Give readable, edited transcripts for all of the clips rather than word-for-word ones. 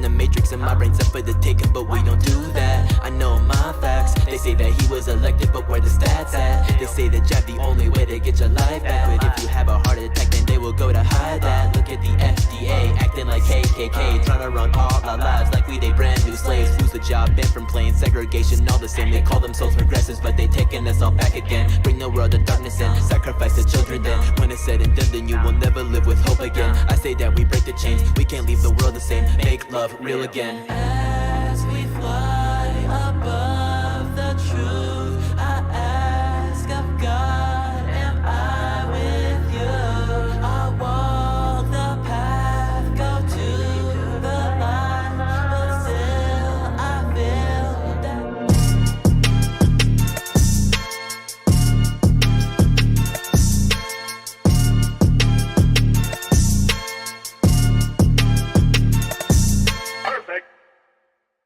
the matrix and my brain's up for the taking, but we don't do that. I know my facts. They say that he was elected, but where the stats at? They say that jab the only way to get your life back, but if you have a heart attack then they will go to hide that. Look at the FDA acting like KKK, trying to run all our lives like we they brand new slaves. Lose the job, bent from plain segregation all the same. They call themselves progressives, but they taking us all back again. Bring the world to darkness and sacrifice the children then. When it's said and done, then you will never live with hope again. I say that we break the chains, we can't leave the world the same. Make love real again. As we fly above the truth, I ask of God, am I with you? I walk the path, go to the light, but still I feel that.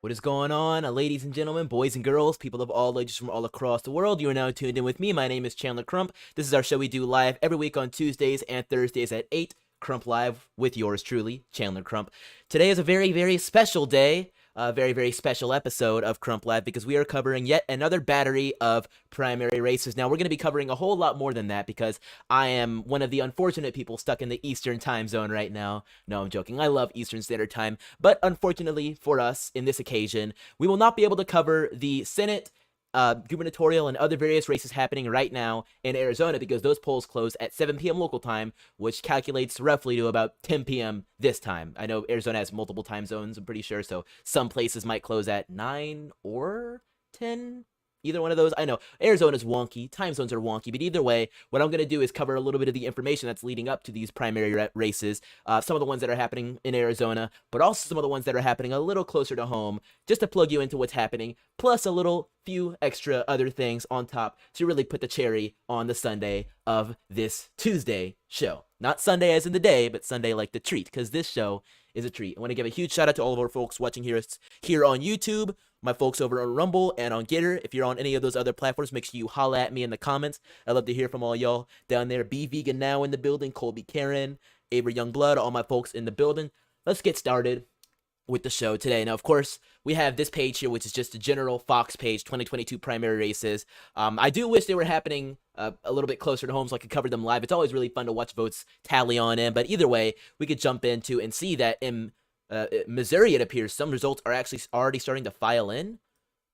What is going on, ladies and gentlemen, boys and girls, people of all ages from all across the world? You are now tuned in with me. My name is Chandler Crump. This is our show we do live every week on Tuesdays and Thursdays at 8. Crump Live with yours truly, Chandler Crump. Today is a very, very special day. A very, very special episode of Crump Live because we are covering yet another battery of primary races. Now, we're going to be covering a whole lot more than that because I am one of the unfortunate people stuck in the Eastern time zone right now. No, I'm joking. I love Eastern Standard Time. But unfortunately for us, in this occasion, we will not be able to cover the Senate, gubernatorial, and other various races happening right now in Arizona because those polls close at 7 p.m. local time, which calculates roughly to about 10 p.m. this time. I know Arizona has multiple time zones, I'm pretty sure, so some places might close at 9 or 10. Either one of those. I know Arizona's wonky, time zones are wonky, but either way, what I'm going to do is cover a little bit of the information that's leading up to these primary races, some of the ones that are happening in Arizona, but also some of the ones that are happening a little closer to home, just to plug you into what's happening, plus a little few extra other things on top to really put the cherry on the Sunday of this Tuesday show. Not Sunday as in the day, but Sunday like the treat, because this show is a treat. I want to give a huge shout out to all of our folks watching here on YouTube, my folks over on Rumble and on Getter. If you're on any of those other platforms, make sure you holla at me in the comments. I'd love to hear from all y'all down there. Be Vegan Now in the building, Colby Karen, Avery Youngblood, all my folks in the building. Let's get started with the show today. Now, of course, we have this page here, which is just a general Fox page, 2022 primary races. I do wish they were happening a little bit closer to home so I could cover them live. It's always really fun to watch votes tally on in, but either way, we could jump into and see that in Missouri, it appears some results are actually already starting to file in.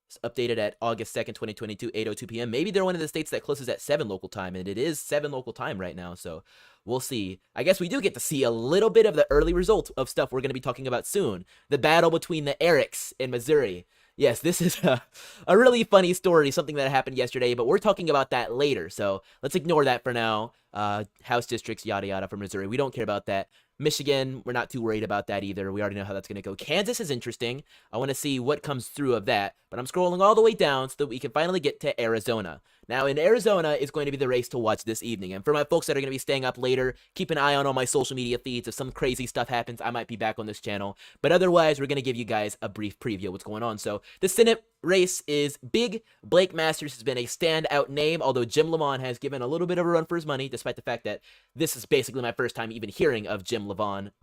It's updated at August 2nd, 2022, 8:02 p.m. Maybe they're one of the states that closes at 7 local time, and it is 7 local time right now, so we'll see. I guess we do get to see a little bit of the early results of stuff we're going to be talking about soon. The battle between the Erics in Missouri. Yes, this is a really funny story, something that happened yesterday, but we're talking about that later, so let's ignore that for now. House districts, yada yada for Missouri. We don't care about that. Michigan, we're not too worried about that either. We already know how that's going to go. Kansas is interesting. I want to see what comes through of that, but I'm scrolling all the way down so that we can finally get to Arizona. Now, in Arizona is going to be the race to watch this evening, and for my folks that are going to be staying up later, keep an eye on all my social media feeds. If some crazy stuff happens, I might be back on this channel, but otherwise, we're going to give you guys a brief preview of what's going on. So, the Senate race is big. Blake Masters has been a standout name, although Jim Lamont has given a little bit of a run for his money, despite the fact that this is basically my first time even hearing of Jim Lamont.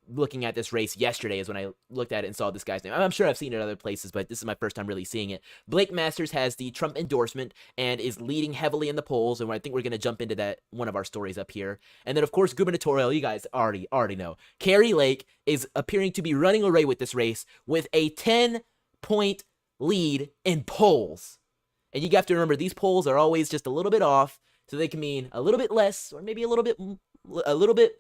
Looking at this race yesterday is when I looked at it and saw this guy's name. I'm sure I've seen it other places, but this is my first time really seeing it. Blake Masters has the Trump endorsement and is leading heavily in the polls, and I think we're going to jump into that, one of our stories up here. And then, of course, gubernatorial, you guys already know. Kari Lake is appearing to be running away with this race with a 10-point lead in polls. And you have to remember, these polls are always just a little bit off, so they can mean a little bit less, or maybe a little bit,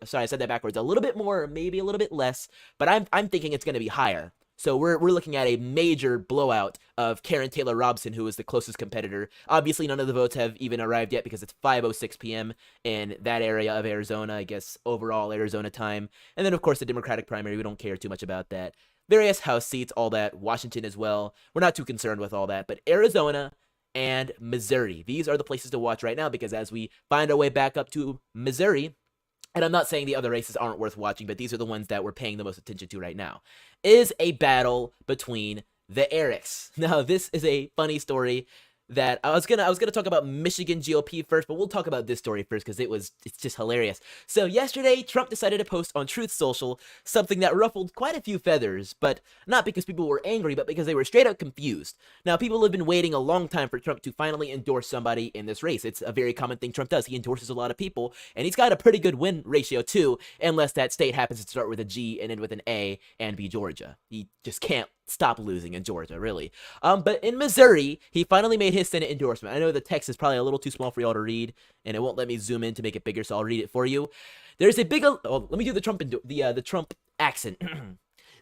sorry, I said that backwards, a little bit more, or maybe a little bit less, but I'm thinking it's going to be higher. So we're looking at a major blowout of Karen Taylor Robson, who is the closest competitor. Obviously, none of the votes have even arrived yet because it's 5:06 p.m. in that area of Arizona, I guess, overall Arizona time. And then, of course, the Democratic primary, we don't care too much about that. Various House seats, all that, Washington as well. We're not too concerned with all that, but Arizona and Missouri, these are the places to watch right now because as we find our way back up to Missouri, and I'm not saying the other races aren't worth watching, but these are the ones that we're paying the most attention to right now, is a battle between the Erics. Now, this is a funny story. that I was gonna talk about Michigan GOP first, but we'll talk about this story first because it's just hilarious. So yesterday, Trump decided to post on Truth Social something that ruffled quite a few feathers, but not because people were angry, but because they were straight up confused. Now, people have been waiting a long time for Trump to finally endorse somebody in this race. It's a very common thing Trump does. He endorses a lot of people, and he's got a pretty good win ratio too, unless that state happens to start with a G and end with an A and be Georgia. He just can't stop losing in Georgia, really. But in Missouri, he finally made his Senate endorsement. I know the text is probably a little too small for y'all to read, and it won't let me zoom in to make it bigger, so I'll read it for you. There's a big, let me do the Trump accent.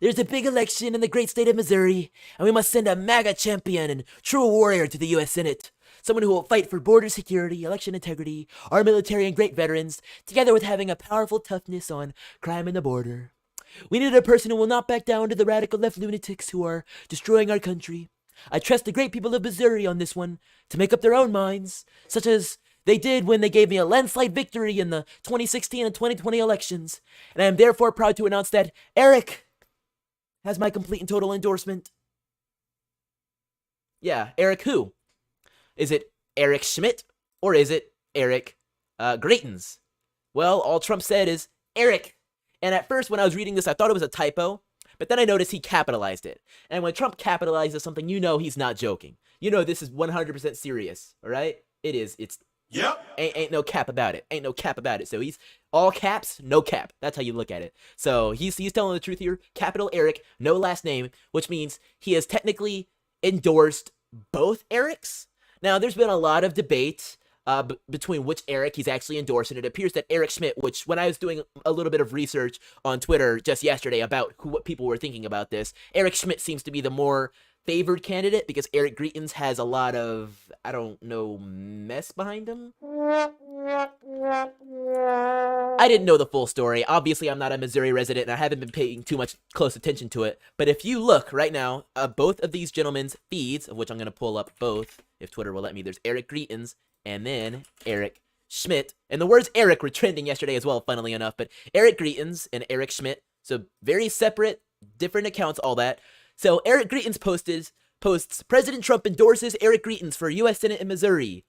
There's a big election in the great state of Missouri, and we must send a MAGA champion and true warrior to the U.S. Senate. Someone who will fight for border security, election integrity, our military and great veterans, together with having a powerful toughness on crime and the border. We need a person who will not back down to the radical left lunatics who are destroying our country. I trust the great people of Missouri on this one to make up their own minds, such as they did when they gave me a landslide victory in the 2016 and 2020 elections. And I am therefore proud to announce that Eric has my complete and total endorsement. Yeah, Eric who? Is it Eric Schmidt or is it Eric Greitens? Well, all Trump said is Eric. And at first, when I was reading this, I thought it was a typo, but then I noticed he capitalized it. And when Trump capitalizes something, you know he's not joking. You know this is 100% serious, all right? It is. It's. Yep. Ain't no cap about it. Ain't no cap about it. So he's all caps, no cap. That's how you look at it. So he's telling the truth here. Capital Eric, no last name, which means he has technically endorsed both Erics. Now, there's been a lot of debate between which Eric he's actually endorsed, and it appears that Eric Schmidt, which when I was doing a little bit of research on Twitter just yesterday about what people were thinking about this, Eric Schmidt seems to be the more favored candidate because Eric Greitens has a lot of, I don't know, mess behind him. I didn't know the full story. Obviously, I'm not a Missouri resident and I haven't been paying too much close attention to it. But if you look right now, both of these gentlemen's feeds, of which I'm going to pull up both, if Twitter will let me, there's Eric Greitens and then Eric Schmidt. And the words Eric were trending yesterday as well, funnily enough. But Eric Greitens and Eric Schmidt, so very separate, different accounts, all that. So Eric Greitens posts, President Trump endorses Eric Greitens for U.S. Senate in Missouri.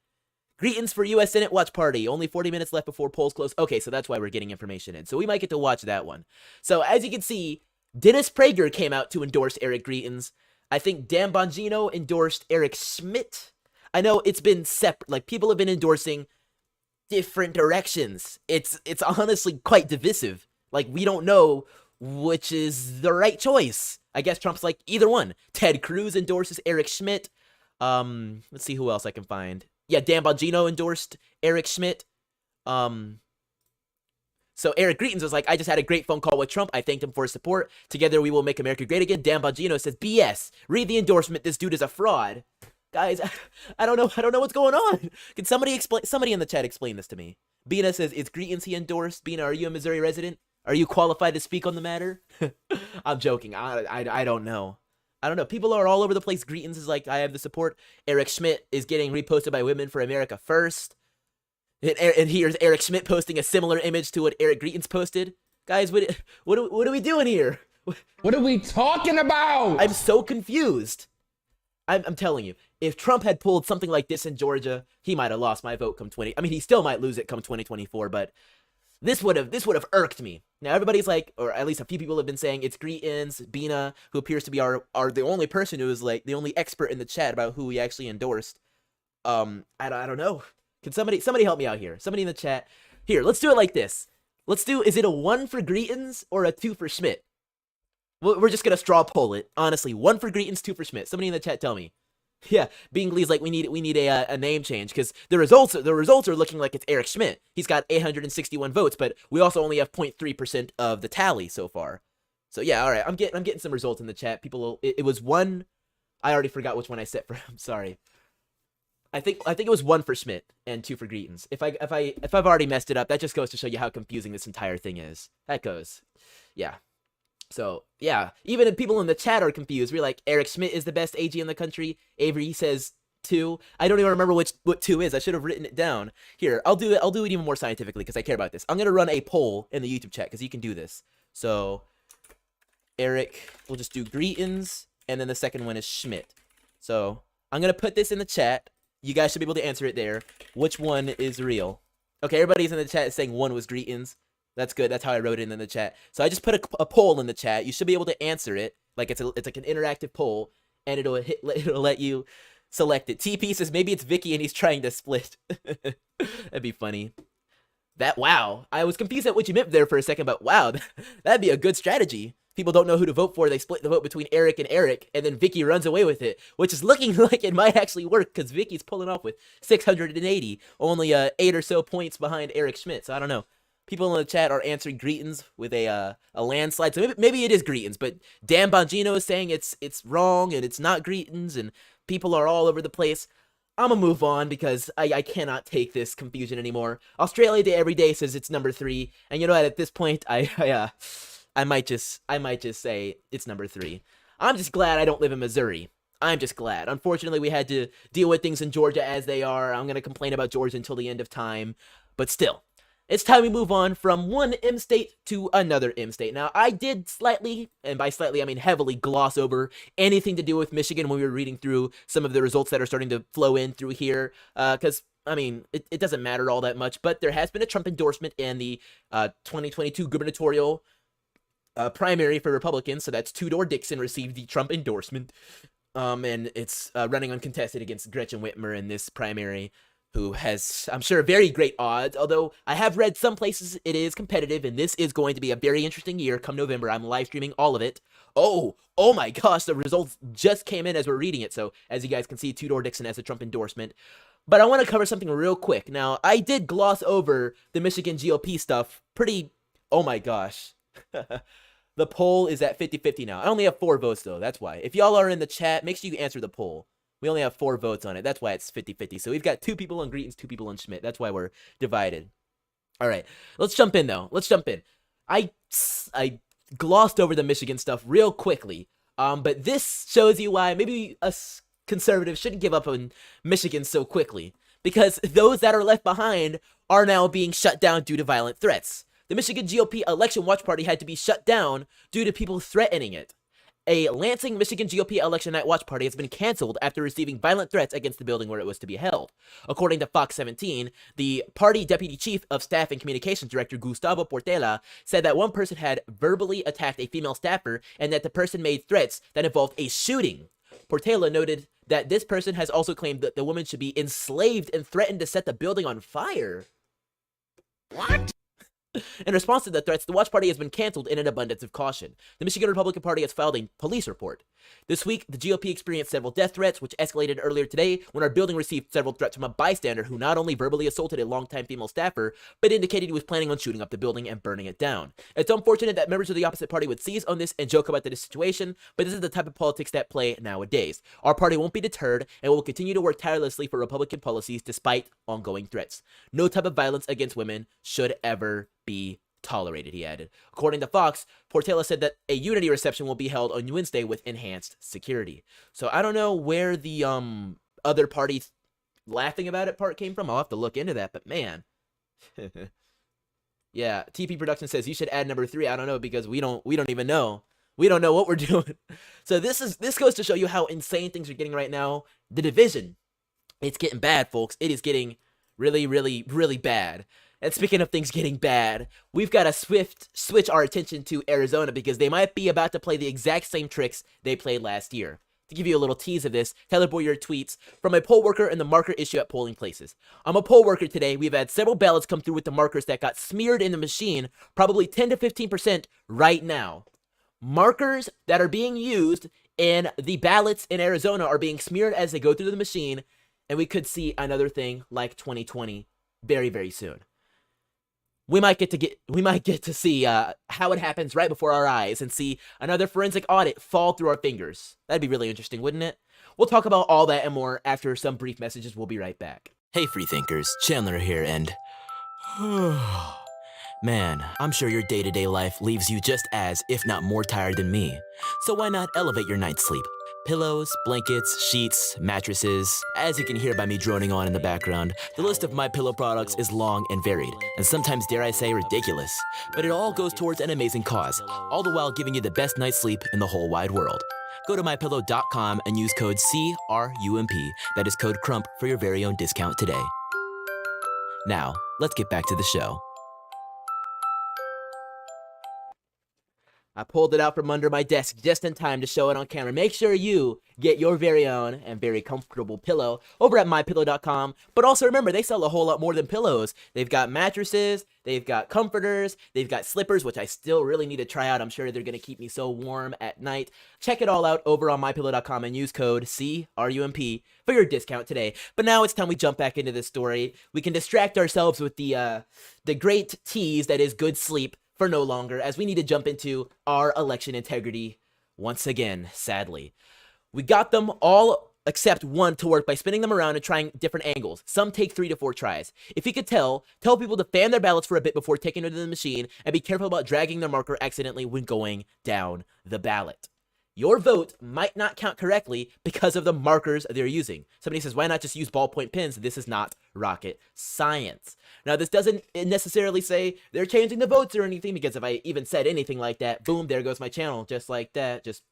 Greitens for U.S. Senate watch party. Only 40 minutes left before polls close. Okay, so that's why we're getting information in. So we might get to watch that one. So as you can see, Dennis Prager came out to endorse Eric Greitens. I think Dan Bongino endorsed Eric Schmidt. I know it's been separate. Like, people have been endorsing different directions. It's honestly quite divisive. Like, we don't know which is the right choice. I guess Trump's like, either one. Ted Cruz endorses Eric Schmidt. Let's see who else I can find. Yeah, Dan Bongino endorsed Eric Schmidt. So Eric Greitens was like, I just had a great phone call with Trump. I thanked him for his support. Together we will make America great again. Dan Bongino says, BS. Read the endorsement. This dude is a fraud. Guys, I don't know what's going on. Can somebody in the chat explain this to me? Bina says, it's Greitens he endorsed. Bina, are you a Missouri resident? Are you qualified to speak on the matter? I'm joking. I don't know. I don't know. People are all over the place. Greitens is like, I have the support. Eric Schmidt is getting reposted by Women for America First. And here's Eric Schmidt posting a similar image to what Eric Greitens posted. Guys, what are we doing here? What are we talking about? I'm so confused. I'm telling you, if Trump had pulled something like this in Georgia, he might have lost my vote come 20. I mean, he still might lose it come 2024, but this would have irked me. Now everybody's like, or at least a few people have been saying it's Greitens, Bina, who appears to be our the only person who is like the only expert in the chat about who he actually endorsed. I don't know. Can somebody help me out here? Somebody in the chat. Here, let's do it like this. Is it a 1 for Greitens or a 2 for Schmidt? We're just gonna straw poll it. Honestly, 1 for Greitens, 2 for Schmidt. Somebody in the chat tell me. Yeah, Bingley's like, we need a name change because the results are looking like it's Eric Schmidt. He's got 861 votes, but we also only have 0.3% of the tally so far. So yeah, all right, I'm getting some results in the chat. People, it was 1. I already forgot which one I set for him. Sorry. I think it was 1 for Schmidt and 2 for Greitens. If I've already messed it up, that just goes to show you how confusing this entire thing is. That goes, yeah. So, yeah, even if people in the chat are confused, we're like, Eric Schmidt is the best AG in the country. Avery says 2. I don't even remember what 2 is. I should have written it down. Here, I'll do it even more scientifically because I care about this. I'm going to run a poll in the YouTube chat because you can do this. So, Eric, we'll just do Greitens, and then the second one is Schmidt. So, I'm going to put this in the chat. You guys should be able to answer it there. Which one is real? Okay, everybody's in the chat saying one was greetings. That's good. That's how I wrote it in the chat. So I just put a poll in the chat. You should be able to answer it. Like it's like an interactive poll, and it'll let you select it. TP says maybe it's Vicky and he's trying to split. That'd be funny. Wow. I was confused at what you meant there for a second, but wow, that'd be a good strategy. People don't know who to vote for. They split the vote between Eric, and then Vicky runs away with it, which is looking like it might actually work because Vicky's pulling off with 680, only 8 or so points behind Eric Schmidt. So I don't know. People in the chat are answering greetings with a landslide. So maybe it is greetings, but Dan Bongino is saying it's wrong and it's not greetings, and people are all over the place. I'm gonna move on because I cannot take this confusion anymore. Australia Day Every Day says it's number 3, and you know what? At this point, I might just say it's number 3. I'm just glad I don't live in Missouri. I'm just glad. Unfortunately, we had to deal with things in Georgia as they are. I'm gonna complain about Georgia until the end of time, but still. It's time we move on from one M state to another M state. Now, I did slightly, and by slightly I mean heavily, gloss over anything to do with Michigan when we were reading through some of the results that are starting to flow in through here, because, I mean, it doesn't matter all that much, but there has been a Trump endorsement in the 2022 gubernatorial primary for Republicans, so that's Tudor Dixon received the Trump endorsement, and it's running uncontested against Gretchen Whitmer in this primary, who has, I'm sure, very great odds, although I have read some places it is competitive, and this is going to be a very interesting year come November. I'm live streaming all of it. Oh my gosh, the results just came in as we're reading it, so as you guys can see, Tudor Dixon has a Trump endorsement. But I want to cover something real quick. Now, I did gloss over the Michigan GOP stuff oh my gosh. The poll is at 50-50 now. I only have 4 votes, though, that's why. If y'all are in the chat, make sure you answer the poll. We only have 4 votes on it. That's why it's 50-50. So we've got 2 people on Greetings, 2 people on Schmidt. That's why we're divided. All right. Let's jump in, though. Let's jump in. I glossed over the Michigan stuff real quickly. But this shows you why maybe us conservatives shouldn't give up on Michigan so quickly. Because those that are left behind are now being shut down due to violent threats. The Michigan GOP Election Watch Party had to be shut down due to people threatening it. A Lansing, Michigan GOP election night watch party has been canceled after receiving violent threats against the building where it was to be held. According to Fox 17, the party deputy chief of staff and communications director Gustavo Portela said that one person had verbally attacked a female staffer and that the person made threats that involved a shooting. Portela noted that this person has also claimed that the woman should be enslaved and threatened to set the building on fire. What? In response to the threats, the watch party has been canceled in an abundance of caution. The Michigan Republican Party has filed a police report. This week, the GOP experienced several death threats, which escalated earlier today when our building received several threats from a bystander who not only verbally assaulted a longtime female staffer, but indicated he was planning on shooting up the building and burning it down. It's unfortunate that members of the opposite party would seize on this and joke about the situation, but this is the type of politics that play nowadays. Our party won't be deterred and will continue to work tirelessly for Republican policies despite ongoing threats. No type of violence against women should ever be tolerated, he added. According to Fox, Portela said that a unity reception will be held on Wednesday with enhanced security. So I don't know where the other party laughing about it part came from. I'll have to look into that, but man. Yeah, TP Production says you should add number 3. I don't know, because we don't even know. We don't know what we're doing. So this goes to show you how insane things are getting right now. The division, it's getting bad, folks. It is getting really, really, really bad. And speaking of things getting bad, we've got to switch our attention to Arizona because they might be about to play the exact same tricks they played last year. To give you a little tease of this, Tyler Boyer tweets, from a poll worker and the marker issue at polling places. I'm a poll worker today. We've had several ballots come through with the markers that got smeared in the machine, probably 10 to 15% right now. Markers that are being used in the ballots in Arizona are being smeared as they go through the machine, and we could see another thing like 2020 very, very soon. We might get to see how it happens right before our eyes and see another forensic audit fall through our fingers. That'd be really interesting, wouldn't it? We'll talk about all that and more after some brief messages. We'll be right back. Hey, freethinkers, Chandler here, and man, I'm sure your day-to-day life leaves you just as, if not more tired than me. So why not elevate your night's sleep? Pillows, blankets, sheets, mattresses. As you can hear by me droning on in the background, the list of my pillow products is long and varied, and sometimes, dare I say, ridiculous. But it all goes towards an amazing cause, all the while giving you the best night's sleep in the whole wide world. Go to mypillow.com and use code CRUMP. That is code CRUMP for your very own discount today. Now, let's get back to the show. I pulled it out from under my desk just in time to show it on camera. Make sure you get your very own and very comfortable pillow over at mypillow.com. But also remember, they sell a whole lot more than pillows. They've got mattresses, they've got comforters, they've got slippers, which I still really need to try out. I'm sure they're going to keep me so warm at night. Check it all out over on mypillow.com and use code CRUMP for your discount today. But now it's time we jump back into this story. We can distract ourselves with the great tease that is good sleep for no longer, as we need to jump into our election integrity once again, sadly. We got them all except one to work by spinning them around and trying different angles. Some take 3 to 4 tries. If you could tell people to fan their ballots for a bit before taking it to the machine and be careful about dragging their marker accidentally when going down the ballot. Your vote might not count correctly because of the markers they're using. Somebody says, why not just use ballpoint pens? This is not rocket science. Now, this doesn't necessarily say they're changing the votes or anything, because if I even said anything like that, boom, there goes my channel, just like that, just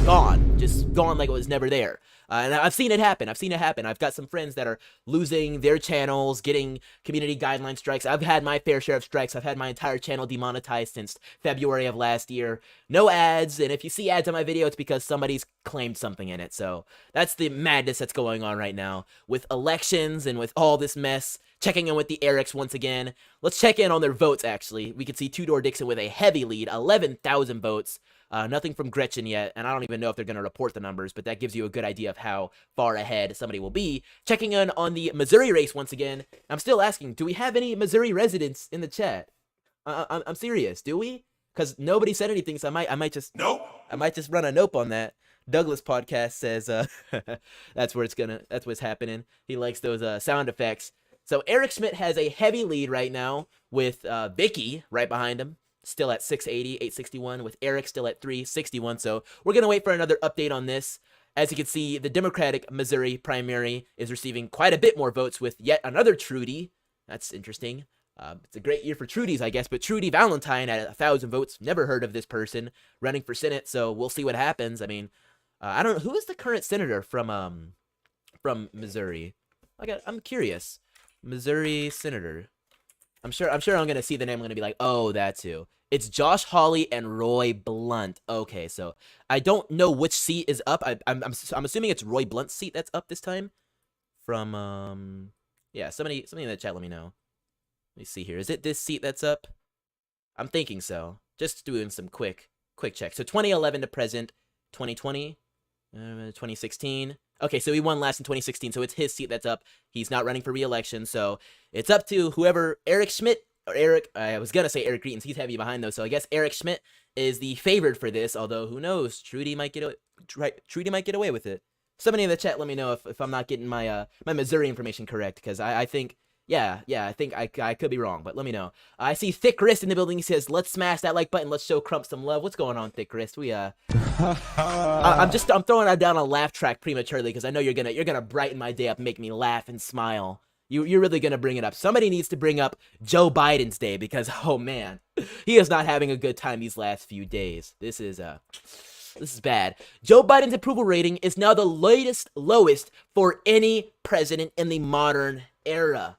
gone like it was never there. And I've seen it happen. I've got some friends that are losing their channels, getting community guideline strikes. I've had my fair share of strikes. I've had my entire channel demonetized since February of last year. No ads, and if you see ads on my video, it's because somebody's claimed something in it. So that's the madness that's going on right now with elections and with all this mess. Checking in with the Erics once again. Let's check in on their votes, actually. We can see Two-Door Dixon with a heavy lead, 11,000 votes. Nothing from Gretchen yet, and I don't even know if they're going to report the numbers, but that gives you a good idea of how far ahead somebody will be. Checking in on the Missouri race once again. I'm still asking, do we have any Missouri residents in the chat? I'm serious, do we? Because nobody said anything, so I might just run a nope on that. Douglas Podcast says that's what's happening. He likes those sound effects. So Eric Schmidt has a heavy lead right now with Vicky right behind him, still at 680, 861, with Eric still at 361. So we're going to wait for another update on this. As you can see, the Democratic Missouri primary is receiving quite a bit more votes with yet another Trudy. That's interesting. It's a great year for Trudy's, I guess, but Trudy Valentine at 1,000 votes. Never heard of this person running for Senate, so we'll see what happens. I mean, I don't know. Who is the current senator from Missouri? I'm curious. Missouri senator. I'm sure I'm gonna see the name. I'm gonna be like, oh, that's who. It's Josh Hawley and Roy Blunt. Okay, so I don't know which seat is up. I'm assuming it's Roy Blunt's seat that's up this time. From yeah, somebody in the chat, let me know. Let me see here. Is it this seat that's up? I'm thinking so. Just doing some quick check. So 2011 to present, 2020, 2016. Okay, so he won last in 2016, so it's his seat that's up. He's not running for re-election, so it's up to whoever, Eric Schmidt, or Eric, I was going to say Eric Greitens, he's heavy behind though, so I guess Eric Schmidt is the favored for this, although who knows, Trudy might get away with it. Somebody in the chat let me know if I'm not getting my my Missouri information correct, because I think, I think I could be wrong, but let me know. I see Thick Wrist in the building. He says, let's smash that like button, let's show Crump some love. What's going on, Thick Wrist? I'm throwing down a laugh track prematurely because I know you're gonna brighten my day up, make me laugh and smile. You're really gonna bring it up. Somebody needs to bring up Joe Biden's day, because oh man, he is not having a good time these last few days. This is bad. Joe Biden's approval rating is now the lowest for any president in the modern era.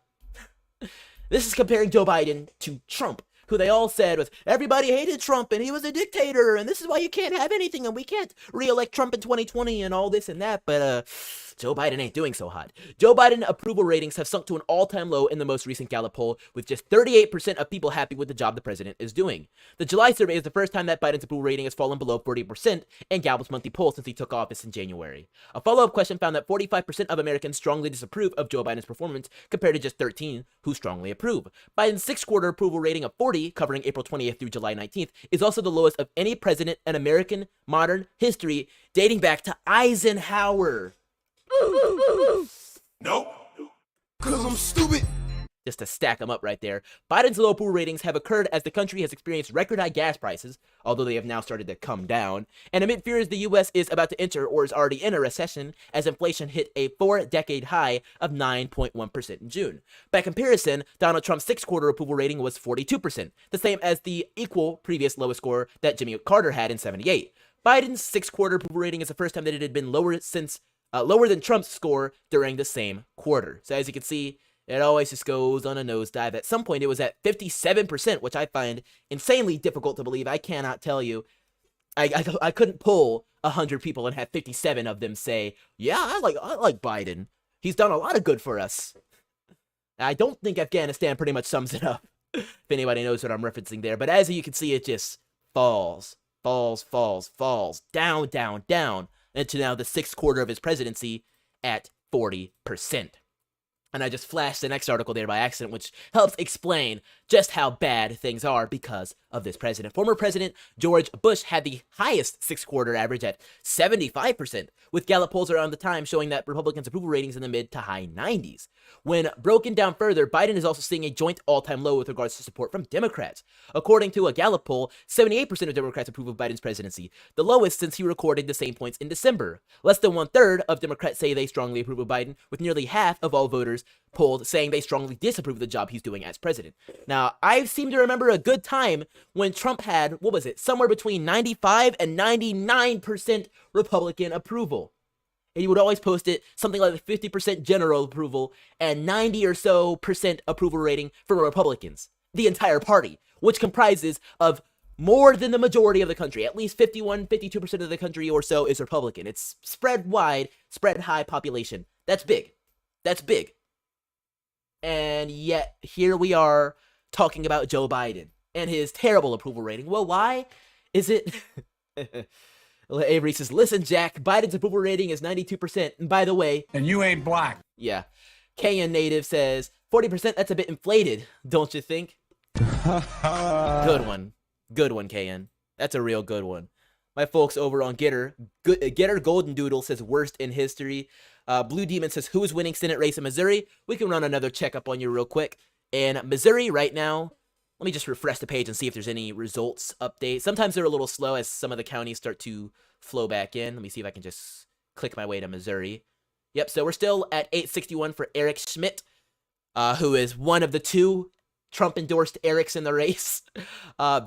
This is comparing Joe Biden to Trump, who they all said was, everybody hated Trump and he was a dictator and this is why you can't have anything and we can't re-elect Trump in 2020 and all this and that, but Joe Biden ain't doing so hot. Joe Biden approval ratings have sunk to an all-time low in the most recent Gallup poll, with just 38% of people happy with the job the president is doing. The July survey is the first time that Biden's approval rating has fallen below 40% in Gallup's monthly poll since he took office in January. A follow-up question found that 45% of Americans strongly disapprove of Joe Biden's performance, compared to just 13% who strongly approve. Biden's six-quarter approval rating of 40, covering April 20th through July 19th, is also the lowest of any president in American modern history, dating back to Eisenhower. Nope. Cause I'm stupid. Just to stack them up right there. Biden's low approval ratings have occurred as the country has experienced record high gas prices, although they have now started to come down, and amid fears the U.S. is about to enter or is already in a recession as inflation hit a 4-decade high of 9.1% in June. By comparison, Donald Trump's six-quarter approval rating was 42%, the same as the equal previous lowest score that Jimmy Carter had in 78. Biden's sixth-quarter approval rating is the first time that it had been lower than Trump's score during the same quarter. So as you can see, it always just goes on a nosedive. At some point, it was at 57%, which I find insanely difficult to believe. I cannot tell you. I couldn't pull 100 people and have 57 of them say, yeah, I like Biden. He's done a lot of good for us. I don't think Afghanistan pretty much sums it up, if anybody knows what I'm referencing there. But as you can see, it just falls, down, into now the sixth quarter of his presidency at 40%. And I just flashed the next article there by accident, which helps explain just how bad things are because of this president. Former President George Bush had the highest sixth-quarter average at 75%, with Gallup polls around the time showing that Republicans' approval ratings in the mid to high 90s. When broken down further, Biden is also seeing a joint all-time low with regards to support from Democrats. According to a Gallup poll, 78% of Democrats approve of Biden's presidency, the lowest since he recorded the same points in December. Less than one-third of Democrats say they strongly approve of Biden, with nearly half of all voters polled saying they strongly disapprove of the job he's doing as president. Now, I seem to remember a good time when Trump had, somewhere between 95 and 99% Republican approval. And he would always post it something like 50% general approval and 90 or so percent approval rating from Republicans, the entire party, which comprises of more than the majority of the country. At least 52% of the country or so is Republican. It's spread wide, spread high population. That's big. And yet, here we are talking about Joe Biden and his terrible approval rating. Well, why is it? Avery says, listen, Jack, Biden's approval rating is 92%. And by the way... And you ain't black. Yeah. KN Native says, 40%, that's a bit inflated, don't you think? Good one, KN. That's a real good one. My folks over on Getter Golden Doodle says, worst in history. Blue Demon says, who's winning Senate race in Missouri? We can run another checkup on you real quick. In Missouri right now, let me just refresh the page and see if there's any results update. Sometimes they're a little slow as some of the counties start to flow back in. Let me see if I can just click my way to Missouri. Yep, so we're still at 861 for Eric Schmidt, who is one of the two Trump-endorsed Erics in the race.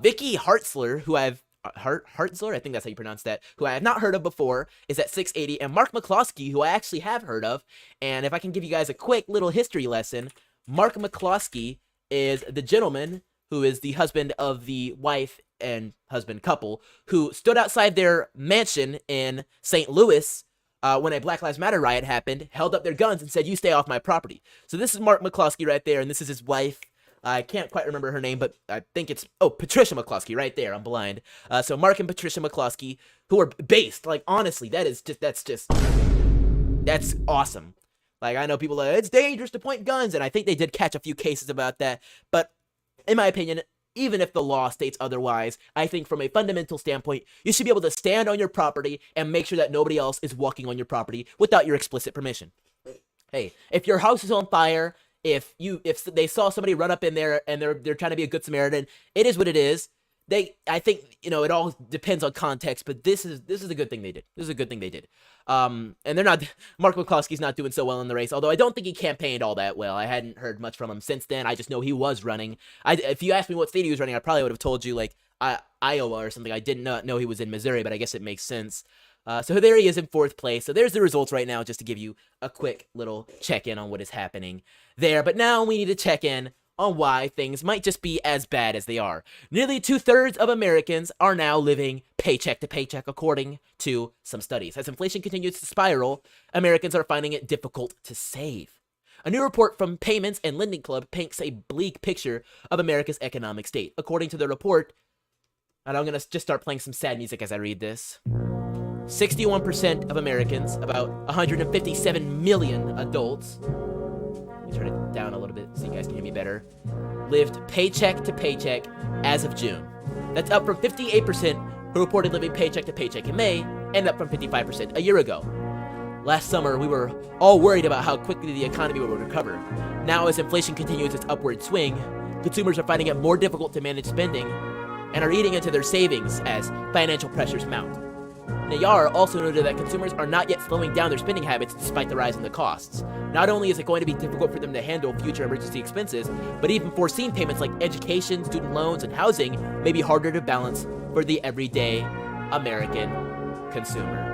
Vicky Hartzler, who I've Hartzler, I think that's how you pronounce that, who I have not heard of before, is at 680, and Mark McCloskey, who I actually have heard of. And if I can give you guys a quick little history lesson, Mark McCloskey is the gentleman who is the husband of the wife and husband couple who stood outside their mansion in St. Louis when a Black Lives Matter riot happened, held up their guns and said, you stay off my property. So this is Mark McCloskey right there, and this is his wife. I can't quite remember her name, but I think it's, Patricia McCloskey right there. I'm blind. So Mark and Patricia McCloskey, who are based, like, honestly, that's awesome. Like, I know people are like, it's dangerous to point guns, and I think they did catch a few cases about that. But in my opinion, even if the law states otherwise, I think from a fundamental standpoint, you should be able to stand on your property and make sure that nobody else is walking on your property without your explicit permission. Hey, if your house is on fire, if they saw somebody run up in there and they're trying to be a good Samaritan, it is what it is. I think, it all depends on context, but this is a good thing they did. This is a good thing they did. And Mark McCloskey's not doing so well in the race, although I don't think he campaigned all that well. I hadn't heard much from him since then. I just know he was running. If you asked me what state he was running, I probably would have told you, like, Iowa or something. I did not know he was in Missouri, but I guess it makes sense. So there he is in fourth place. So there's the results right now, just to give you a quick little check-in on what is happening there. But now we need to check in on why things might just be as bad as they are. Nearly 2/3 of Americans are now living paycheck to paycheck, according to some studies. As inflation continues to spiral, Americans are finding it difficult to save. A new report from Payments and Lending Club paints a bleak picture of America's economic state. According to the report, and I'm going to just start playing some sad music as I read this, 61% of Americans, about 157 million adults, let me turn it down a little bit so you guys can hear me better, lived paycheck to paycheck as of June. That's up from 58% who reported living paycheck to paycheck in May, and up from 55% a year ago. Last summer, we were all worried about how quickly the economy would recover. Now, as inflation continues its upward swing, consumers are finding it more difficult to manage spending and are eating into their savings as financial pressures mount. Nayar also noted that consumers are not yet slowing down their spending habits despite the rise in the costs. Not only is it going to be difficult for them to handle future emergency expenses, but even foreseen payments like education, student loans, and housing may be harder to balance for the everyday American consumer.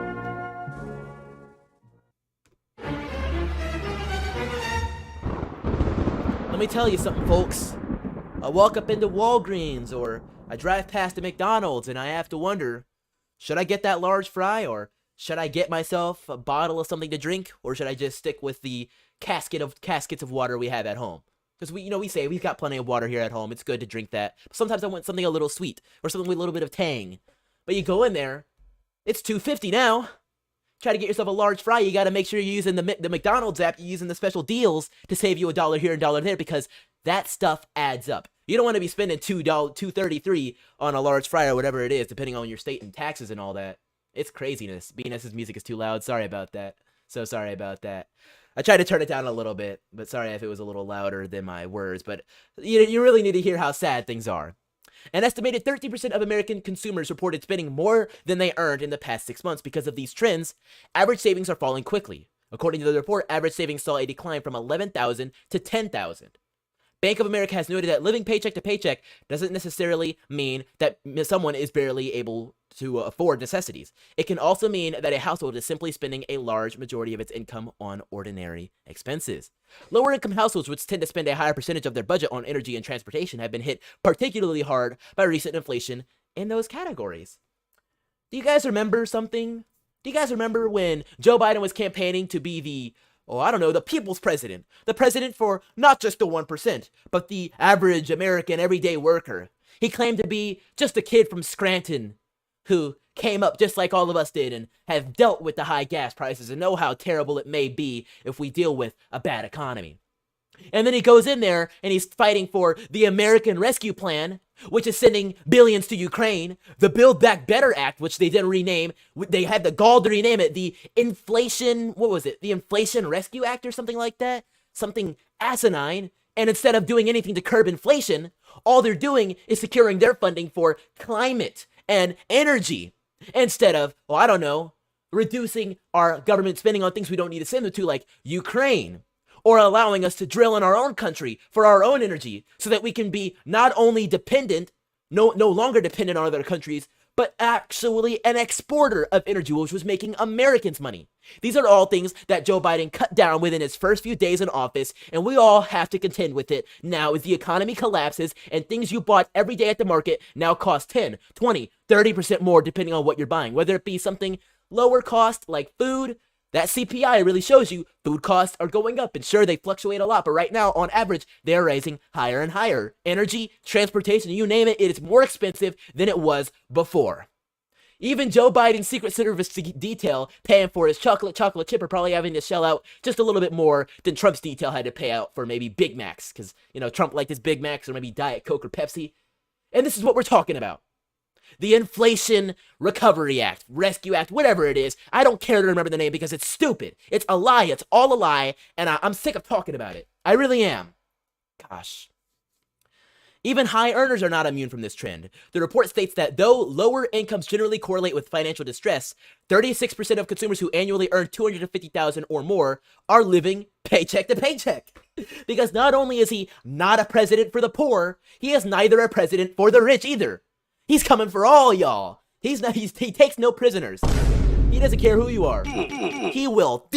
Let me tell you something, folks. I walk up into Walgreens or I drive past a McDonald's and I have to wonder, should I get that large fry or should I get myself a bottle of something to drink or should I just stick with the caskets of water we have at home? Because we say we've got plenty of water here at home. It's good to drink that. But sometimes I want something a little sweet or something with a little bit of tang. But you go in there, it's $2.50 now. Try to get yourself a large fry, you got to make sure you're using the McDonald's app, you're using the special deals to save you $1 here and $1 there because that stuff adds up. You don't want to be spending $2.33 on a large fry or whatever it is, depending on your state and taxes and all that. It's craziness. BNS's music is too loud. Sorry about that. So sorry about that. I tried to turn it down a little bit, but sorry if it was a little louder than my words. But you really need to hear how sad things are. An estimated 13% of American consumers reported spending more than they earned in the past 6 months. Because of these trends, average savings are falling quickly. According to the report, average savings saw a decline from $11,000 to $10,000. Bank of America has noted that living paycheck to paycheck doesn't necessarily mean that someone is barely able to afford necessities. It can also mean that a household is simply spending a large majority of its income on ordinary expenses. Lower income households, which tend to spend a higher percentage of their budget on energy and transportation, have been hit particularly hard by recent inflation in those categories. Do you guys remember something? Do you guys remember when Joe Biden was campaigning to be the people's president? The president for not just the 1%, but the average American everyday worker. He claimed to be just a kid from Scranton who came up just like all of us did and have dealt with the high gas prices and know how terrible it may be if we deal with a bad economy. And then he goes in there and he's fighting for the American Rescue Plan, which is sending billions to Ukraine, the Build Back Better Act, which they didn't rename. They had the gall to rename it the Inflation Rescue Act or something like that? Something asinine. And instead of doing anything to curb inflation, all they're doing is securing their funding for climate and energy instead of, reducing our government spending on things we don't need to send them to, like Ukraine, or allowing us to drill in our own country for our own energy so that we can be not only no longer dependent on other countries, but actually an exporter of energy, which was making Americans money. These are all things that Joe Biden cut down within his first few days in office, and we all have to contend with it now as the economy collapses and things you bought every day at the market now cost 10, 20, 30% more depending on what you're buying. Whether it be something lower cost like food, that CPI really shows you food costs are going up, and sure, they fluctuate a lot, but right now, on average, they're rising higher and higher. Energy, transportation, you name it, it is more expensive than it was before. Even Joe Biden's Secret Service detail paying for his chocolate chip are probably having to shell out just a little bit more than Trump's detail had to pay out for maybe Big Macs, because, Trump liked his Big Macs or maybe Diet Coke or Pepsi. And this is what we're talking about. The Inflation Recovery Act, Rescue Act, whatever it is. I don't care to remember the name because it's stupid. It's a lie. It's all a lie. And I'm sick of talking about it. I really am. Gosh. Even high earners are not immune from this trend. The report states that though lower incomes generally correlate with financial distress, 36% of consumers who annually earn $250,000 or more are living paycheck to paycheck. Because not only is he not a president for the poor, he is neither a president for the rich either. He's coming for all y'all. He takes no prisoners. He doesn't care who you are. He will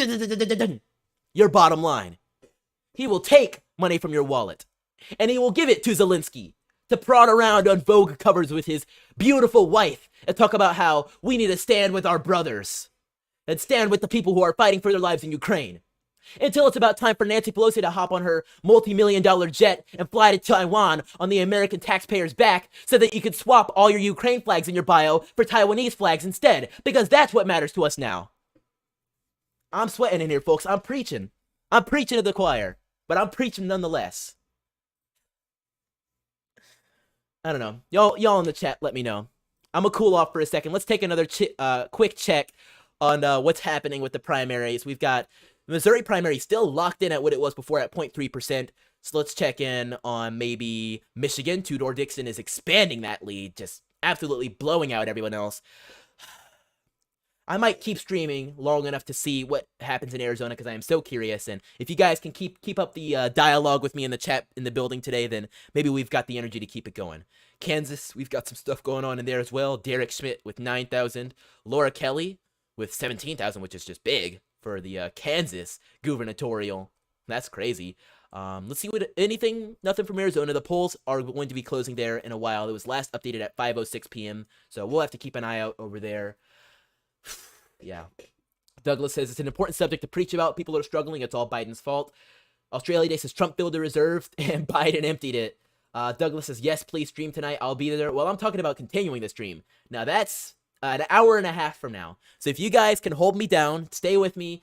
your bottom line. He will take money from your wallet, and he will give it to Zelensky to prod around on Vogue covers with his beautiful wife and talk about how we need to stand with our brothers and stand with the people who are fighting for their lives in Ukraine. Until it's about time for Nancy Pelosi to hop on her multi-million-dollar jet and fly to Taiwan on the American taxpayer's back so that you can swap all your Ukraine flags in your bio for Taiwanese flags instead, because that's what matters to us now. I'm sweating in here, folks. I'm preaching. I'm preaching to the choir, but I'm preaching nonetheless. I don't know. Y'all in the chat, let me know. I'm gonna cool off for a second. Let's take another quick check on what's happening with the primaries. We've got Missouri primary still locked in at what it was before at 0.3%. So let's check in on maybe Michigan. Tudor Dixon is expanding that lead, just absolutely blowing out everyone else. I might keep streaming long enough to see what happens in Arizona because I am so curious. And if you guys can keep up the dialogue with me in the chat in the building today, then maybe we've got the energy to keep it going. Kansas, we've got some stuff going on in there as well. Derek Schmidt with 9,000. Laura Kelly with 17,000, which is just big for the Kansas gubernatorial. That's crazy. Let's see nothing from Arizona. The polls are going to be closing there in a while. It was last updated at 5:06 p.m. So we'll have to keep an eye out over there. Yeah. Douglas says it's an important subject to preach about. People are struggling. It's all Biden's fault. Australia Day says Trump filled the reserve and Biden emptied it. Douglas says, yes, please stream tonight. I'll be there. Well, I'm talking about continuing the stream. Now, that's an hour and a half from now. So if you guys can hold me down, stay with me,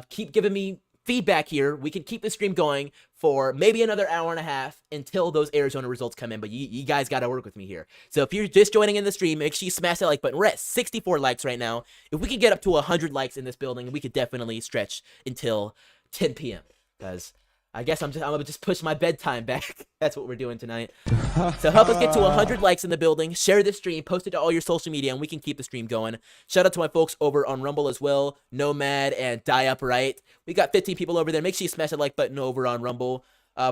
keep giving me feedback here, we can keep the stream going for maybe another hour and a half until those Arizona results come in. But you guys got to work with me here. So if you're just joining in the stream, make sure you smash that like button. We're at 64 likes right now. If we could get up to 100 likes in this building, we could definitely stretch until 10 p.m. Because I guess I'm gonna just push my bedtime back. That's what we're doing tonight. So help us get to 100 likes in the building. Share the stream. Post it to all your social media, and we can keep the stream going. Shout out to my folks over on Rumble as well. Nomad and Die Upright. We got 15 people over there. Make sure you smash that like button over on Rumble.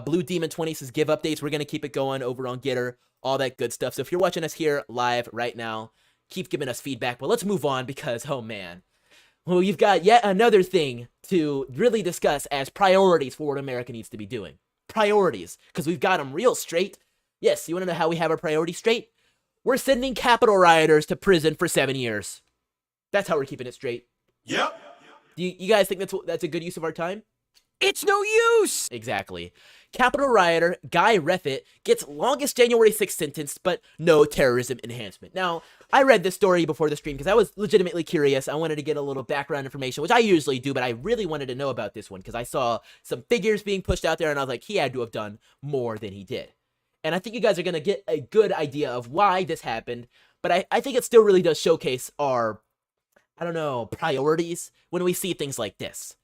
Blue Demon 20 says give updates. We're gonna keep it going over on Getter. All that good stuff. So if you're watching us here live right now, keep giving us feedback. But let's move on because, oh man. Well, you've got yet another thing to really discuss as priorities for what America needs to be doing. Priorities, because we've got them real straight. Yes, you want to know how we have our priorities straight? We're sending Capitol rioters to prison for 7 years. That's how we're keeping it straight. Yep. Do you guys think that's a good use of our time? It's no use! Exactly. Capitol rioter Guy Reffitt gets longest January 6th sentence, but no terrorism enhancement. Now, I read this story before the stream because I was legitimately curious. I wanted to get a little background information, which I usually do, but I really wanted to know about this one because I saw some figures being pushed out there, and I was like, he had to have done more than he did. And I think you guys are going to get a good idea of why this happened, but I think it still really does showcase our, priorities when we see things like this.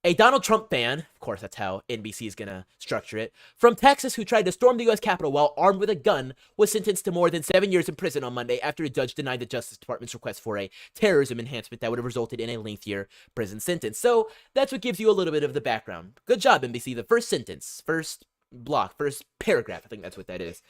A Donald Trump fan, of course that's how NBC is going to structure it, from Texas who tried to storm the U.S. Capitol while armed with a gun was sentenced to more than 7 years in prison on Monday after a judge denied the Justice Department's request for a terrorism enhancement that would have resulted in a lengthier prison sentence. So that's what gives you a little bit of the background. Good job, NBC. The first sentence, first block, first paragraph, I think that's what that is.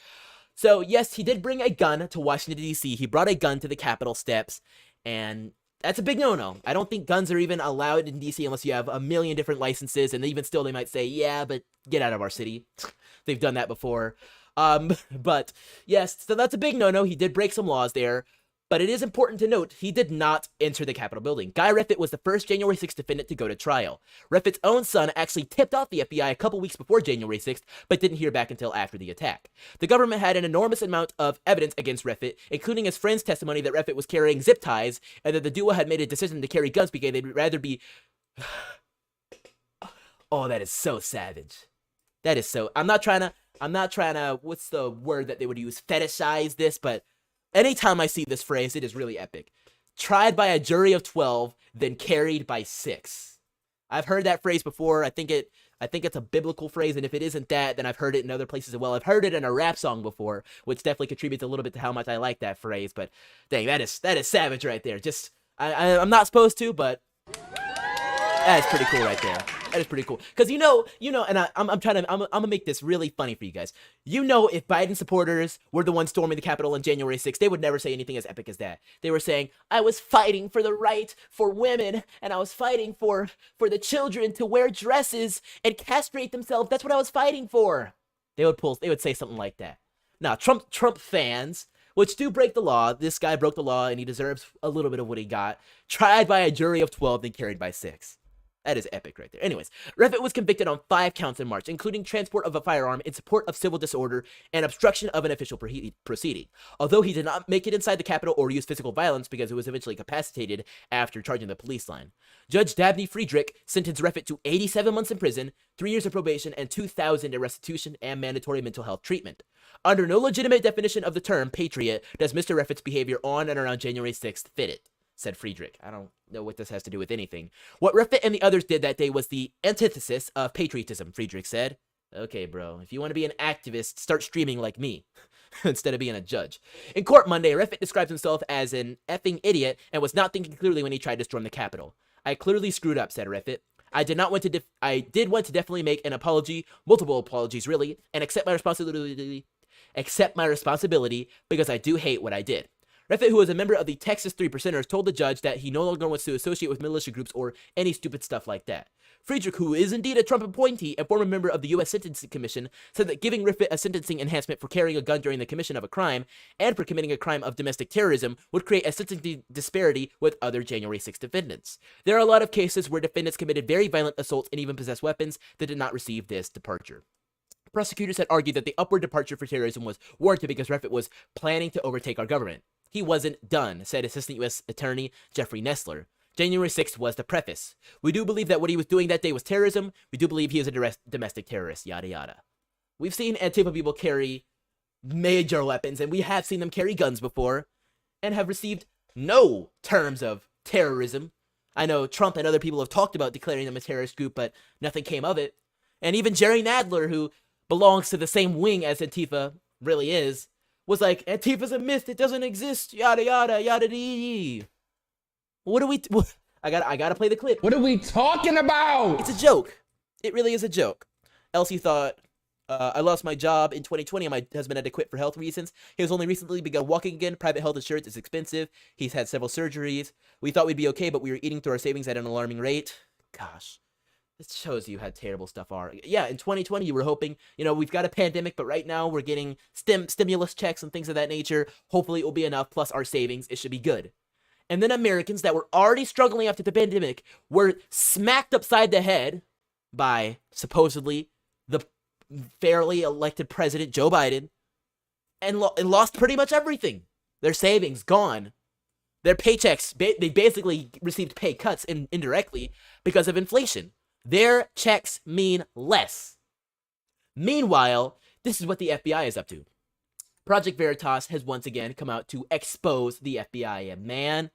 So yes, he did bring a gun to Washington, D.C. He brought a gun to the Capitol steps, and that's a big no-no. I don't think guns are even allowed in DC unless you have a million different licenses, and even still they might say, yeah, but get out of our city. They've done that before. But yes, so that's a big no-no. He did break some laws there, but it is important to note he did not enter the Capitol building. Guy Reffitt was the first January 6th defendant to go to trial. Reffitt's own son actually tipped off the FBI a couple weeks before January 6th, but didn't hear back until after the attack. The government had an enormous amount of evidence against Reffitt, including his friend's testimony that Reffitt was carrying zip ties, and that the duo had made a decision to carry guns because they'd rather be... Oh, that is so savage. That is so... I'm not trying to, what's the word that they would use? Fetishize this, but anytime I see this phrase, it is really epic. Tried by a jury of 12, then carried by 6. I've heard that phrase before. I think it's a biblical phrase, and if it isn't that, then I've heard it in other places as well. I've heard it in a rap song before, which definitely contributes a little bit to how much I like that phrase. But dang, that is savage right there. Just I'm not supposed to, but that is pretty cool right there. That is pretty cool. Because you know, and I'm gonna make this really funny for you guys. You know, if Biden supporters were the ones storming the Capitol on January 6th, they would never say anything as epic as that. They were saying, I was fighting for the right for women, and I was fighting for the children to wear dresses and castrate themselves. That's what I was fighting for. They would say something like that. Now, Trump fans, which do break the law, this guy broke the law and he deserves a little bit of what he got, tried by a jury of 12, then carried by 6. That is epic right there. Anyways, Reffitt was convicted on 5 counts in March, including transport of a firearm in support of civil disorder and obstruction of an official proceeding. Although he did not make it inside the Capitol or use physical violence because it was eventually incapacitated after charging the police line. Judge Dabney Friedrich sentenced Reffitt to 87 months in prison, 3 years of probation, and $2,000 in restitution and mandatory mental health treatment. Under no legitimate definition of the term patriot does Mr. Reffitt's behavior on and around January 6th fit it, said Friedrich. I don't know what this has to do with anything. What Reffitt and the others did that day was the antithesis of patriotism, Friedrich said. Okay, bro. If you want to be an activist, start streaming like me instead of being a judge. In court Monday, Refit describes himself as an effing idiot and was not thinking clearly when he tried to storm the Capitol. I clearly screwed up, said Refit. I did want to definitely make an apology, multiple apologies really, and accept my responsibility because I do hate what I did. Refit, who is a member of the Texas 3%ers, told the judge that he no longer wants to associate with militia groups or any stupid stuff like that. Friedrich, who is indeed a Trump appointee and former member of the U.S. Sentencing Commission, said that giving Refit a sentencing enhancement for carrying a gun during the commission of a crime and for committing a crime of domestic terrorism would create a sentencing disparity with other January 6 defendants. There are a lot of cases where defendants committed very violent assaults and even possessed weapons that did not receive this departure. Prosecutors had argued that the upward departure for terrorism was warranted because Refit was planning to overtake our government. He wasn't done, said Assistant U.S. Attorney Jeffrey Nestler. January 6th was the preface. We do believe that what he was doing that day was terrorism. We do believe he is a domestic terrorist, yada yada. We've seen Antifa people carry major weapons, and we have seen them carry guns before, and have received no terms of terrorism. I know Trump and other people have talked about declaring them a terrorist group, but nothing came of it. And even Jerry Nadler, who belongs to the same wing as Antifa really is, was like, Antifa's a myth, it doesn't exist, yada yada yada dee. What do we? I gotta play the clip. What are we talking about? It's a joke. It really is a joke. Elsie thought, I lost my job in 2020 and my husband had to quit for health reasons. He has only recently begun walking again. Private health insurance is expensive. He's had several surgeries. We thought we'd be okay, but we were eating through our savings at an alarming rate. Gosh. This shows you how terrible stuff are. Yeah, in 2020, you were hoping, we've got a pandemic, but right now we're getting stimulus checks and things of that nature. Hopefully it will be enough, plus our savings. It should be good. And then Americans that were already struggling after the pandemic were smacked upside the head by, supposedly, the fairly elected president, Joe Biden, and lost pretty much everything. Their savings, gone. Their paychecks, they basically received pay cuts indirectly because of inflation. Their checks mean less. Meanwhile, this is what the FBI is up to. Project Veritas has once again come out to expose the FBI. And man,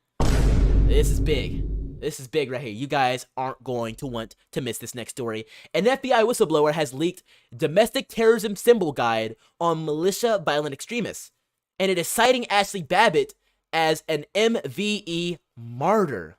this is big. This is big right here. You guys aren't going to want to miss this next story. An FBI whistleblower has leaked domestic terrorism symbol guide on militia violent extremists. And it is citing Ashley Babbitt as an MVE martyr.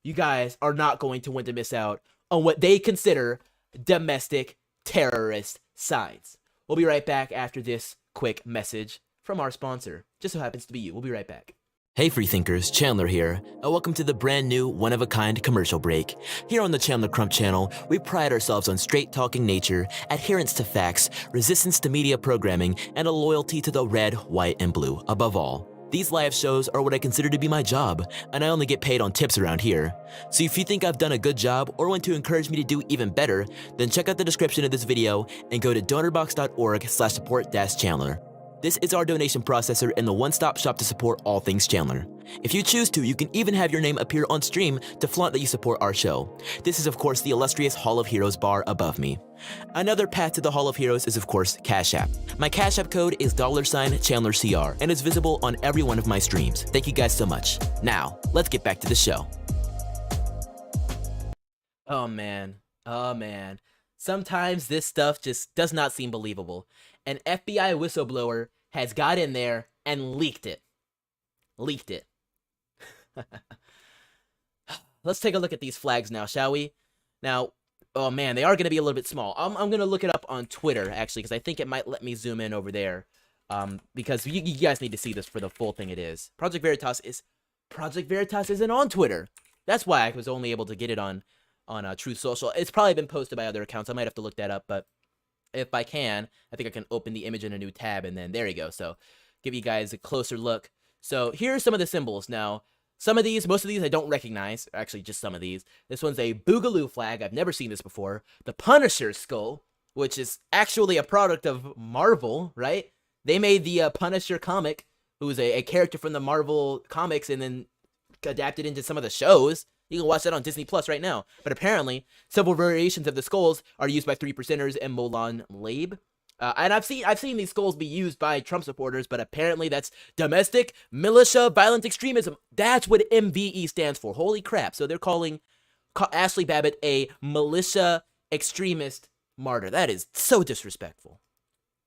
You guys are not going to want to miss out on what they consider domestic terrorist signs. We'll be right back after this quick message from our sponsor. Just so happens to be you. We'll be right back. Hey freethinkers, Chandler here, and welcome to the brand new one-of-a-kind commercial break. Here on the Chandler Crump channel, we pride ourselves on straight-talking nature, adherence to facts, resistance to media programming, and a loyalty to the red, white, and blue above all. These live shows are what I consider to be my job, and I only get paid on tips around here. So if you think I've done a good job or want to encourage me to do even better, then check out the description of this video and go to donorbox.org/support-Chandler. This is our donation processor and the one-stop shop to support all things Chandler. If you choose to, you can even have your name appear on stream to flaunt that you support our show. This is of course the illustrious Hall of Heroes bar above me. Another path to the Hall of Heroes is of course Cash App. My Cash App code is $ChandlerCR and is visible on every one of my streams. Thank you guys so much. Now, let's get back to the show. Oh man. Sometimes this stuff just does not seem believable. An FBI whistleblower has got in there and leaked it. Let's take a look at these flags now, shall we? Now, oh man, they are going to be a little bit small. I'm going to look it up on Twitter, actually, because I think it might let me zoom in over there. Because you guys need to see this for the full thing it is. Project Veritas isn't on Twitter. That's why I was only able to get it on Truth Social. It's probably been posted by other accounts. I might have to look that up, but if I can, I think I can open the image in a new tab, and then there you go. So give you guys a closer look. So here are some of the symbols. Now, most of these I don't recognize. Actually, just some of these. This one's a Boogaloo flag. I've never seen this before. The Punisher skull, which is actually a product of Marvel, right? They made the Punisher comic, who's a character from the Marvel comics, and then adapted into some of the shows. You can watch that on Disney Plus right now. But apparently, several variations of the skulls are used by 3%ers and Molon Labe. And I've seen these skulls be used by Trump supporters, but apparently that's domestic militia violent extremism. That's what MVE stands for. Holy crap. So they're calling Ashley Babbitt a militia extremist Martyr. That is so disrespectful.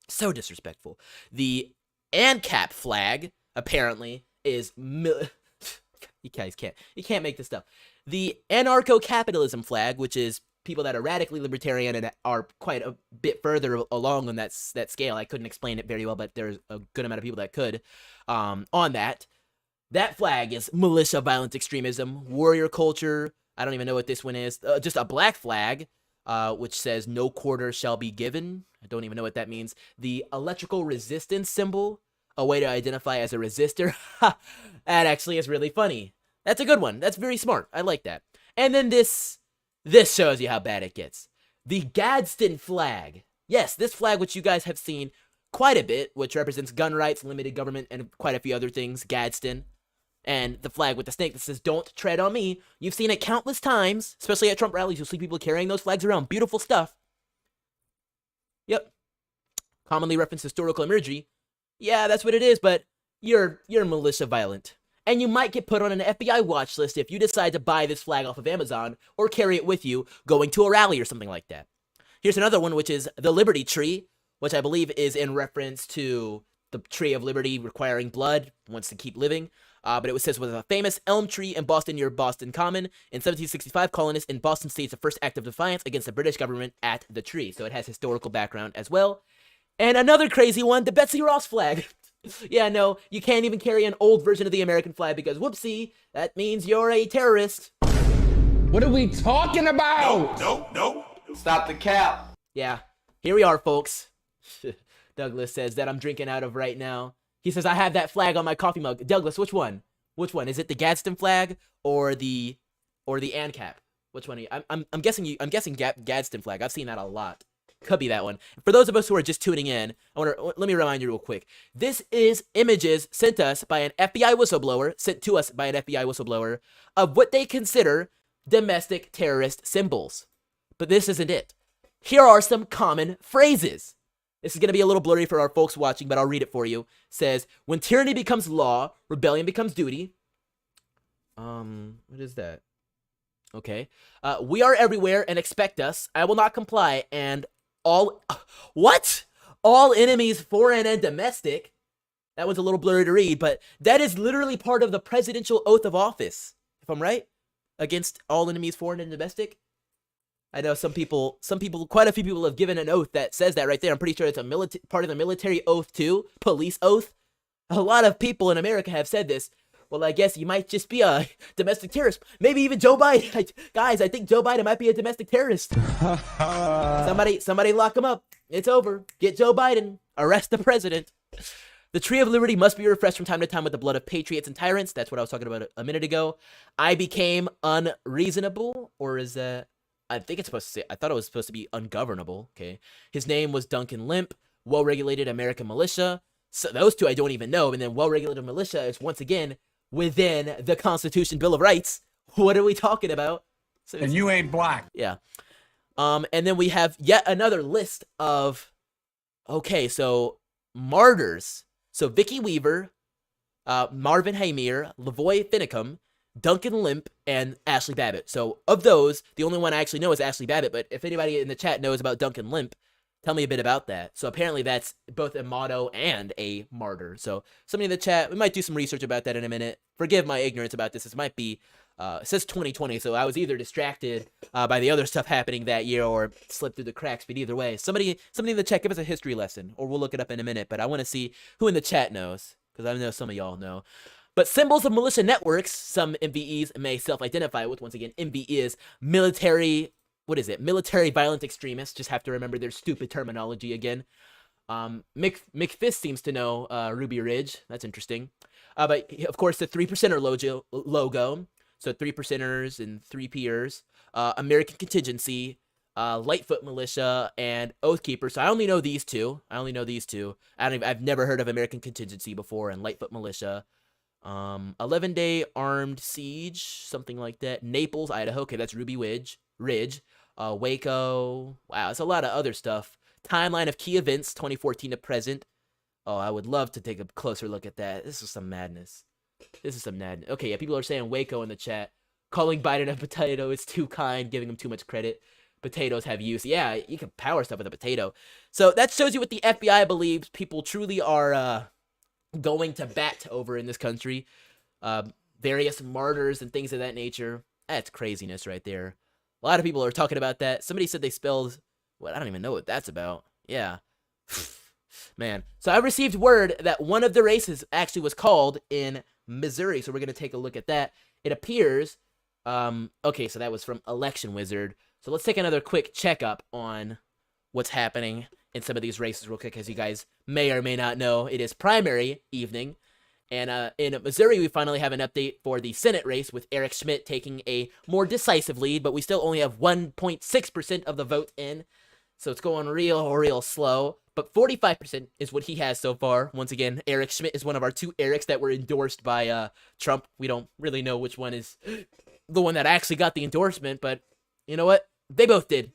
So disrespectful. The ANCAP flag, apparently, is... You guys can't. You can't make this stuff. The anarcho-capitalism flag, which is people that are radically libertarian and are quite a bit further along on that scale. I couldn't explain it very well, but there's a good amount of people that could. On that flag is militia, violent extremism, warrior culture. I don't even know what this one is. Just a black flag, which says no quarter shall be given. I don't even know what that means. The electrical resistance symbol, a way to identify as a resistor. That actually is really funny. That's a good one. That's very smart. I like that. And then this shows you how bad it gets. The Gadsden flag. Yes, this flag, which you guys have seen quite a bit, which represents gun rights, limited government, and quite a few other things. Gadsden. And the flag with the snake that says, "Don't tread on me." You've seen it countless times, especially at Trump rallies. You'll see people carrying those flags around. Beautiful stuff. Yep. Commonly referenced historical imagery. Yeah, that's what it is, but you're militia violent. And you might get put on an FBI watch list if you decide to buy this flag off of Amazon or carry it with you going to a rally or something like that. Here's another one, which is the Liberty Tree, which I believe is in reference to the Tree of Liberty requiring blood, wants to keep living. But it says, was a famous elm tree in Boston near Boston Common. In 1765, colonists in Boston staged the first act of defiance against the British government at the tree. So it has historical background as well. And another crazy one, the Betsy Ross flag. Yeah, no, you can't even carry an old version of the American flag because, whoopsie, that means you're a terrorist. What are we talking about? No. Stop the cap. Yeah, here we are, folks. Douglas says that I'm drinking out of right now. He says, I have that flag on my coffee mug. Douglas, which one? Which one? Is it the Gadsden flag or the ANCAP? Which one are you? I'm guessing Gadsden flag. I've seen that a lot. Could be that one. For those of us who are just tuning in, let me remind you real quick. This is images sent to us by an FBI whistleblower, of what they consider domestic terrorist symbols. But this isn't it. Here are some common phrases. This is going to be a little blurry for our folks watching, but I'll read it for you. It says, when tyranny becomes law, rebellion becomes duty. What is that? Okay. We are everywhere and expect us. I will not comply. And what? All enemies, foreign and domestic. That was a little blurry to read, but that is literally part of the presidential oath of office, if I'm right, against all enemies, foreign and domestic. I know some people, quite a few people have given an oath that says that right there. I'm pretty sure it's a part of the military oath too, police oath. A lot of people in America have said this. Well, I guess you might just be a domestic terrorist. Maybe even Joe Biden. Guys, I think Joe Biden might be a domestic terrorist. Somebody lock him up. It's over. Get Joe Biden. Arrest the president. The Tree of Liberty must be refreshed from time to time with the blood of patriots and tyrants. That's what I was talking about a minute ago. I became unreasonable, or is that... I think it's supposed to say... I thought it was supposed to be ungovernable. Okay. His name was Duncan Limp. Well-regulated American militia. So those two I don't even know. And then well-regulated militia is once again... within the Constitution Bill of Rights. What are we talking about? So And you ain't black. Yeah. And then we have yet another list of, okay, so martyrs. So Vicky Weaver, Marvin Hamir, Lavoy Finicum, Duncan Limp, and Ashley Babbitt. So of those, the only one I actually know is Ashley Babbitt, but if anybody in the chat knows about Duncan Limp, tell me a bit about that. So apparently that's both a motto and a martyr. So somebody in the chat, we might do some research about that in a minute. Forgive my ignorance about this. This might be, it says 2020, so I was either distracted by the other stuff happening that year or slipped through the cracks, but either way, somebody in the chat, give us a history lesson, or we'll look it up in a minute, but I want to see who in the chat knows, because I know some of y'all know. But symbols of militia networks, some MVEs may self-identify with. Once again, MVE is military... What is it? Military violent extremists. Just have to remember their stupid terminology again. McFist seems to know Ruby Ridge. That's interesting. But of course, the 3%er logo. So 3%ers and 3Pers. American Contingency, Lightfoot Militia, and Oathkeeper. So I only know these two. I've never heard of American Contingency before and Lightfoot Militia. 11-day armed siege, something like that. Naples, Idaho. Okay, that's Ruby Ridge. Waco. Wow, it's a lot of other stuff. Timeline of key events, 2014 to present. Oh, I would love to take a closer look at that. This is some madness. Okay, yeah, people are saying Waco in the chat. Calling Biden a potato is too kind, giving him too much credit. potatoes have use. Yeah, you can power stuff with a potato. So that shows you what the FBI believes people truly are going to bat over in this country. Various martyrs and things of that nature. That's craziness right there. A lot of people are talking about that. Somebody said they spelled, I don't even know what that's about. Yeah. Man. So I received word that one of the races actually was called in Missouri. So we're going to take a look at that. It appears, okay, so that was from Election Wizard. So let's take another quick checkup on what's happening in some of these races real quick. As you guys may or may not know, it is primary evening. And in Missouri, we finally have an update for the Senate race with Eric Schmidt taking a more decisive lead, but we still only have 1.6% of the vote in. So it's going real slow. But 45% is what he has so far. Once again, Eric Schmidt is one of our two Erics that were endorsed by Trump. We don't really know which one is the one that actually got the endorsement, but you know what? They both did.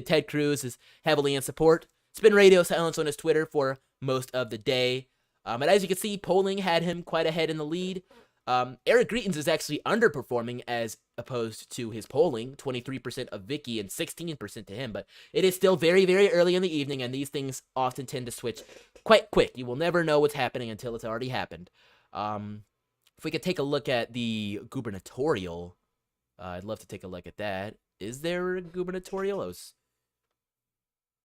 Ted Cruz is heavily in support. It's been radio silence on his Twitter for most of the day. And as you can see, polling had him quite ahead in the lead. Eric Greitens is actually underperforming as opposed to his polling, 23% of Vicky and 16% to him. But it is still very, very early in the evening, and these things often tend to switch quite quick. You will never know what's happening until it's already happened. If we could take a look at the gubernatorial, I'd love to take a look at that. Is there a gubernatorial? Oh,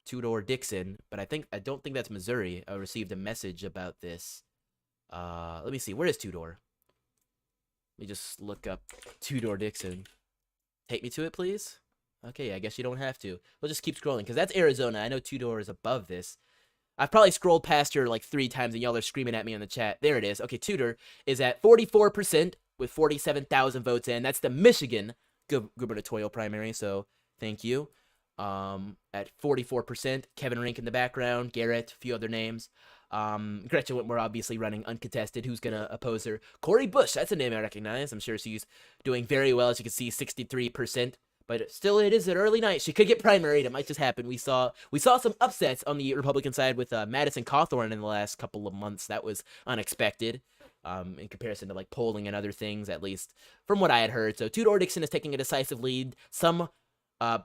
Tudor Dixon, but I don't think that's Missouri. I received a message about this. Let me see. Where is Tudor? Let me just look up Tudor Dixon. Take me to it, please. Okay, I guess you don't have to. We'll just keep scrolling, because that's Arizona. I know Tudor is above this. I've probably scrolled past her like 3 times, and y'all are screaming at me in the chat. There it is. Okay, Tudor is at 44% with 47,000 votes in. That's the Michigan gubernatorial primary, so thank you. At 44%, Kevin Rink in the background, Garrett, a few other names. Gretchen Whitmer obviously running uncontested. Who's gonna oppose her? Cori Bush, that's a name I recognize. I'm sure she's doing very well, as you can see, 63%. But still, it is an early night. She could get primaried. It might just happen. We saw some upsets on the Republican side with Madison Cawthorn in the last couple of months. That was unexpected. In comparison to like polling and other things, at least from what I had heard. So Tudor Dixon is taking a decisive lead. Some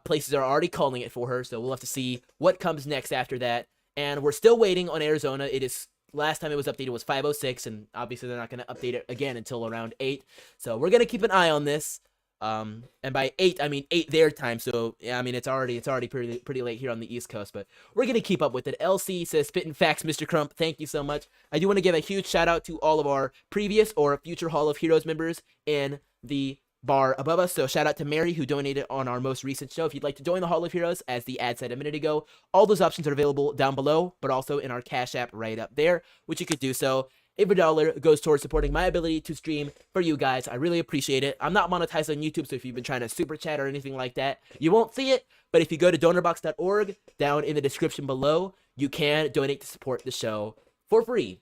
places are already calling it for her, so we'll have to see what comes next after that. And we're still waiting on Arizona. It is, last time it was updated was 5:06, and obviously they're not going to update it again until around 8. So we're going to keep an eye on this. And by 8, I mean 8 their time. So yeah, I mean it's already pretty late here on the East Coast, but we're gonna keep up with it. LC says spitting facts, Mr. Crump. Thank you so much. I do want to give a huge shout out to all of our previous or future Hall of Heroes members in the bar above us. So shout out to Mary, who donated on our most recent show. If you'd like to join the Hall of Heroes, as the ad said a minute ago, all those options are available down below, but also in our Cash App right up there, which you could do so. Every dollar goes towards supporting my ability to stream for you guys. I really appreciate it. I'm not monetized on YouTube, so if you've been trying to super chat or anything like that, you won't see it. But if you go to donorbox.org, down in the description below, you can donate to support the show for free,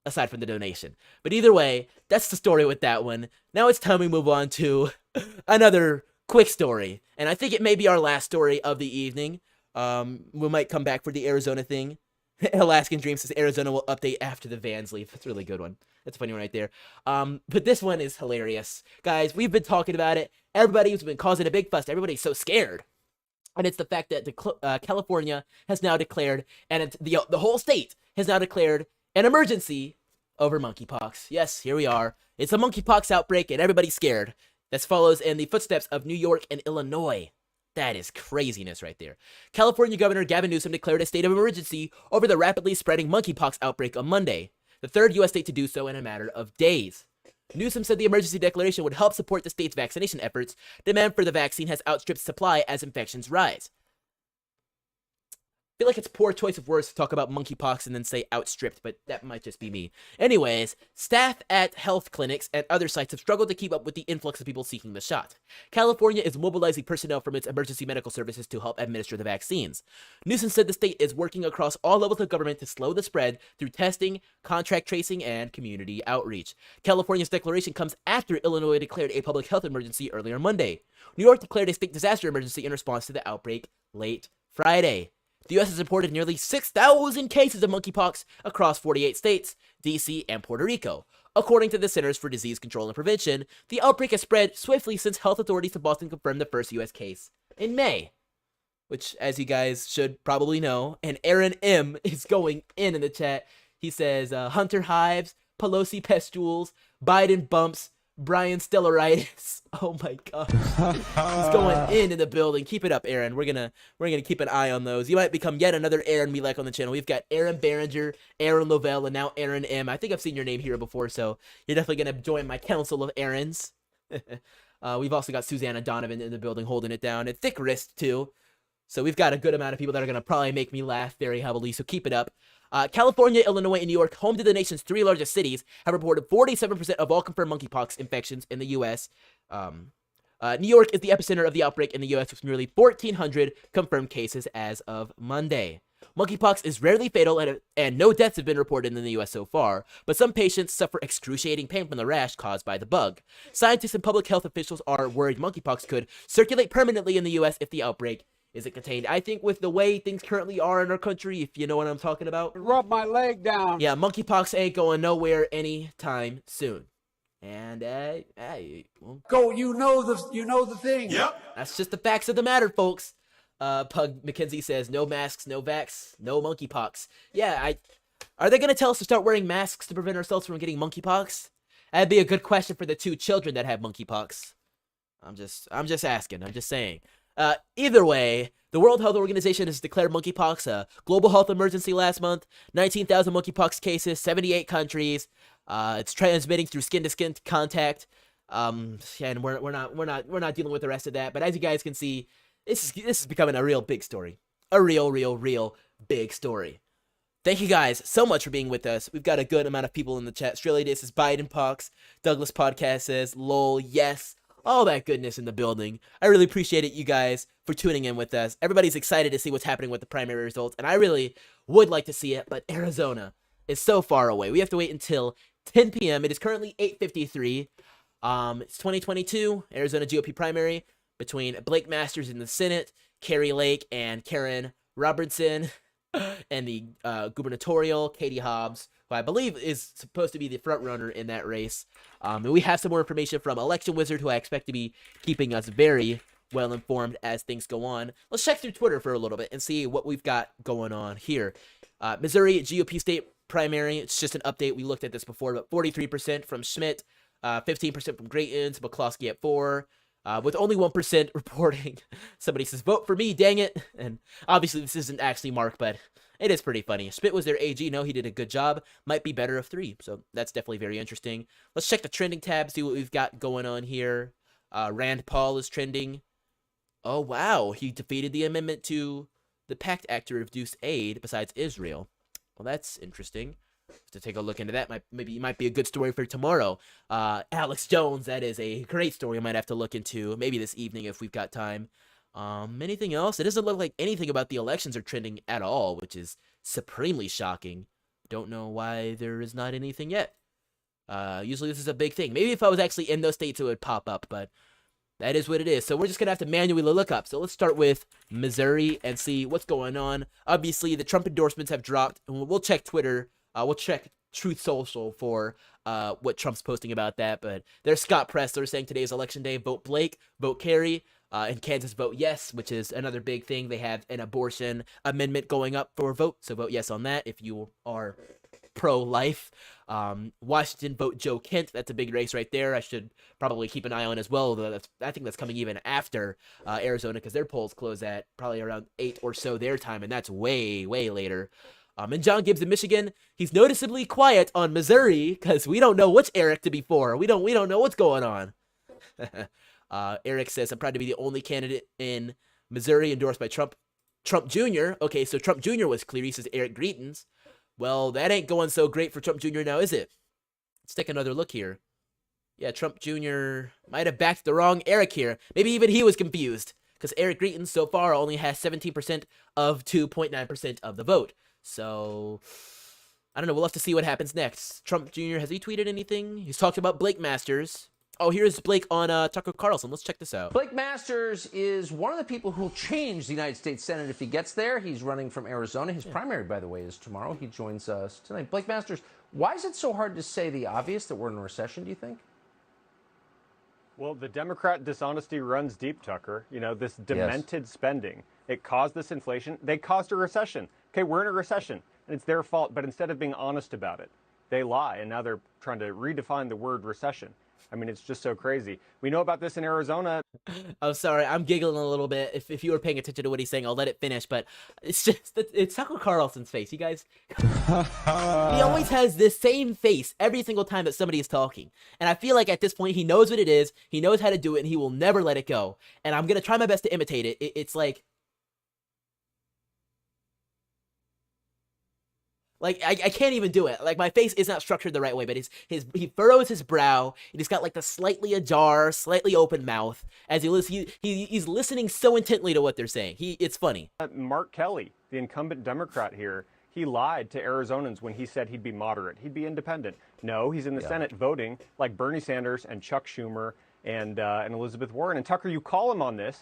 aside from the donation. But either way, that's the story with that one. Now it's time we move on to another quick story. And I think it may be our last story of the evening. We might come back for the Arizona thing. Alaskan Dream says Arizona will update after the vans leave. That's a really good one. That's a funny one right there. But this one is hilarious. Guys, we've been talking about it. Everybody's been causing a big fuss. Everybody's so scared. And it's the fact that California has now declared, and it's the whole state has now declared an emergency over monkeypox. Yes, here we are. It's a monkeypox outbreak, and everybody's scared. This follows in the footsteps of New York and Illinois. That is craziness right there. California Governor Gavin Newsom declared a state of emergency over the rapidly spreading monkeypox outbreak on Monday, the third U.S. state to do so in a matter of days. Newsom said the emergency declaration would help support the state's vaccination efforts. Demand for the vaccine has outstripped supply as infections rise. I feel like it's poor choice of words to talk about monkeypox and then say outstripped, but that might just be me. Anyways, staff at health clinics and other sites have struggled to keep up with the influx of people seeking the shot. California is mobilizing personnel from its emergency medical services to help administer the vaccines. Newsom said the state is working across all levels of government to slow the spread through testing, contract tracing, and community outreach. California's declaration comes after Illinois declared a public health emergency earlier Monday. New York declared a state disaster emergency in response to the outbreak late Friday. The U.S. has reported nearly 6,000 cases of monkeypox across 48 states, D.C., and Puerto Rico. According to the Centers for Disease Control and Prevention, the outbreak has spread swiftly since health authorities in Boston confirmed the first U.S. case in May. which, as you guys should probably know. And Aaron M is going in the chat. He says, Hunter Hives, Pelosi Pustules, Biden Bumps, Brian Stellaritis. Oh my god. He's going in the building. Keep it up, Aaron. We're gonna keep an eye on those. You might become yet another Aaron we like on the channel. We've got Aaron Behringer, Aaron Lovell, and now Aaron M. I think I've seen your name here before, so you're definitely gonna join my council of Aarons. We've also got Susanna Donovan in the building holding it down, and Thick Wrist too. So we've got a good amount of people that are going to probably make me laugh very heavily, so keep it up. California, Illinois, and New York, home to the nation's 3 largest cities, have reported 47% of all confirmed monkeypox infections in the U.S. New York is the epicenter of the outbreak in the U.S. with nearly 1,400 confirmed cases as of Monday. Monkeypox is rarely fatal, and no deaths have been reported in the U.S. so far, but some patients suffer excruciating pain from the rash caused by the bug. Scientists and public health officials are worried monkeypox could circulate permanently in the U.S. if the outbreak isn't contained. I think with the way things currently are in our country, if you know what I'm talking about. Rub my leg down. Yeah, monkeypox ain't going nowhere anytime soon. And, Go, you know the thing. Yep. that's just the facts of the matter, folks. Pug McKenzie says, no masks, no vax, no monkeypox. Yeah, are they going to tell us to start wearing masks to prevent ourselves from getting monkeypox? That'd be a good question for the 2 children that have monkeypox. I'm just asking. I'm just saying. Either way, the World Health Organization has declared monkeypox a global health emergency last month. 19,000 monkeypox cases, 78 countries. It's transmitting through skin-to-skin contact. And we're not dealing with the rest of that. But as you guys can see, this is becoming a real big story. A real big story. Thank you guys so much for being with us. We've got a good amount of people in the chat. Australia Day says Biden Pox. Douglas Podcast says lol, yes. All that goodness in the building. I really appreciate it, you guys, for tuning in with us. Everybody's excited to see what's happening with the primary results, and I really would like to see it, but Arizona is so far away. We have to wait until 10 p.m. It is currently 8:53. It's 2022, Arizona GOP primary between Blake Masters in the Senate, Carrie Lake and Karen Robertson, and the gubernatorial, Katie Hobbs, who I believe is supposed to be the front runner in that race. And we have some more information from Election Wizard, who I expect to be keeping us very well informed as things go on. Let's check through Twitter for a little bit and see what we've got going on here. Missouri GOP state primary, it's just an update. We looked at this before, but 43% from Schmidt, 15% from Grayton, McCloskey at 4%. With only 1% reporting. Somebody says, vote for me, dang it. And obviously this isn't actually Mark, but it is pretty funny. Spit was their AG. No, he did a good job. Might be better of 3. So that's definitely very interesting. Let's check the trending tab, see what we've got going on here. Rand Paul is trending. Oh, wow. He defeated the amendment to the PACT Act to reduce aid besides Israel. Well, that's interesting. To take a look into that, might be a good story for tomorrow. Alex Jones, that is a great story I might have to look into, maybe this evening if we've got time. Anything else? It doesn't look like anything about the elections are trending at all, which is supremely shocking. Don't know why there is not anything yet. Usually this is a big thing. Maybe if I was actually in those states it would pop up, but that is what it is. So we're just going to have to manually look up. So let's start with Missouri and see what's going on. Obviously, the Trump endorsements have dropped, and we'll check Twitter. We'll check Truth Social for what Trump's posting about that. But there's Scott Press. They're saying today's election day. Vote Blake. Vote Kerry. In Kansas, vote yes, which is another big thing. They have an abortion amendment going up for a vote. So vote yes on that if you are pro-life. Washington, vote Joe Kent. That's a big race right there. I should probably keep an eye on as well. I think that's coming even after Arizona, because their polls close at probably around 8 or so their time, and that's way later. And John Gibbs in Michigan, he's noticeably quiet on Missouri because we don't know which Eric to be for. We don't know what's going on. Eric says, I'm proud to be the only candidate in Missouri endorsed by Trump Jr. Okay, so Trump Jr. was clear. He says Eric Greitens. Well, that ain't going so great for Trump Jr. now, is it? Let's take another look here. Yeah, Trump Jr. might have backed the wrong Eric here. Maybe even he was confused, because Eric Greitens so far only has 17% of 2.9% of the vote. So, I don't know. We'll have to see what happens next. Trump Jr., has he tweeted anything? He's talked about Blake Masters. Oh, here's Blake on Tucker Carlson. Let's check this out. Blake Masters is one of the people who'll change the United States Senate if he gets there. He's running from Arizona. His primary, by the way, is tomorrow. He joins us tonight. Blake Masters, why is it so hard to say the obvious that we're in a recession, do you think? Well, the Democrat dishonesty runs deep, Tucker. You know, this demented spending, it caused this inflation. They caused a recession. Okay, we're in a recession, and it's their fault. But instead of being honest about it, they lie, and now they're trying to redefine the word recession. I mean, it's just so crazy. We know about this in Arizona. I'm sorry, I'm giggling a little bit. If you were paying attention to what he's saying, I'll let it finish. But it's just, it's Tucker Carlson's face. You guys, he always has this same face every single time that somebody is talking. And I feel like at this point, he knows what it is. He knows how to do it, and he will never let it go. And I'm going to try my best to imitate it. It's like I can't even do it. Like, my face is not structured the right way, but he furrows his brow, and he's got like the slightly ajar, slightly open mouth as he's listening so intently to what they're saying. It's funny. Mark Kelly, the incumbent Democrat here, he lied to Arizonans when he said he'd be moderate. He'd be independent. No, he's in the Senate voting like Bernie Sanders and Chuck Schumer and Elizabeth Warren. And Tucker, you call him on this,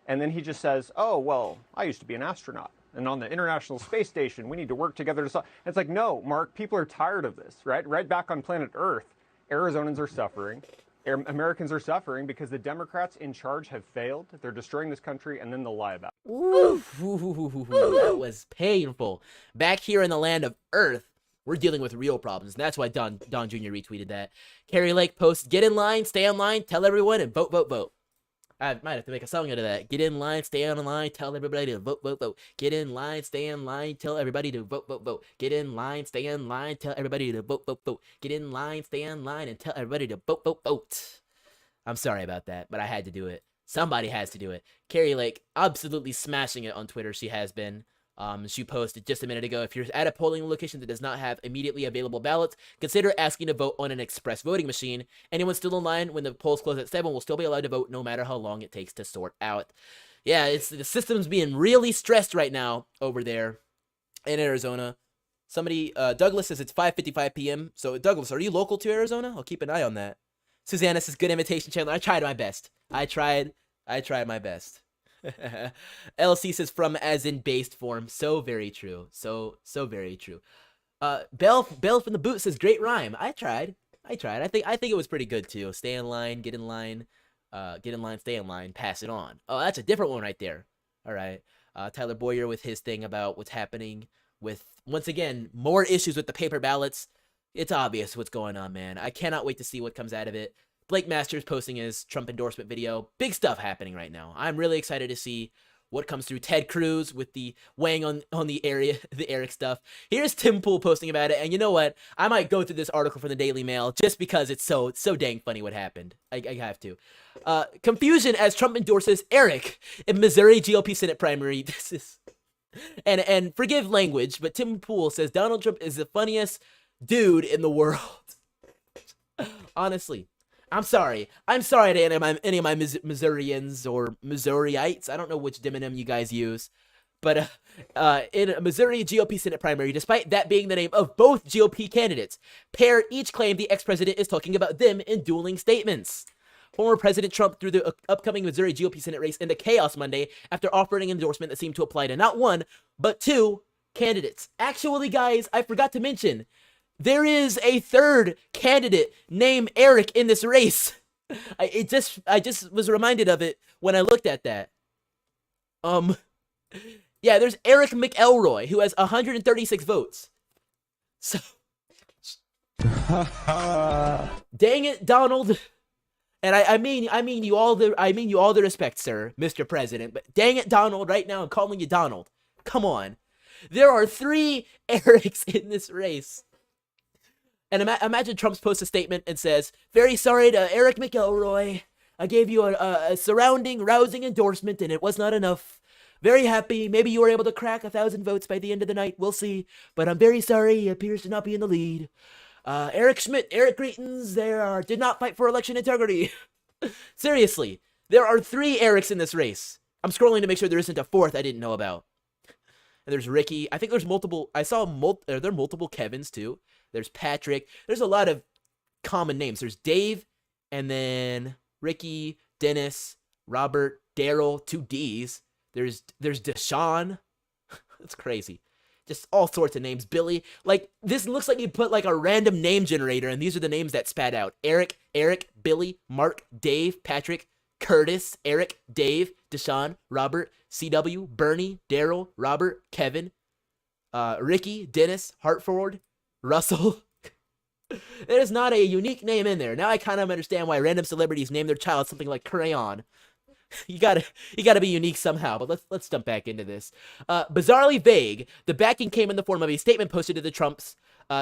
and then he just says, oh, well, I used to be an astronaut. And on the International Space Station, we need to work together to solve. It's like, no, Mark, people are tired of this, right? Right back on planet Earth, Arizonans are suffering. Americans are suffering because the Democrats in charge have failed. They're destroying this country, and then they'll lie about it. Ooh, that was painful. Back here in the land of Earth, we're dealing with real problems. And that's why Don Jr. retweeted that. Carrie Lake posts, get in line, stay in line, tell everyone, and vote, vote, vote. I might have to make a song out of that. Get in line, stay on the line, tell everybody to vote, vote, vote. Get in line, stay in line, tell everybody to vote, vote, vote. Get in line, stay in line, tell everybody to vote, vote, vote. Get in line, stay in line, and tell everybody to vote, vote, vote. I'm sorry about that, but I had to do it. Somebody has to do it. Carrie Lake, absolutely smashing it on Twitter. She has been. She posted just a minute ago, if you're at a polling location that does not have immediately available ballots, consider asking to vote on an express voting machine. Anyone still in line when the polls close at 7 will still be allowed to vote no matter how long it takes to sort out. Yeah, the system's being really stressed right now over there in Arizona. Somebody, Douglas says it's 5:55 p.m. So, Douglas, are you local to Arizona? I'll keep an eye on that. Susanna says, good imitation, Chandler. I tried my best. I tried my best. LC says from as in based form. So very true. So very true. Bell from the boot says great rhyme. I tried. I think it was pretty good too. Stay in line, get in line, stay in line, pass it on. Oh, that's a different one right there. All right. Tyler Boyer with his thing about what's happening with, once again, more issues with the paper ballots. It's obvious what's going on, man. I cannot wait to see what comes out of it. Blake Masters posting his Trump endorsement video. Big stuff happening right now. I'm really excited to see what comes through. Ted Cruz with the weighing on the Eric stuff. Here's Tim Pool posting about it. And you know what? I might go through this article from the Daily Mail just because it's so dang funny what happened. I have to. Confusion as Trump endorses Eric in Missouri GOP Senate primary. This is... And forgive language, but Tim Pool says Donald Trump is the funniest dude in the world. Honestly. I'm sorry to any of my Missourians or Missouriites. I don't know which demonym you guys use. But in a Missouri GOP Senate primary, despite that being the name of both GOP candidates, pair each claim the ex-president is talking about them in dueling statements. Former President Trump threw the upcoming Missouri GOP Senate race into chaos Monday after offering an endorsement that seemed to apply to not one, but two candidates. Actually, guys, I forgot to mention, there is a third candidate named Eric in this race. I just was reminded of it when I looked at that. Yeah, there's Eric McElroy, who has 136 votes. So, dang it, Donald. And I mean you all the respect, sir, Mr. President. But dang it, Donald, right now I'm calling you Donald. Come on. There are 3 Erics in this race. And imagine Trump posts a statement and says, very sorry to Eric McElroy. I gave you a surrounding, rousing endorsement and it was not enough. Very happy. Maybe you were able to crack 1,000 votes by the end of the night. We'll see. But I'm very sorry. He appears to not be in the lead. Eric Schmidt, Eric Greitens, did not fight for election integrity. Seriously, there are 3 Erics in this race. I'm scrolling to make sure there isn't a 4th I didn't know about. And there's Ricky. I think there's multiple. Are there multiple Kevins too? There's Patrick. There's a lot of common names. There's Dave, and then Ricky, Dennis, Robert, Daryl, 2 Ds. There's Deshaun. That's crazy. just all sorts of names. Billy. Like, this looks like you put like a random name generator, and these are the names that spat out. Eric, Billy, Mark, Dave, Patrick, Curtis, Eric, Dave, Deshaun, Robert, CW, Bernie, Daryl, Robert, Kevin, Ricky, Dennis, Hartford, Russell. There's not a unique name in there. Now I kind of understand why random celebrities name their child something like Crayon. You gotta be unique somehow, but let's jump back into this. Bizarrely vague, the backing came in the form of a statement posted to the Trump's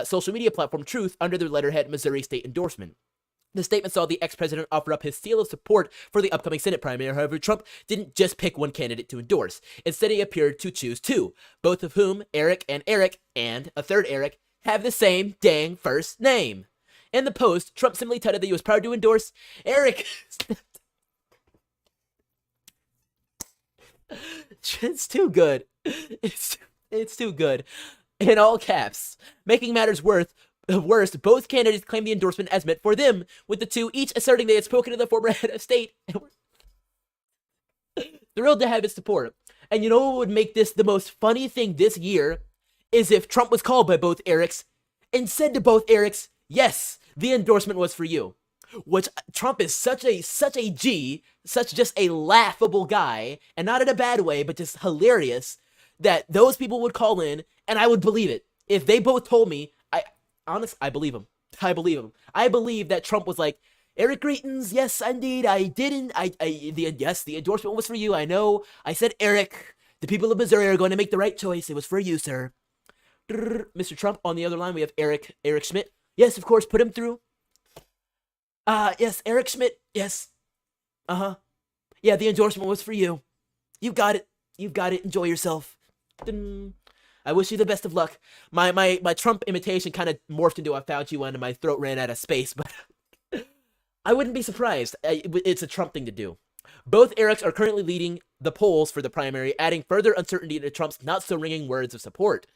social media platform Truth under the letterhead Missouri State Endorsement. The statement saw the ex-president offer up his seal of support for the upcoming Senate primary. However, Trump didn't just pick one candidate to endorse. Instead, he appeared to choose two, both of whom, Eric, and a third Eric, have the same dang first name. In the post, Trump simply touted that he was proud to endorse Eric. It's too good. It's too good. In all caps. Making matters worse, both candidates claimed the endorsement as meant for them, with the two each asserting they had spoken to the former head of state and were thrilled to have his support. And you know what would make this the most funny thing this year is if Trump was called by both Erics and said to both Erics, yes, the endorsement was for you. Which Trump is such a G, such just a laughable guy, and not in a bad way, but just hilarious, that those people would call in, and I would believe it. If they both told me, I believe him. I believe him. I believe that Trump was like, Eric Greitens, yes, indeed, I didn't, yes, the endorsement was for you, I know, I said Eric, the people of Missouri are going to make the right choice, it was for you, sir. Mr. Trump, on the other line, we have Eric Schmidt, yes, of course, put him through. Yes, Eric Schmidt, yes, yeah, the endorsement was for you, you got it, enjoy yourself. I wish you the best of luck. My Trump imitation kind of morphed into a Fauci one, and my throat ran out of space, but I wouldn't be surprised. It's a Trump thing to do. Both Erics are currently leading the polls for the primary, adding further uncertainty to Trump's not-so-ringing words of support.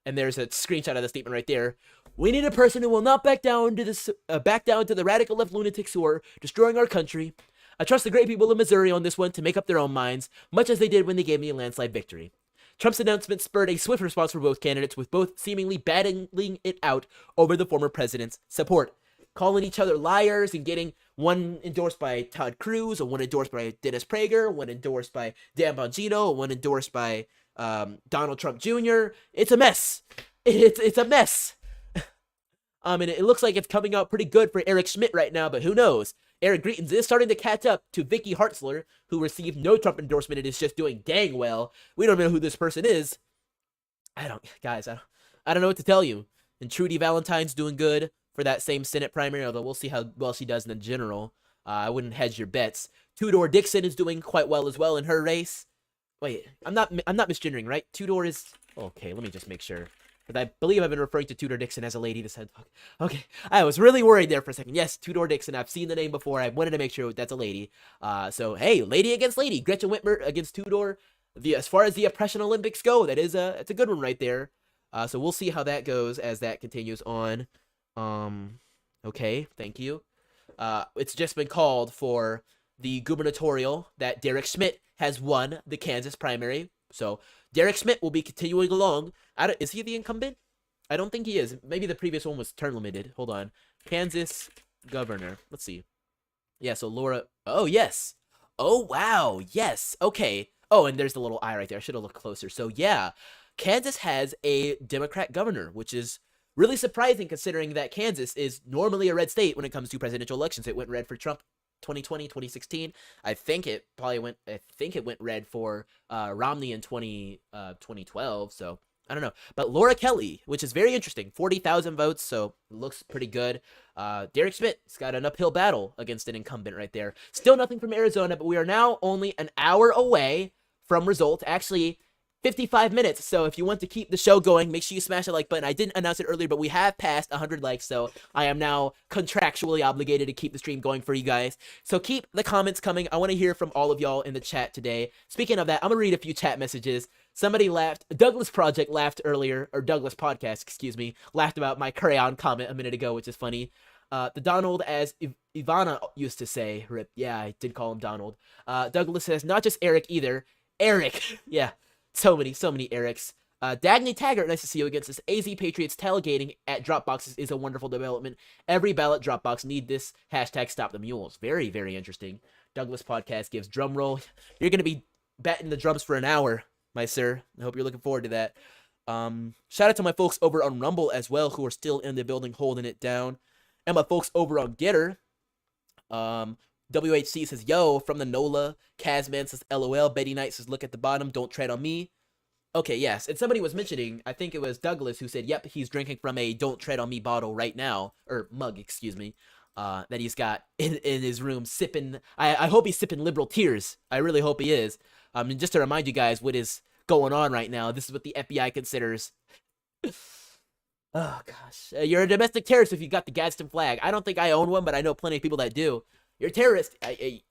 And there's a screenshot of the statement right there. We need a person who will not back down to the radical left lunatics who are destroying our country. I trust the great people of Missouri on this one to make up their own minds, much as they did when they gave me a landslide victory. Trump's announcement spurred a swift response for both candidates, with both seemingly battling it out over the former president's support, calling each other liars and getting one endorsed by Todd Cruz, or one endorsed by Dennis Prager, one endorsed by Dan Bongino, one endorsed by Donald Trump Jr. It's a mess. It's a mess. And it looks like it's coming out pretty good for Eric Schmidt right now, but who knows? Eric Greitens is starting to catch up to Vicky Hartzler, who received no Trump endorsement and is just doing dang well. We don't know who this person is. I don't know what to tell you. And Trudy Valentine's doing good for that same Senate primary, although we'll see how well she does in the general. I wouldn't hedge your bets. Tudor Dixon is doing quite well as well in her race. Wait, I'm not misgendering, right? Tudor is okay. Let me just make sure. But I believe I've been referring to Tudor Dixon as a lady this head. Okay, I was really worried there for a second. Yes, Tudor Dixon. I've seen the name before. I wanted to make sure that's a lady. So hey, lady against lady. Gretchen Whitmer against Tudor. As far as the oppression Olympics go, it's a good one right there. So we'll see how that goes as that continues on. Okay, thank you. It's just been called for the gubernatorial that Derek Schmidt has won the Kansas primary. So Derek Schmidt will be continuing along. Is he the incumbent? I don't think he is. Maybe the previous one was term limited. Hold on. Kansas governor. Let's see. Yeah, so Laura. Oh, yes. Oh, wow. Yes. Okay. Oh, and there's the little eye right there. I should have looked closer. So, yeah. Kansas has a Democrat governor, which is really surprising considering that Kansas is normally a red state when it comes to presidential elections. It went red for Trump 2020, 2016. I think it went red for Romney in 2012. So I don't know. But Laura Kelly, which is very interesting, 40,000 votes. So looks pretty good. Derek Schmidt's got an uphill battle against an incumbent right there. Still nothing from Arizona, but we are now only an hour away from result. Actually, 55 minutes, so if you want to keep the show going, make sure you smash that like button. I didn't announce it earlier, but we have passed 100 likes, so I am now contractually obligated to keep the stream going for you guys. So keep the comments coming. I want to hear from all of y'all in the chat today. Speaking of that, I'm going to read a few chat messages. Somebody laughed, Douglas Project laughed earlier, or Douglas Podcast, excuse me, laughed about my crayon comment a minute ago, which is funny. The Donald, as Ivana used to say, rip, yeah, I did call him Donald. Douglas says, not just Eric either, Eric, yeah. So many Erics. Dagny Taggart, nice to see you against this. AZ Patriots tailgating at drop boxes is a wonderful development. Every ballot drop box need this hashtag stop the mules. Very, very interesting. Douglas Podcast gives drum roll. You're going to be batting the drums for an hour, my sir. I hope you're looking forward to that. Shout out to my folks over on Rumble as well, who are still in the building holding it down. And my folks over on Getter. WHC says, yo, from the NOLA. Kazman says, LOL. Betty Knight says, look at the bottom. Don't tread on me. Okay, yes. And somebody was mentioning, I think it was Douglas, who said, yep, he's drinking from a don't tread on me bottle right now. Or mug, excuse me. That he's got in his room sipping. I hope he's sipping liberal tears. I really hope he is. And just to remind you guys what is going on right now, this is what the FBI considers. Oh, gosh. You're a domestic terrorist if you got the Gadsden flag. I don't think I own one, but I know plenty of people that do. You're a terrorist.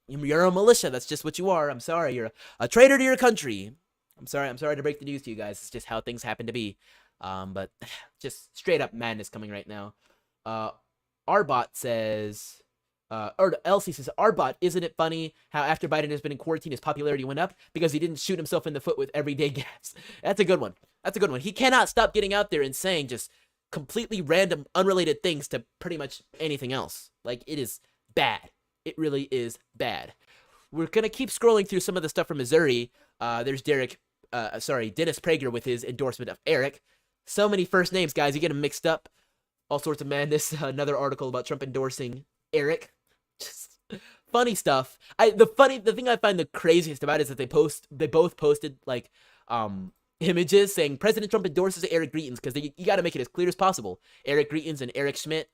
You're a militia. That's just what you are. I'm sorry. You're a traitor to your country. I'm sorry to break the news to you guys. It's just how things happen to be. But just straight up madness coming right now. Arbot says, or Elsie says, Arbot, isn't it funny how after Biden has been in quarantine, his popularity went up because he didn't shoot himself in the foot with everyday gas? That's a good one. That's a good one. He cannot stop getting out there and saying just completely random, unrelated things to pretty much anything else. Like, it is bad. It really is bad. We're going to keep scrolling through some of the stuff from Missouri. There's Dennis Prager with his endorsement of Eric. So many first names, guys. You get them mixed up. All sorts of madness. Another article about Trump endorsing Eric. Just funny stuff. The thing I find the craziest about it is that they both posted like images saying President Trump endorses Eric Greitens, because you got to make it as clear as possible. Eric Greitens and Eric Schmidt.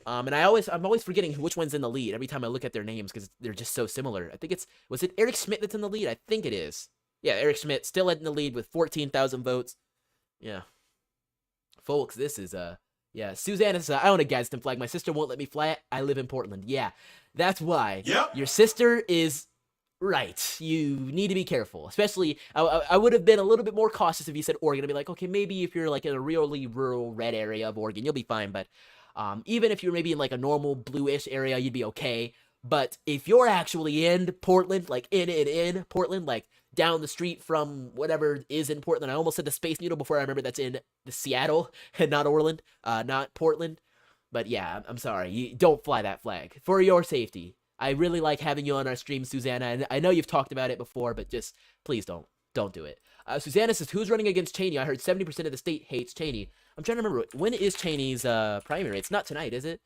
And I'm always forgetting which one's in the lead every time I look at their names because they're just so similar. I think was it Eric Schmidt that's in the lead? I think it is. Yeah, Eric Schmidt still in the lead with 14,000 votes. Yeah. Folks, this is yeah, Susanna says, I own a Gadsden flag. My sister won't let me fly it. I live in Portland. Yeah, that's why. Yep. Your sister is right. You need to be careful. Especially, I would have been a little bit more cautious if you said Oregon. I'd be like, okay, maybe if you're like in a really rural red area of Oregon, you'll be fine. But even if you're maybe in like a normal bluish area, you'd be okay. But if you're actually in Portland, like in Portland, like down the street from whatever is in Portland. I almost said the Space Needle before. I remember that's in the Seattle and not Orland, not Portland. But yeah, I'm sorry. You don't fly that flag for your safety. I really like having you on our stream, Susanna. And I know you've talked about it before, but just please don't do it. Susanna says, who's running against Cheney? I heard 70% of the state hates Cheney. I'm trying to remember, when is Cheney's primary? It's not tonight, is it?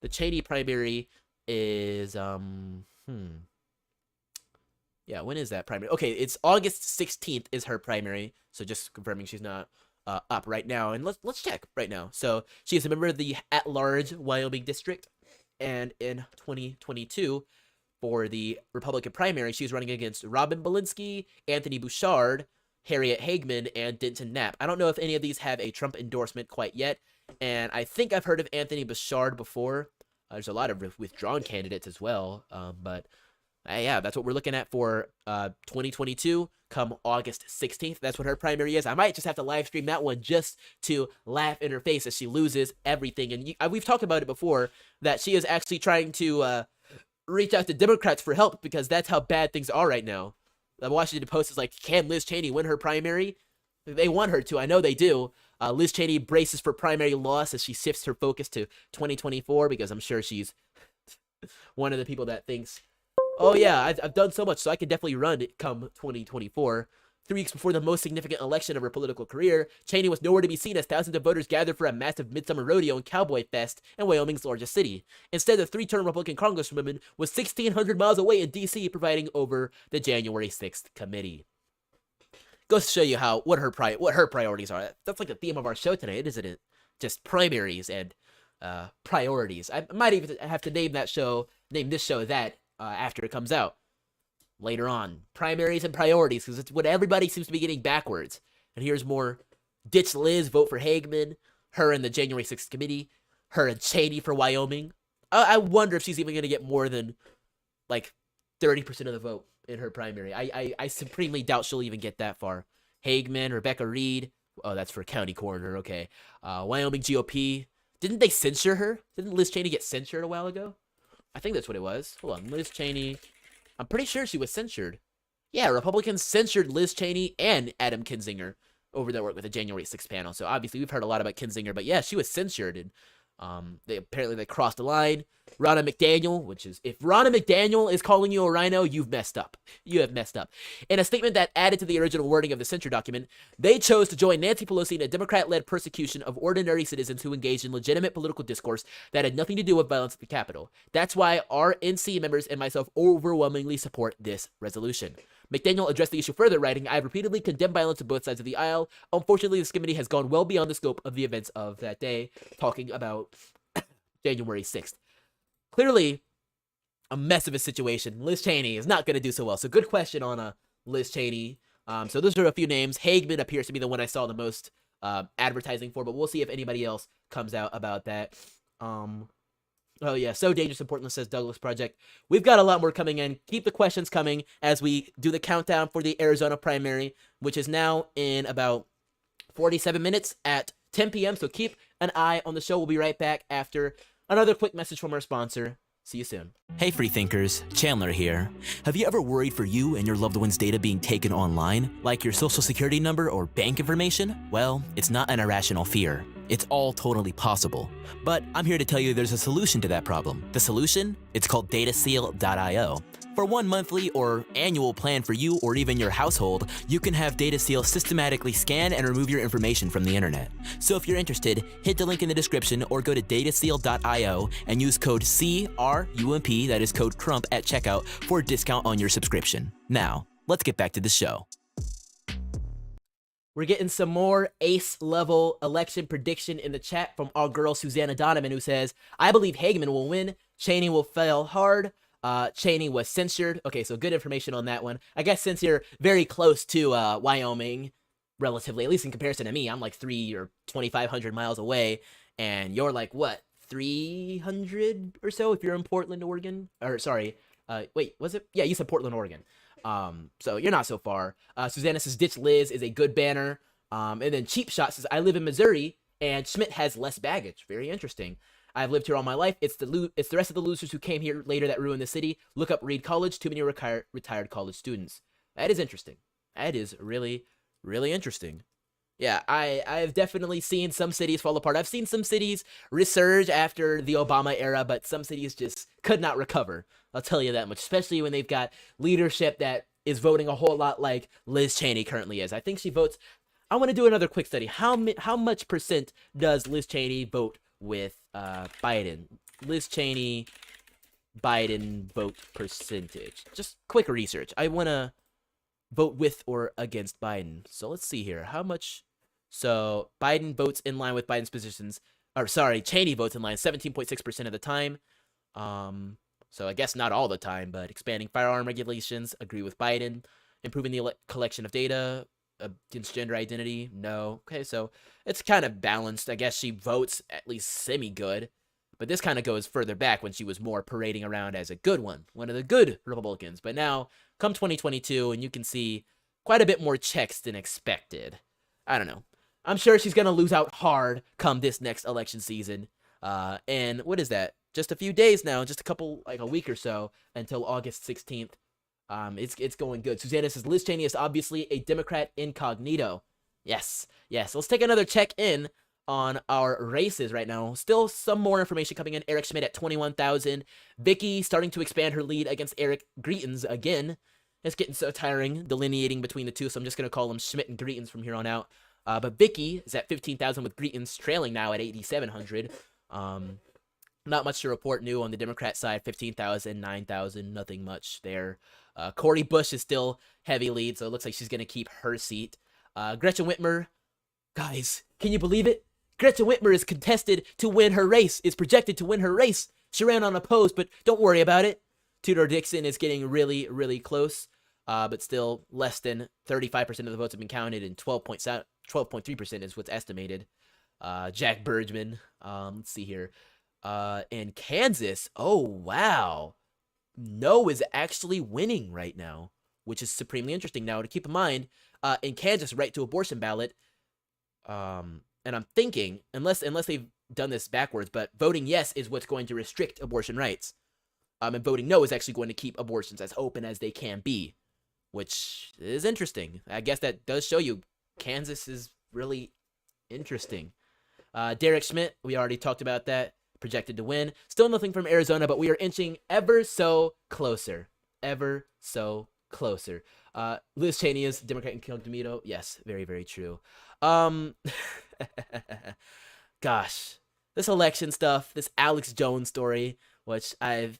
The Cheney primary is, yeah, when is that primary? Okay, it's August 16th is her primary. So just confirming she's not up right now. And let's check right now. So she is a member of the at-large Wyoming district. And in 2022, for the Republican primary, she's running against Robin Belinsky, Anthony Bouchard, Harriet Hagman, and Denton Knapp. I don't know if any of these have a Trump endorsement quite yet. And I think I've heard of Anthony Bouchard before. There's a lot of withdrawn candidates as well. But yeah, that's what we're looking at for 2022 come August 16th. That's what her primary is. I might just have to live stream that one just to laugh in her face as she loses everything. And we've talked about it before, that she is actually trying to reach out to Democrats for help because that's how bad things are right now. The Washington Post is like, can Liz Cheney win her primary? They want her to. I know they do. Liz Cheney braces for primary loss as she shifts her focus to 2024 because I'm sure she's one of the people that thinks, oh yeah, I've done so much, so I can definitely run it come 2024. 3 weeks before the most significant election of her political career, Cheney was nowhere to be seen as thousands of voters gathered for a massive midsummer rodeo and cowboy fest in Wyoming's largest city. Instead, the 3-term Republican congresswoman was 1,600 miles away in D.C. presiding over the January 6th committee. Goes to show you what her priorities are. That's like the theme of our show tonight, isn't it? Just primaries and priorities. I might even have to name this show that after it comes out later on. Primaries and priorities, because it's what everybody seems to be getting backwards. And here's more. Ditch Liz, vote for Hagman. Her and the January 6th committee. Her and Cheney for Wyoming. I wonder if she's even going to get more than like 30% of the vote in her primary. I supremely doubt she'll even get that far. Hagman, Rebecca Reed. Oh, that's for county coroner. Okay. Wyoming GOP. Didn't they censure her? Didn't Liz Cheney get censured a while ago? I think that's what it was. Hold on. Liz Cheney. I'm pretty sure she was censured. Yeah, Republicans censured Liz Cheney and Adam Kinzinger. over their work with the January 6th panel. So obviously we've heard a lot about Kinzinger, but yeah, she was censured, and they crossed the line. Ronna McDaniel, which is, if Ronna McDaniel is calling you a rhino, you've messed up. You have messed up. In a statement that added to the original wording of the censure document, they chose to join Nancy Pelosi in a Democrat-led persecution of ordinary citizens who engaged in legitimate political discourse that had nothing to do with violence at the Capitol. That's why our NC members and myself overwhelmingly support this resolution. McDaniel addressed the issue further, writing, "I have repeatedly condemned violence on both sides of the aisle. Unfortunately, this committee has gone well beyond the scope of the events of that day," talking about January 6th. Clearly, a mess of a situation. Liz Cheney is not going to do so well. So good question on Liz Cheney. So those are a few names. Hagman appears to be the one I saw the most advertising for, but we'll see if anybody else comes out about that. Oh yeah, so dangerous in Portland, says Douglas Project. We've got a lot more coming in. Keep the questions coming as we do the countdown for the Arizona primary, which is now in about 47 minutes at 10 p.m. So keep an eye on the show. We'll be right back after another quick message from our sponsor. See you soon. Hey freethinkers, Chandler here. Have you ever worried for you and your loved one's data being taken online, like your social security number or bank information? Well, it's not an irrational fear. It's all totally possible. But I'm here to tell you there's a solution to that problem. The solution? It's called DataSeal.io. For one monthly or annual plan for you or even your household, you can have DataSeal systematically scan and remove your information from the internet. So if you're interested, hit the link in the description or go to DataSeal.io and use code CRUMP, that is code CRUMP, at checkout for a discount on your subscription. Now, let's get back to the show. We're getting some more ace-level election prediction in the chat from our girl Susanna Donovan, who says, "I believe Hagman will win. Cheney will fail hard. Cheney was censured." Okay, so good information on that one. I guess since you're very close to Wyoming, relatively, at least in comparison to me, I'm like 3 or 2,500 miles away, and you're like, what, 300 or so if you're in Portland, Oregon? Or, sorry, wait, was it? Yeah, you said Portland, Oregon. So you're not so far. Susanna says, "Ditch Liz" is a good banner. And then Cheap Shot says, "I live in Missouri, and Schmidt has less baggage." Very interesting. "I've lived here all my life. It's the rest of the losers who came here later that ruined the city. Look up Reed College. Too many retired college students." That is interesting. That is really, really interesting. Yeah, I've definitely seen some cities fall apart. I've seen some cities resurge after the Obama era, but some cities just could not recover. I'll tell you that much, especially when they've got leadership that is voting a whole lot like Liz Cheney currently is. I think she votes. I want to do another quick study. How much percent does Liz Cheney vote with Biden? Liz Cheney, Biden vote percentage. Just quick research. I want to vote with or against Biden. So let's see here. How much? So Biden votes in line with Biden's positions. Or sorry, Cheney votes in line 17.6% of the time. So I guess not all the time, but expanding firearm regulations, agree with Biden. Improving the collection of data against gender identity, no. Okay, so it's kind of balanced. I guess she votes at least semi-good. But this kind of goes further back when she was more parading around as a good one of the good Republicans. But now, come 2022, and you can see quite a bit more checks than expected. I don't know. I'm sure she's going to lose out hard come this next election season. And what is that? Just a few days now, just a week or so until August 16th. It's going good. Susanna says, "Liz Cheney is obviously a Democrat incognito." Yes. Let's take another check in on our races right now. Still some more information coming in. Eric Schmidt at 21,000. Vicky starting to expand her lead against Eric Greitens again. It's getting so tiring delineating between the two, so I'm just going to call them Schmidt and Greitens from here on out. But Vicky is at 15,000 with Greitens trailing now at 8,700. Not much to report new on the Democrat side. 15,000, 9,000, nothing much there. Cori Bush is still heavy lead, so it looks like she's going to keep her seat. Gretchen Whitmer, guys, can you believe it? Gretchen Whitmer is contested to win her race, is projected to win her race. She ran unopposed, but don't worry about it. Tudor Dixon is getting really, really close, but still less than 35% of the votes have been counted, and 12.3% is what's estimated. Jack Bergman, let's see here. In Kansas, oh wow, No is actually winning right now, which is supremely interesting. Now, to keep in mind, in Kansas, right to abortion ballot, and I'm thinking, unless they've done this backwards, but voting yes is what's going to restrict abortion rights, and voting no is actually going to keep abortions as open as they can be, which is interesting. I guess that does show you Kansas is really interesting. Derek Schmidt, we already talked about that. Projected to win. Still nothing from Arizona, but we are inching ever so closer. Ever so closer. Liz Cheney is Democrat incognito. Yes, very, very true. Gosh, this election stuff, this Alex Jones story, which I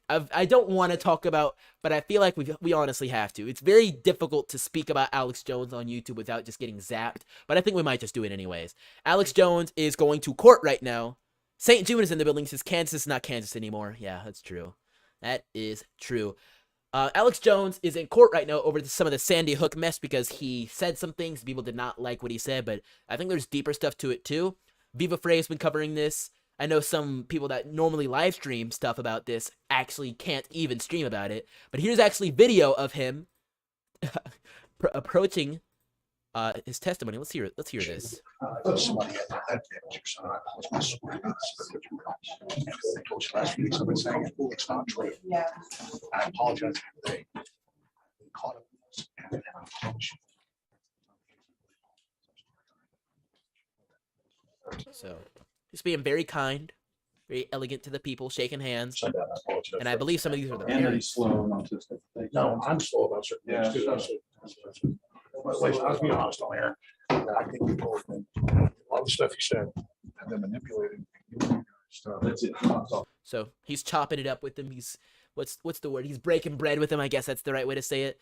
don't want to talk about, but I feel like we honestly have to. It's very difficult to speak about Alex Jones on YouTube without just getting zapped, but I think we might just do it anyways. Alex Jones is going to court right now. St. June is in the building. Says Kansas is not Kansas anymore. Yeah, that's true. That is true. Alex Jones is in court right now over some of the Sandy Hook mess because he said some things. People did not like what he said, but I think there's deeper stuff to it too. Viva Frey has been covering this. I know some people that normally live stream stuff about this actually can't even stream about it. But here's actually video of him approaching his testimony. Let's hear this. Somebody had that damage or something. I swear to God, I told you last week, somebody saying it's not true. Yeah. I apologize today. I caught up with this and I promise you. So he's being very kind, very elegant to the people, shaking hands. And I believe some of these are the parents. Slow and autistic. No, I'm slow about certain things too. I was being honest on air. I think people have been, a lot of the stuff he said have been manipulated. That's it. So he's chopping it up with them. He's what's the word? He's breaking bread with them. I guess that's the right way to say it.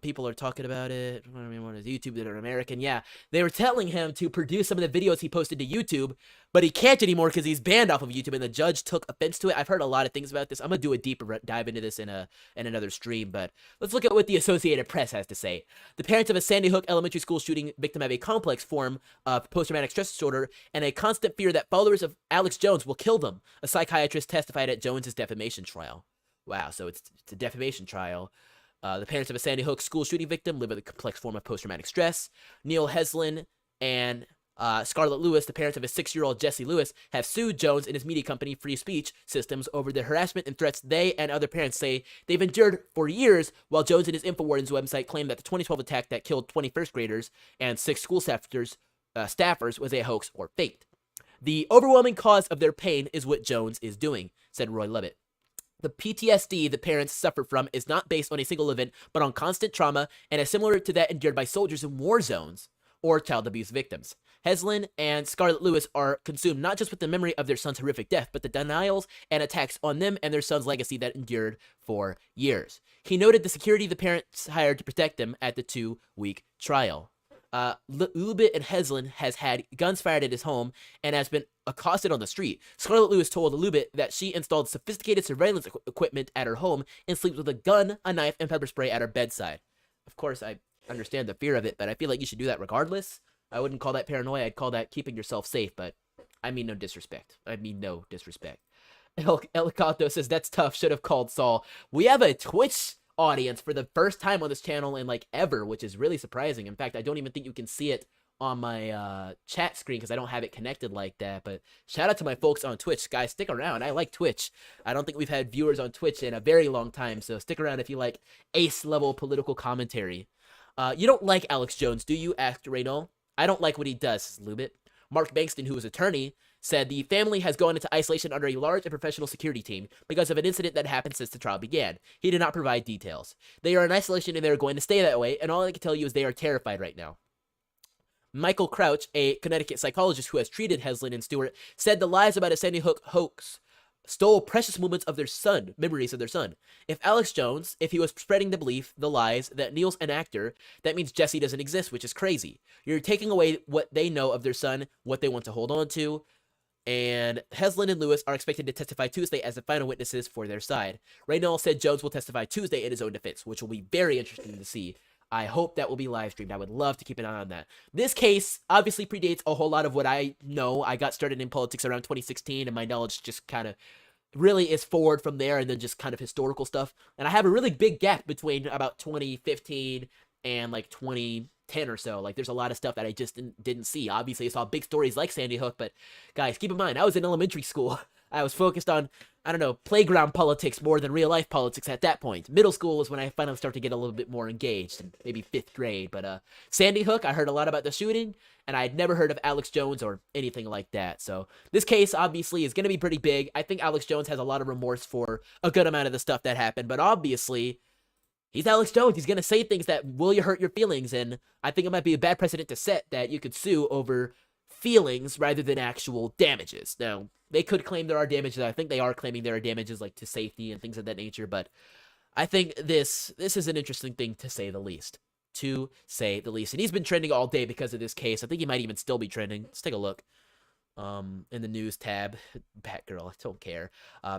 People are talking about it. I mean, what is YouTube that are American? Yeah, they were telling him to produce some of the videos he posted to YouTube, but he can't anymore because he's banned off of YouTube, and the judge took offense to it. I've heard a lot of things about this. I'm gonna do a deeper dive into this in another stream, but let's look at what the Associated Press has to say. The parents of a Sandy Hook elementary school shooting victim have a complex form of post-traumatic stress disorder and a constant fear that followers of Alex Jones will kill them. A psychiatrist testified at Jones's defamation trial. Wow, so it's a defamation trial. The parents of a Sandy Hook school shooting victim live with a complex form of post-traumatic stress. Neil Heslin and Scarlett Lewis, the parents of a 6-year-old Jesse Lewis, have sued Jones and his media company Free Speech Systems over the harassment and threats they and other parents say they've endured for years, while Jones and his InfoWarden's website claim that the 2012 attack that killed 20 first graders and 6 school staffers was a hoax or faked. The overwhelming cause of their pain is what Jones is doing, said Roy Levitt. The PTSD the parents suffer from is not based on a single event, but on constant trauma and is similar to that endured by soldiers in war zones or child abuse victims. Heslin and Scarlett Lewis are consumed not just with the memory of their son's horrific death, but the denials and attacks on them and their son's legacy that endured for years. He noted the security the parents hired to protect them at the 2-week trial. Lubit and Heslin has had guns fired at his home and has been accosted on the street. Scarlett Lewis told Lubit that she installed sophisticated surveillance equipment at her home and sleeps with a gun, a knife, and pepper spray at her bedside. Of course, I understand the fear of it, but I feel like you should do that regardless. I wouldn't call that paranoia. I'd call that keeping yourself safe, but I mean no disrespect. Elgato says, that's tough. Should have called Saul. We have a Twitch audience for the first time on this channel in like ever, which is really surprising. In fact, I don't even think you can see it on my chat screen because I don't have it connected like that. But shout out to my folks on Twitch. Guys, stick around. I like Twitch. I don't think we've had viewers on Twitch in a very long time, so stick around if you like ace level political commentary. You don't like Alex Jones, do you? Asked Reynaud. I don't like what he does, says Lubit. Mark Bankston, who was attorney, said the family has gone into isolation under a large and professional security team because of an incident that happened since the trial began. He did not provide details. They are in isolation and they are going to stay that way, and all I can tell you is they are terrified right now. Michael Crouch, a Connecticut psychologist who has treated Heslin and Stewart, said the lies about a Sandy Hook hoax stole precious moments of their son, memories of their son. If Alex Jones, if he was spreading the belief, the lies, that Neil's an actor, that means Jesse doesn't exist, which is crazy. You're taking away what they know of their son, what they want to hold on to, and Heslin and Lewis are expected to testify Tuesday as the final witnesses for their side. Reynolds said Jones will testify Tuesday in his own defense, which will be very interesting to see. I hope that will be live streamed. I would love to keep an eye on that. This case obviously predates a whole lot of what I know. I got started in politics around 2016, and my knowledge just kind of really is forward from there and then just kind of historical stuff. And I have a really big gap between about 2015 and like 2010 or so. Like there's a lot of stuff that I just didn't see. Obviously I saw big stories like Sandy Hook, but guys, keep in mind, I was in elementary school. I was focused on I don't know, playground politics more than real life politics at that point. Middle school was when I finally started to get a little bit more engaged, maybe 5th grade. But Sandy Hook, I heard a lot about the shooting, and I had never heard of Alex Jones or anything like that. So this case obviously is going to be pretty big. I think Alex Jones has a lot of remorse for a good amount of the stuff that happened, but obviously he's Alex Jones. He's going to say things that will hurt your feelings, and I think it might be a bad precedent to set that you could sue over feelings rather than actual damages. Now, they could claim there are damages. I think they are claiming there are damages like to safety and things of that nature, but I think this is an interesting thing to say the least. To say the least. And he's been trending all day because of this case. I think he might even still be trending. Let's take a look. In the news tab, Batgirl, I don't care.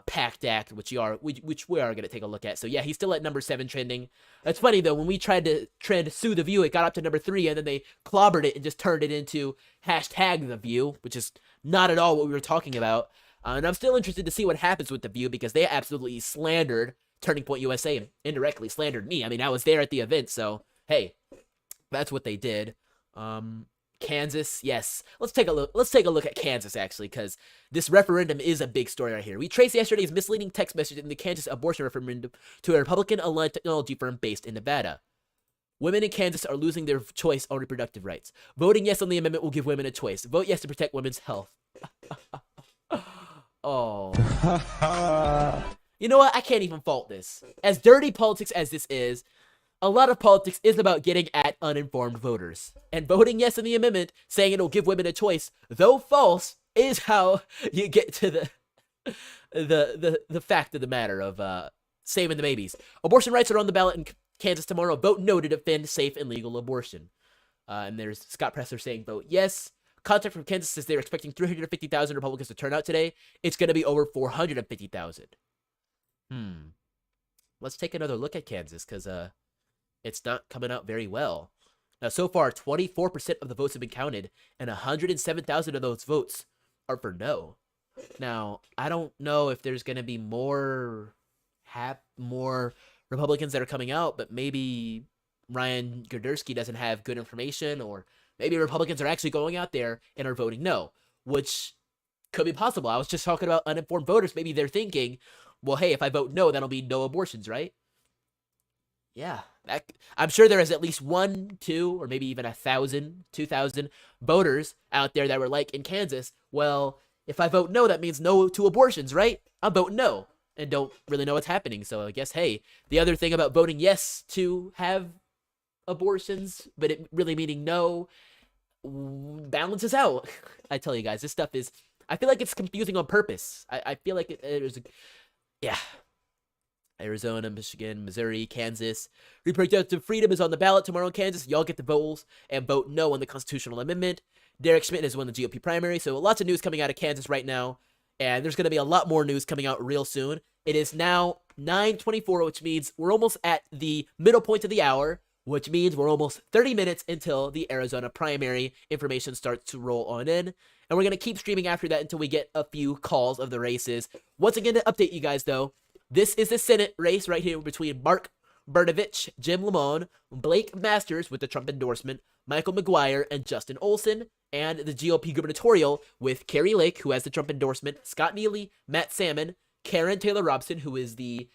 PACT Act, which we are going to take a look at. So yeah, he's still at number 7 trending. That's funny though, when we tried to trend Sue the View, it got up to number 3, and then they clobbered it and just turned it into hashtag The View, which is not at all what we were talking about. And I'm still interested to see what happens with The View, because they absolutely slandered Turning Point USA and indirectly slandered me. I mean, I was there at the event, so hey, that's what they did. Kansas, yes. Let's take a look at Kansas, actually, because this referendum is a big story right here. We traced yesterday's misleading text message in the Kansas abortion referendum to a Republican-aligned technology firm based in Nevada. Women in Kansas are losing their choice on reproductive rights. Voting yes on the amendment will give women a choice. Vote yes to protect women's health. Oh. You know what? I can't even fault this. As dirty politics as this is, a lot of politics is about getting at uninformed voters. And voting yes on the amendment, saying it'll give women a choice, though false, is how you get to the fact of the matter of saving the babies. Abortion rights are on the ballot in Kansas tomorrow. Vote no to defend safe and legal abortion. And there's Scott Presser saying vote yes. Contact from Kansas says they're expecting 350,000 Republicans to turn out today. It's going to be over 450,000. Let's take another look at Kansas, because it's not coming out very well. Now, so far, 24% of the votes have been counted, and 107,000 of those votes are for no. Now, I don't know if there's going to be more Republicans that are coming out, but maybe Ryan Gurdersky doesn't have good information, or maybe Republicans are actually going out there and are voting no, which could be possible. I was just talking about uninformed voters. Maybe they're thinking, well, hey, if I vote no, that'll be no abortions, right? Yeah, I'm sure there is at least 1, 2, or maybe even 1,000, 2,000 voters out there that were like in Kansas, well, if I vote no, that means no to abortions, right? I'm voting no and don't really know what's happening. So I guess, hey, the other thing about voting yes to have abortions, but it really meaning no, balances out. I tell you guys, this stuff is, I feel like it's confusing on purpose. I feel like yeah. Arizona, Michigan, Missouri, Kansas. Reproductive freedom is on the ballot tomorrow in Kansas. Y'all get the votes and vote no on the constitutional amendment. Derek Schmidt has won the GOP primary, so lots of news coming out of Kansas right now, and there's going to be a lot more news coming out real soon. It is now 9:24, which means we're almost at the middle point of the hour, which means we're almost 30 minutes until the Arizona primary information starts to roll on in, and we're going to keep streaming after that until we get a few calls of the races. Once again, to update you guys, though, this is the Senate race right here between Mark Brnovich, Jim Lamone, Blake Masters with the Trump endorsement, Michael McGuire, and Justin Olson, and the GOP gubernatorial with Carrie Lake, who has the Trump endorsement, Scott Neely, Matt Salmon, Karen Taylor Robson, who is the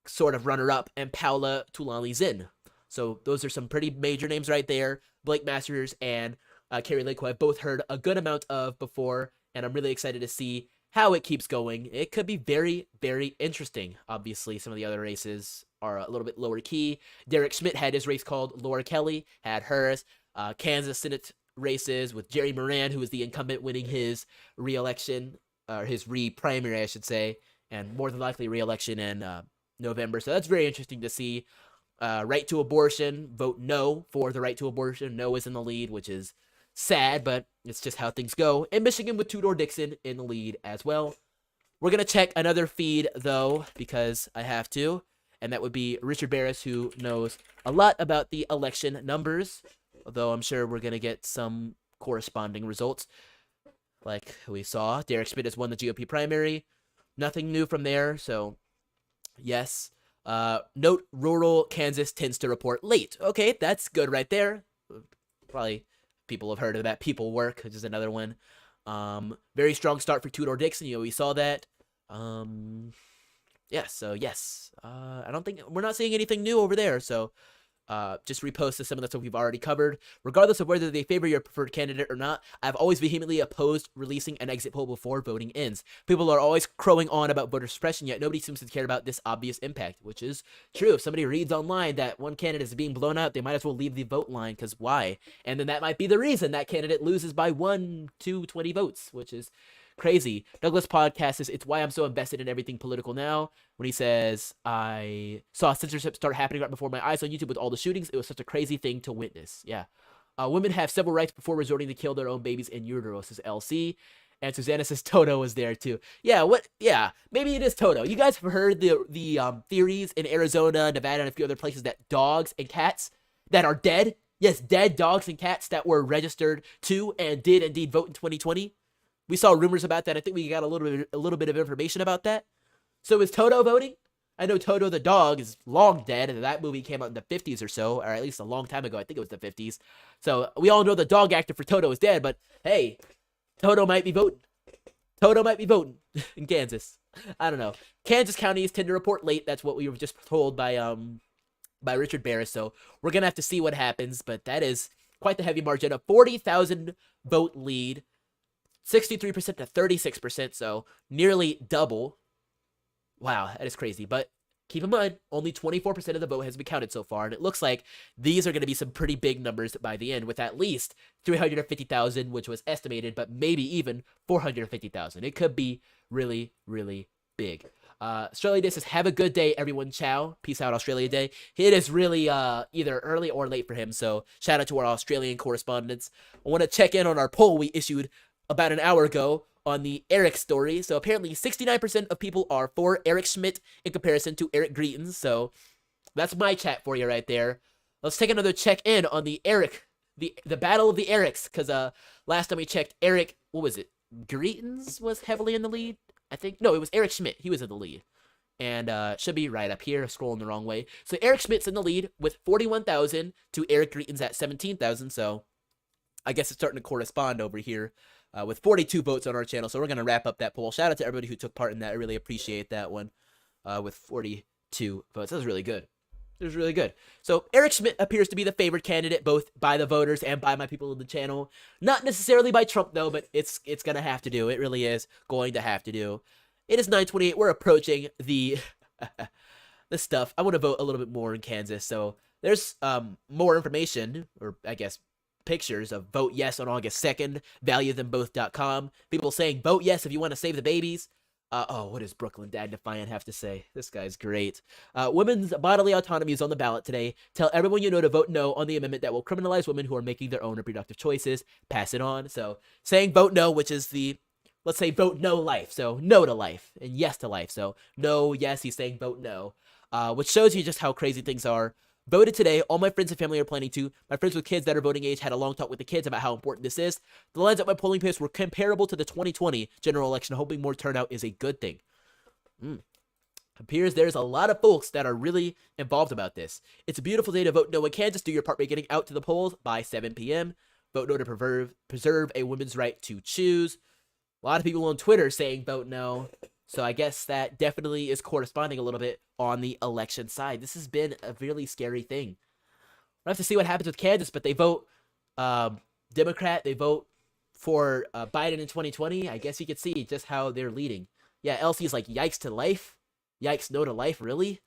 sort of runner-up, and Paula Tulali Zinn. So those are some pretty major names right there. Blake Masters and Carrie Lake, who I've both heard a good amount of before, and I'm really excited to see how it keeps going. It could be very, very interesting. Obviously, some of the other races are a little bit lower key. Derek Schmidt had his race called. Laura Kelly had hers. Kansas Senate races with Jerry Moran, who is the incumbent, winning his re-election, or his re-primary, I should say, and more than likely re-election in November. So that's very interesting to see. Right to abortion, vote no for the right to abortion. No is in the lead, which is sad, but it's just how things go. And Michigan with Tudor Dixon in the lead as well. We're going to check another feed, though, because I have to, and that would be Richard Barris, who knows a lot about the election numbers, although I'm sure we're going to get some corresponding results. Like we saw, Derek Schmidt has won the GOP primary. Nothing new from there, so yes. Note, rural Kansas tends to report late. Okay, that's good right there. Probably people have heard of that. People work, which is another one. Very strong start for Tudor Dixon. We saw that. Yeah, so yes, I don't think we're not seeing anything new over there. So just repost some of the stuff we've already covered. Regardless of whether they favor your preferred candidate or not, I've always vehemently opposed releasing an exit poll before voting ends. People are always crowing on about voter suppression, yet nobody seems to care about this obvious impact, which is true. If somebody reads online that one candidate is being blown out, they might as well leave the vote line, because why? And then that might be the reason that candidate loses by 1, 2, 20 votes, which is crazy. Douglas Podcast says, it's why I'm so invested in everything political now. When he says, I saw censorship start happening right before my eyes on YouTube with all the shootings. It was such a crazy thing to witness. Yeah. Women have civil rights before resorting to kill their own babies in utero, says LC. And Susanna says Toto was there too. Yeah, what? Yeah, maybe it is Toto. You guys have heard the theories in Arizona, Nevada, and a few other places that dogs and cats that are dead, yes, dead dogs and cats that were registered to and did indeed vote in 2020. We saw rumors about that. I think we got a little bit of information about that. So is Toto voting? I know Toto the dog is long dead, and that movie came out in the 50s or so, or at least a long time ago. I think it was the 50s. So we all know the dog actor for Toto is dead, but hey, Toto might be voting. Toto might be voting in Kansas. I don't know. Kansas County's Tinder report late. That's what we were just told by Richard Barris. So we're gonna have to see what happens, but that is quite the heavy margin. A 40,000 vote lead. 63% to 36%, so nearly double. Wow, that is crazy. But keep in mind, only 24% of the vote has been counted so far, and it looks like these are going to be some pretty big numbers by the end, with at least 350,000, which was estimated, but maybe even 450,000. It could be really, really big. Australia Day says, have a good day, everyone. Ciao. Peace out, Australia Day. It is really either early or late for him, so shout out to our Australian correspondents. I want to check in on our poll we issued about an hour ago on the Eric story. So apparently 69% of people are for Eric Schmidt in comparison to Eric Greitens. So that's my chat for you right there. Let's take another check in on the Eric, the battle of the Erics. Because last time we checked, Eric, what was it? Greitens was heavily in the lead, I think. No, it was Eric Schmidt. He was in the lead. And should be right up here, scrolling the wrong way. So Eric Schmidt's in the lead with 41,000 to Eric Greitens at 17,000. So I guess it's starting to correspond over here. With 42 votes on our channel. So we're going to wrap up that poll. Shout out to everybody who took part in that. I really appreciate that one with 42 votes. That was really good. It was really good. So Eric Schmidt appears to be the favored candidate, both by the voters and by my people in the channel. Not necessarily by Trump, though, but it's going to have to do. It really is going to have to do. It is 9:28. We're approaching the stuff. I want to vote a little bit more in Kansas. So there's more information, or I guess pictures of vote yes on August 2nd, valuethenboth.com. People saying vote yes if you want to save the babies. What does Brooklyn Dad Defiant have to say? This guy's great. Women's bodily autonomy is on the ballot today. Tell everyone you know to vote no on the amendment that will criminalize women who are making their own reproductive choices. Pass it on. So saying vote no, which is the, let's say vote no life. So no to life and yes to life. So no, yes, he's saying vote no, which shows you just how crazy things are. Voted today. All my friends and family are planning to. My friends with kids that are voting age had a long talk with the kids about how important this is. The lines at my polling place were comparable to the 2020 general election. Hoping more turnout is a good thing. Appears there's a lot of folks that are really involved about this. It's a beautiful day to vote no in Kansas. Do your part by getting out to the polls by 7 p.m. Vote no to preserve a woman's right to choose. A lot of people on Twitter saying vote no. So I guess that definitely is corresponding a little bit on the election side. This has been a really scary thing. We'll have to see what happens with Kansas, but they vote Democrat. They vote for Biden in 2020. I guess you could see just how they're leading. Yeah, Elsie's like, yikes to life. Yikes, no to life, really?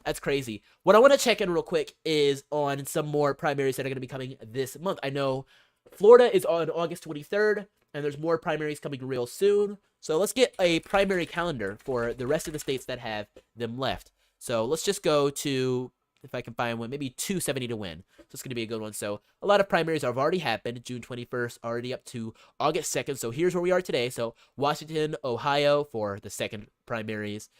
That's crazy. What I want to check in real quick is on some more primaries that are going to be coming this month. I know Florida is on August 23rd, and there's more primaries coming real soon. So let's get a primary calendar for the rest of the states that have them left. So let's just go to, if I can find one, maybe 270 to win. So it's going to be a good one. So a lot of primaries have already happened. June 21st, already up to August 2nd. So here's where we are today. So Washington, Ohio for the second primaries.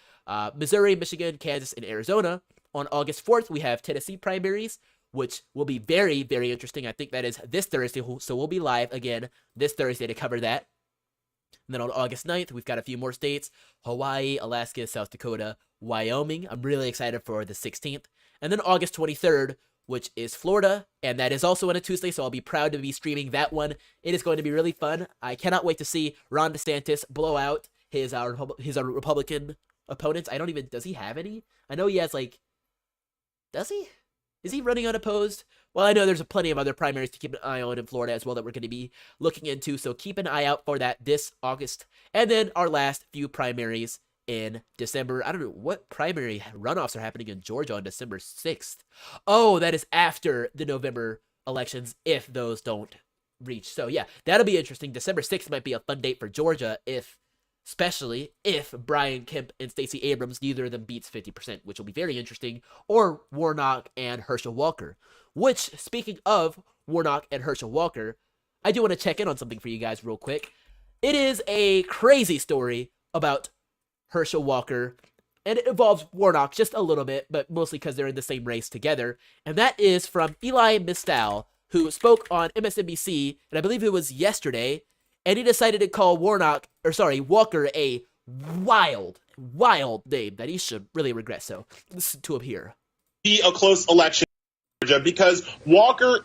Missouri, Michigan, Kansas, and Arizona. On August 4th, we have Tennessee primaries, which will be very, very interesting. I think that is this Thursday. So we'll be live again this Thursday to cover that. And then on August 9th, we've got a few more states: Hawaii, Alaska, South Dakota, Wyoming. I'm really excited for the 16th. And then August 23rd, which is Florida, and that is also on a Tuesday, so I'll be proud to be streaming that one. It is going to be really fun. I cannot wait to see Ron DeSantis blow out his Republican opponents. Does he have any? I know he has does he? Is he running unopposed? Well, I know there's plenty of other primaries to keep an eye on in Florida as well that we're going to be looking into, so keep an eye out for that this August. And then our last few primaries in December. I don't know what primary runoffs are happening in Georgia on December 6th. Oh, that is after the November elections if those don't reach. So yeah, that'll be interesting. December 6th might be a fun date for Georgia especially if Brian Kemp and Stacey Abrams, neither of them beats 50%, which will be very interesting, or Warnock and Herschel Walker. Which, speaking of Warnock and Herschel Walker, I do want to check in on something for you guys real quick. It is a crazy story about Herschel Walker, and it involves Warnock just a little bit, but mostly because they're in the same race together, and that is from Eli Mistal, who spoke on MSNBC, and I believe it was yesterday, and he decided to call Walker a wild name that he should really regret. So listen to him here. Be a close election because Walker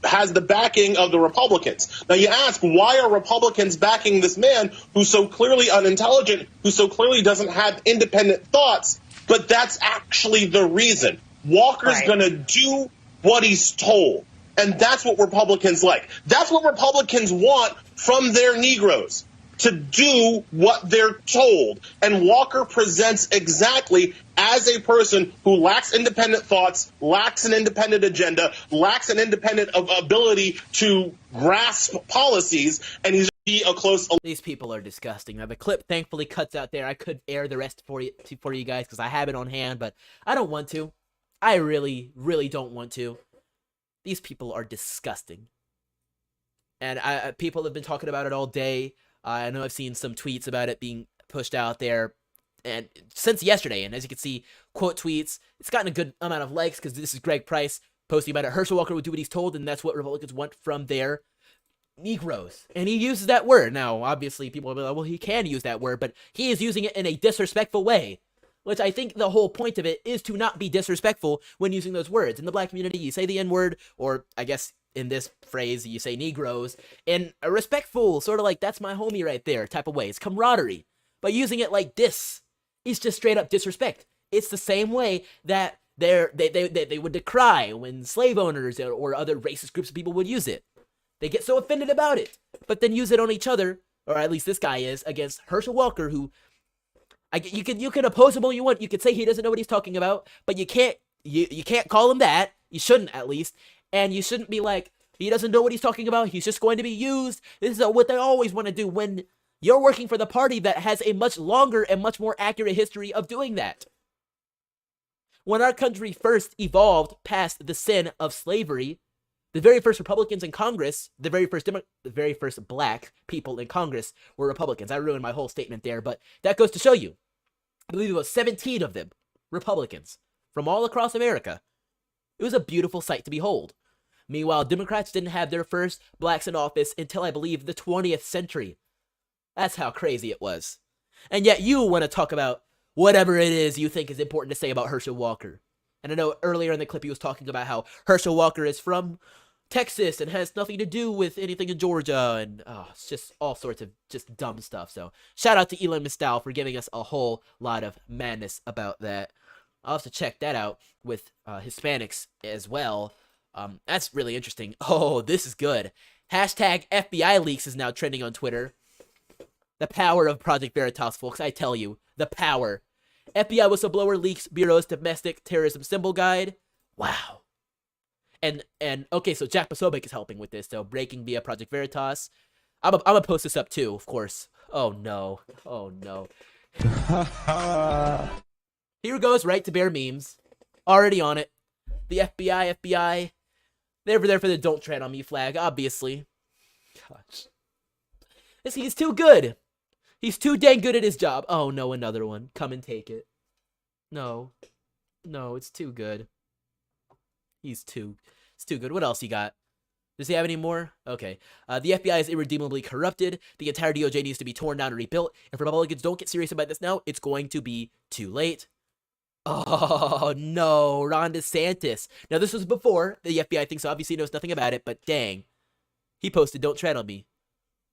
has the backing of the Republicans. Now you ask, why are Republicans backing this man who's so clearly unintelligent, who so clearly doesn't have independent thoughts? But that's actually the reason. Walker's going to do what he's told. And that's what Republicans like. That's what Republicans want from their Negroes, to do what they're told. And Walker presents exactly as a person who lacks independent thoughts, lacks an independent agenda, lacks an independent ability to grasp policies, and he's be a close. These people are disgusting. Now the clip thankfully cuts out there. I could air the rest for you guys because I have it on hand, but I don't want to. I really, really don't want to. These people are disgusting. And people have been talking about it all day. I know I've seen some tweets about it being pushed out there and since yesterday. And as you can see, quote tweets, it's gotten a good amount of likes because this is Greg Price posting about it. Herschel Walker would do what he's told, and that's what Republicans want from their Negroes. And he uses that word. Now, obviously, people will be like, well, he can use that word, but he is using it in a disrespectful way. Which I think the whole point of it is to not be disrespectful when using those words. In the black community, you say the N-word, or I guess in this phrase, you say Negroes, in a respectful, sort of like, that's my homie right there type of way. It's camaraderie. But using it like this is just straight up disrespect. It's the same way that they would decry when slave owners or other racist groups of people would use it. They get so offended about it, but then use it on each other, or at least this guy is, against Herschel Walker, who you can oppose him all you want. You could say he doesn't know what he's talking about, but you can't call him that. You shouldn't, at least. And you shouldn't be like, he doesn't know what he's talking about. He's just going to be used. This is what they always want to do when you're working for the party that has a much longer and much more accurate history of doing that. When our country first evolved past the sin of slavery, the very first Republicans in Congress, the very first black people in Congress were Republicans. I ruined my whole statement there, but that goes to show you. I believe it was 17 of them, Republicans, from all across America. It was a beautiful sight to behold. Meanwhile, Democrats didn't have their first blacks in office until, I believe, the 20th century. That's how crazy it was. And yet you want to talk about whatever it is you think is important to say about Herschel Walker. And I know earlier in the clip he was talking about how Herschel Walker is from Texas and has nothing to do with anything in Georgia, and it's just all sorts of just dumb stuff. So shout out to Elon Mistal for giving us a whole lot of madness about that. I'll have to check that out with Hispanics as well. That's really interesting. Oh, this is good. Hashtag FBI leaks is now trending on Twitter. The power of Project Veritas, folks. I tell you, the power. FBI whistleblower leaks Bureau's domestic terrorism symbol guide. Wow. And okay, so Jack Posobiec is helping with this. So breaking via Project Veritas. I'm gonna post this up too, of course. Oh no. Oh no. Here goes right to bear memes. Already on it. The FBI. They're there for the don't tread on me flag, obviously. Gosh. He's too good. He's too dang good at his job. Oh no, another one. Come and take it. No, it's too good. It's too good. What else you got? Does he have any more? Okay. The FBI is irredeemably corrupted. The entire DOJ needs to be torn down and rebuilt. If Republicans don't get serious about this now, it's going to be too late. Oh no, Ron DeSantis. Now this was before the FBI thinks obviously knows nothing about it, but dang. He posted, "Don't tread on me."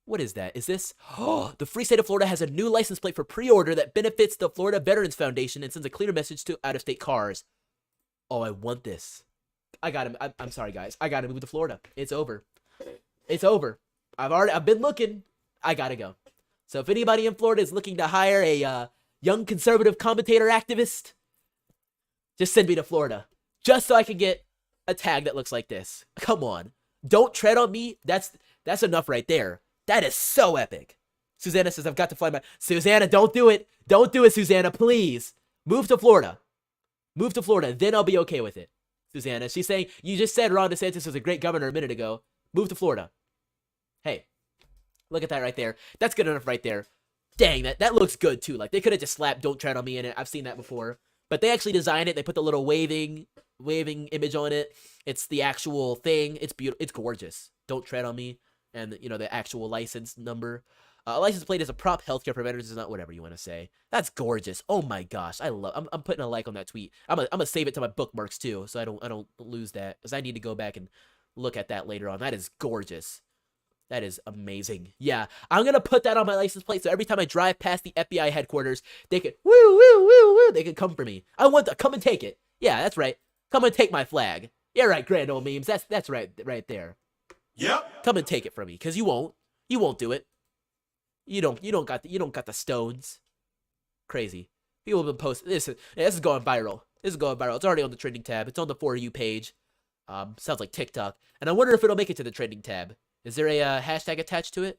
What is that? Is this? Oh, the free state of Florida has a new license plate for pre-order that benefits the Florida Veterans Foundation and sends a clear message to out-of-state cars. Oh, I want this. I got him. I'm sorry, guys. I got to move to Florida. It's over. It's over. I've been looking. I gotta go. So if anybody in Florida is looking to hire a young conservative commentator activist, just send me to Florida. Just so I can get a tag that looks like this. Come on. Don't tread on me. That's enough right there. That is so epic. Susanna says, I've got to fly my... Susanna, don't do it. Don't do it, Susanna, please. Move to Florida. Move to Florida. Then I'll be okay with it. Susanna, she's saying, you just said Ron DeSantis was a great governor a minute ago. Move to Florida. Hey, look at that right there. That's good enough right there. Dang, that looks good too. Like, they could have just slapped Don't Tread on Me in it. I've seen that before. But they actually designed it. They put the little waving image on it. It's the actual thing. It's beautiful. It's gorgeous. Don't Tread on Me. And, you know, the actual license number. A license plate is a prop. Healthcare preventers is not. Whatever you want to say. That's gorgeous. Oh my gosh, I'm putting a like on that tweet. I'm gonna save it to my bookmarks too, so I don't lose that, because I need to go back and look at that later on. That is gorgeous. That is amazing. Yeah, I'm gonna put that on my license plate, so every time I drive past the FBI headquarters, they can they can come for me. I want to come and take it. Yeah, that's right. Come and take my flag. Yeah, right, grand old memes. That's right there. Yep. Come and take it from me, because you won't do it. You don't got the stones. Crazy. People have been posting this is going viral. This is going viral. It's already on the trending tab. It's on the For You page. Sounds like TikTok. And I wonder if it'll make it to the trending tab. Is there a hashtag attached to it?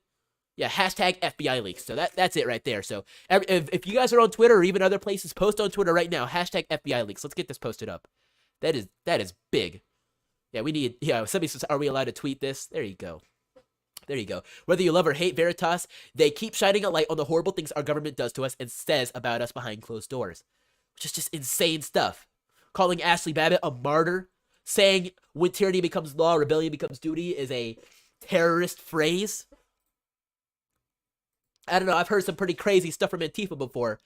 Yeah, hashtag FBI leaks. So that's it right there. So if you guys are on Twitter or even other places, post on Twitter right now. Hashtag FBI leaks. Let's get this posted up. That is big. Yeah, somebody says, are we allowed to tweet this? There you go. There you go. Whether you love or hate Veritas, they keep shining a light on the horrible things our government does to us and says about us behind closed doors. Which is just insane stuff. Calling Ashley Babbitt a martyr, saying when tyranny becomes law, rebellion becomes duty is a terrorist phrase. I don't know, I've heard some pretty crazy stuff from Antifa before.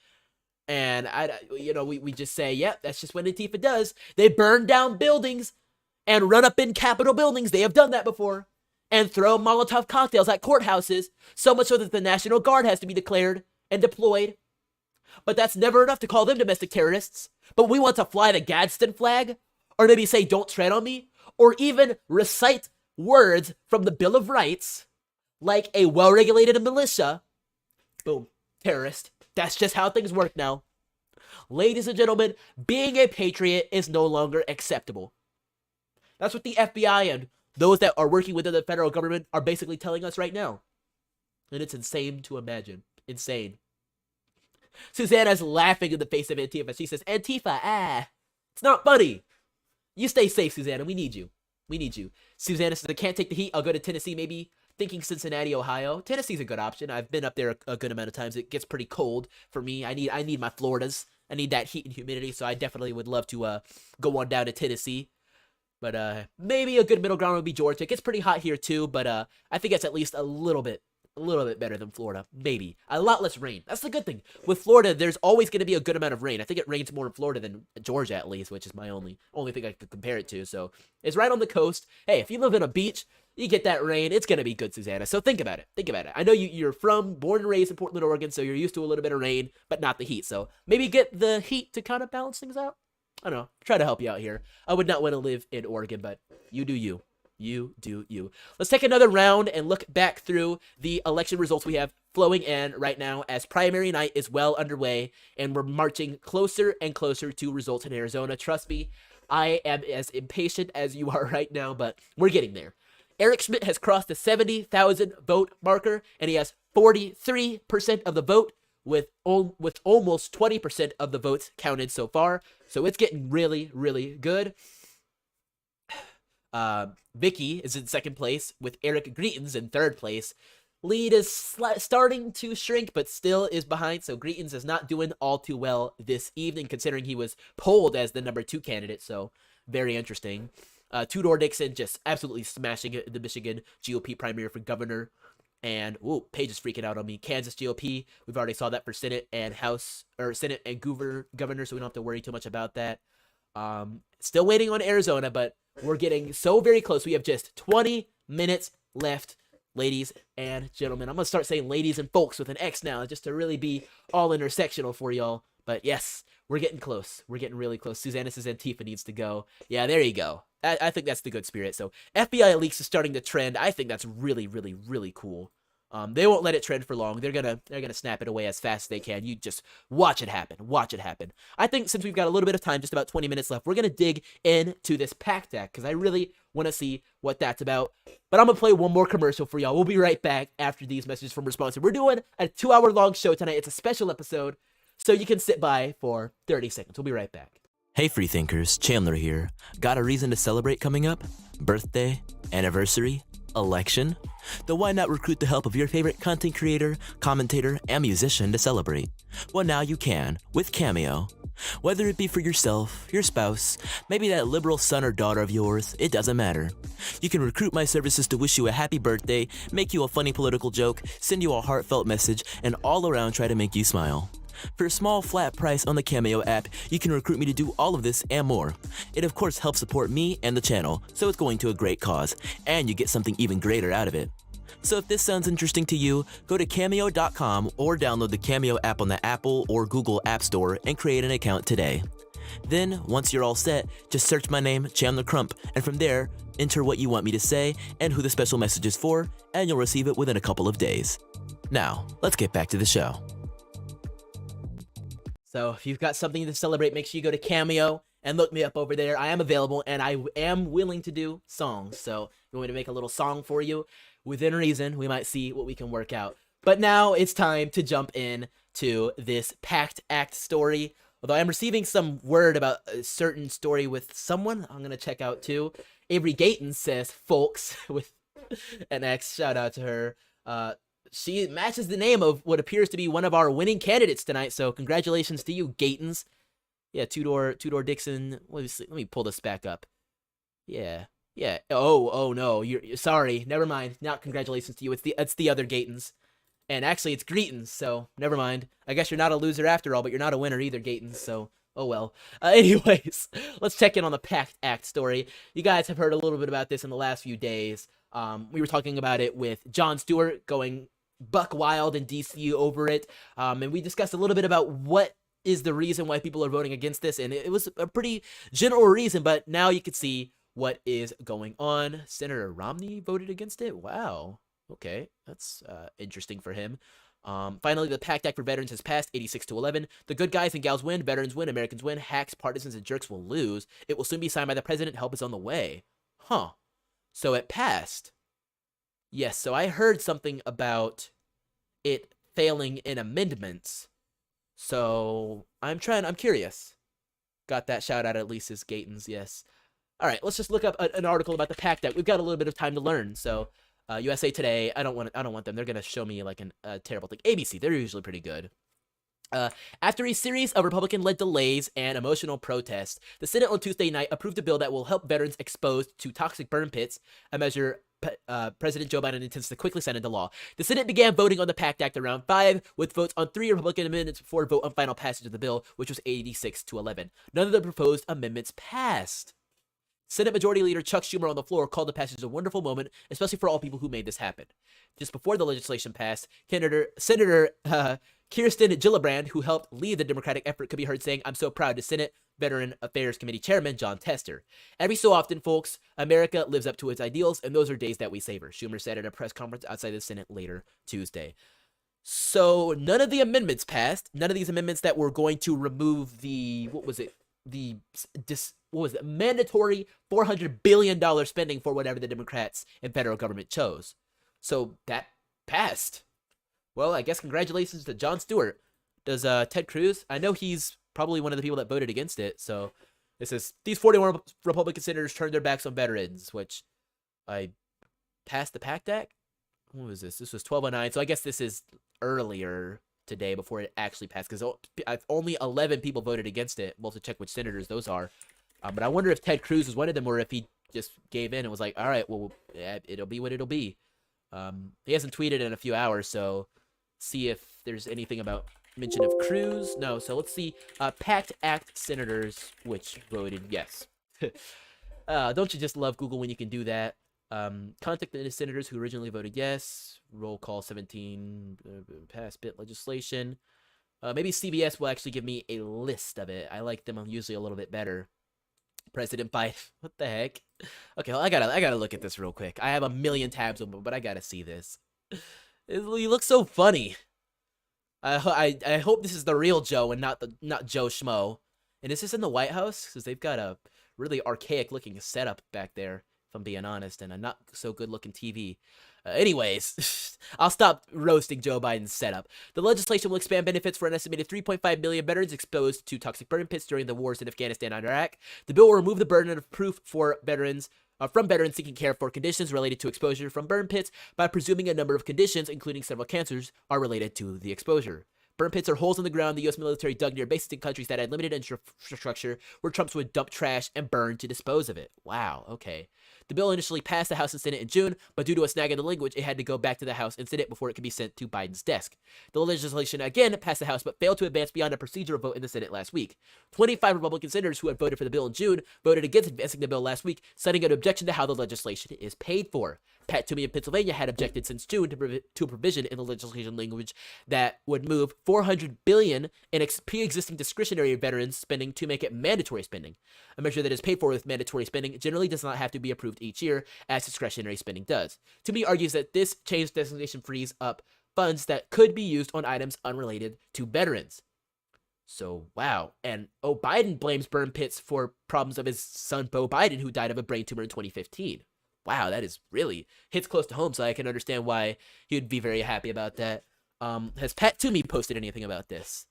And, we just say, yep, that's just what Antifa does. They burn down buildings and run up in Capitol buildings. They have done that before. And throw Molotov cocktails at courthouses, so much so that the National Guard has to be declared and deployed. But that's never enough to call them domestic terrorists. But we want to fly the Gadsden flag, or maybe say don't tread on me, or even recite words from the Bill of Rights, like a well-regulated militia. Boom, terrorist. That's just how things work now. Ladies and gentlemen, being a patriot is no longer acceptable. That's what the FBI and those that are working within the federal government are basically telling us right now. And it's insane to imagine. Insane. Susanna's laughing in the face of Antifa. She says, Antifa, it's not funny. You stay safe, Susanna. We need you. We need you. Susanna says, I can't take the heat. I'll go to Tennessee, maybe. Thinking Cincinnati, Ohio. Tennessee's a good option. I've been up there a good amount of times. It gets pretty cold for me. I need my Floridas. I need that heat and humidity, so I definitely would love to go on down to Tennessee. But maybe a good middle ground would be Georgia. It gets pretty hot here too, but I think it's at least a little bit better than Florida. Maybe. A lot less rain. That's the good thing. With Florida, there's always going to be a good amount of rain. I think it rains more in Florida than Georgia at least, which is my only thing I could compare it to. So it's right on the coast. Hey, if you live in a beach, you get that rain. It's going to be good, Susanna. So think about it. Think about it. I know you're born and raised in Portland, Oregon, so you're used to a little bit of rain, but not the heat. So maybe get the heat to kind of balance things out. I don't know. Try to help you out here. I would not want to live in Oregon, but you do you. You do you. Let's take another round and look back through the election results we have flowing in right now as primary night is well underway and we're marching closer and closer to results in Arizona. Trust me, I am as impatient as you are right now, but we're getting there. Eric Schmidt has crossed the 70,000 vote marker and he has 43% of the vote, with almost 20% of the votes counted so far. So it's getting really, really good. Vicky is in second place with Eric Greetens in third place. Lead is starting to shrink, but still is behind. So Greetens is not doing all too well this evening, considering he was polled as the number 2 candidate. So very interesting. Tudor Dixon just absolutely smashing it in the Michigan GOP primary for governor. And, Paige is freaking out on me. Kansas GOP, we've already saw that for Senate and Senate and governor, so we don't have to worry too much about that. Still waiting on Arizona, but we're getting so very close. We have just 20 minutes left ladies and gentlemen. I'm gonna start saying ladies and folks with an X now, just to really be all intersectional for y'all. But yes, we're getting close. We're getting really close. Susanna says Antifa needs to go. Yeah, there you go. I think that's the good spirit. So FBI leaks is starting to trend. I think that's really, really, really cool. They won't let it trend for long. They're gonna snap it away as fast as they can. You just watch it happen. Watch it happen. I think since we've got a little bit of time, just about 20 minutes left, we're gonna dig into this PACT Act because I really want to see what that's about. But I'm gonna play one more commercial for y'all. We'll be right back after these messages from our sponsor. We're doing a 2-hour-long show tonight. It's a special episode, so you can sit by for 30 seconds. We'll be right back. Hey freethinkers, Chandler here. Got a reason to celebrate coming up? Birthday? Anniversary? Election? Then why not recruit the help of your favorite content creator, commentator, and musician to celebrate? Well, now you can, with Cameo. Whether it be for yourself, your spouse, maybe that liberal son or daughter of yours, it doesn't matter. You can recruit my services to wish you a happy birthday, make you a funny political joke, send you a heartfelt message, and all around try to make you smile. For a small flat price on the Cameo app, you can recruit me to do all of this and more. It of course helps support me and the channel, so it's going to a great cause, and you get something even greater out of it. So if this sounds interesting to you, go to Cameo.com or download the Cameo app on the Apple or Google App Store and create an account today. Then, once you're all set, just search my name, Chandler Crump, and from there, enter what you want me to say and who the special message is for, and you'll receive it within a couple of days. Now, let's get back to the show. So if you've got something to celebrate, make sure you go to Cameo and look me up over there. I am available and I am willing to do songs. So if you want me to make a little song for you, within reason, we might see what we can work out. But now it's time to jump in to this PACT Act story. Although I'm receiving some word about a certain story with someone I'm going to check out too. Avery Gayton says folks with an X. Shout out to her. She matches the name of what appears to be one of our winning candidates tonight, so congratulations to you, Gatons. Yeah, Two-Door Dixon. Let me pull this back up. Yeah. Oh no, you're sorry. Never mind. Not congratulations to you. It's the other Gatons. And actually, it's Greetons, so never mind. I guess you're not a loser after all, but you're not a winner either, Gatons, so oh well. Anyways, let's check in on the PACT Act story. You guys have heard a little bit about this in the last few days. We were talking about it with Jon Stewart going buck wild in DC over it, and we discussed a little bit about what is the reason why people are voting against this, and it was a pretty general reason, but now you can see what is going on. Senator Romney voted against it. Wow, okay, that's interesting for him. Finally, the PACT Act for veterans has passed 86-11. The good guys and gals win, veterans win, Americans win, hacks, partisans, and jerks will lose. It will soon be signed by the president. Help is on the way. Huh. So it passed. Yes, so I heard something about it failing in amendments. So I'm curious. Got that shout out at Lisa's Gatons, yes. All right, let's just look up an article about the PACT Act. We've got a little bit of time to learn. So USA Today, I don't want them. They're gonna show me like a terrible thing. ABC, they're usually pretty good. After a series of Republican-led delays and emotional protests, the Senate on Tuesday night approved a bill that will help veterans exposed to toxic burn pits, a measure President Joe Biden intends to quickly sign into law. The Senate began voting on the PACT Act around 5, with votes on 3 Republican amendments before a vote on final passage of the bill, which was 86-11. None of the proposed amendments passed. Senate Majority Leader Chuck Schumer on the floor called the passage a wonderful moment, especially for all people who made this happen. Just before the legislation passed, Senator Kirsten Gillibrand, who helped lead the Democratic effort, could be heard saying, "I'm so proud," to Senate Veteran Affairs Committee Chairman John Tester. "Every so often, folks, America lives up to its ideals, and those are days that we savor," Schumer said at a press conference outside the Senate later Tuesday. So none of the amendments passed. None of these amendments that were going to remove the, mandatory $400 billion spending for whatever the Democrats and federal government chose. So that passed. Well, I guess congratulations to Jon Stewart. Does Ted Cruz? I know he's probably one of the people that voted against it. So this is, these 41 Republican senators turned their backs on veterans, which I passed the PACT Act. What was this? This was 1209. So I guess this is earlier today before it actually passed, because only 11 people voted against it. We'll have to check which senators those are. But I wonder if Ted Cruz was one of them, or if he just gave in and was like, all right, well, yeah, it'll be what it'll be. He hasn't tweeted in a few hours, so see if there's anything about mention of Cruz. No, so let's see. PACT Act senators which voted yes. Don't you just love Google when you can do that? Contact the senators who originally voted yes. Roll call 17. Pass bit legislation. Maybe CBS will actually give me a list of it. I like them usually a little bit better. President Biden. What the heck? Okay, well, I gotta look at this real quick. I have a million tabs open, but I gotta see this. He looks so funny. I hope this is the real Joe and not Joe Schmo. And is this in the White House? Because they've got a really archaic looking setup back there, if I'm being honest, and a not so good looking TV. Anyways, I'll stop roasting Joe Biden's setup. The legislation will expand benefits for an estimated 3.5 million veterans exposed to toxic burn pits during the wars in Afghanistan and Iraq. The bill will remove the burden of proof for veterans from veterans seeking care for conditions related to exposure from burn pits by presuming a number of conditions, including several cancers, are related to the exposure. Burn pits are holes in the ground the U.S. military dug near bases in countries that had limited infrastructure where troops would dump trash and burn to dispose of it. Wow, okay. The bill initially passed the House and Senate in June, but due to a snag in the language, it had to go back to the House and Senate before it could be sent to Biden's desk. The legislation again passed the House, but failed to advance beyond a procedural vote in the Senate last week. 25 Republican senators who had voted for the bill in June voted against advancing the bill last week, citing an objection to how the legislation is paid for. Pat Toomey of Pennsylvania had objected since June to a provision in the legislation language that would move $400 billion in pre-existing discretionary veterans spending to make it mandatory spending. A measure that is paid for with mandatory spending generally does not have to be approved each year, as discretionary spending does. Toomey argues that this change designation frees up funds that could be used on items unrelated to veterans. So, wow. And, Biden blames burn pits for problems of his son, Beau Biden, who died of a brain tumor in 2015. Wow, that is really hits close to home, so I can understand why he would be very happy about that. Has Pat Toomey posted anything about this?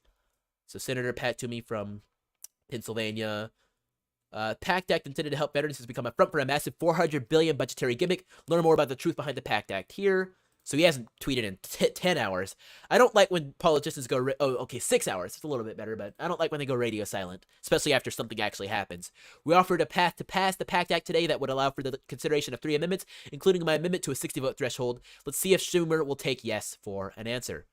So Senator Pat Toomey from Pennsylvania. PACT Act intended to help veterans has become a front for a massive $400 billion budgetary gimmick. Learn more about the truth behind the PACT Act here. So he hasn't tweeted in 10 hours. I don't like when politicians go, 6 hours. It's a little bit better, but I don't like when they go radio silent, especially after something actually happens. We offered a path to pass the PACT Act today that would allow for the consideration of 3 amendments, including my amendment to a 60-vote threshold. Let's see if Schumer will take yes for an answer.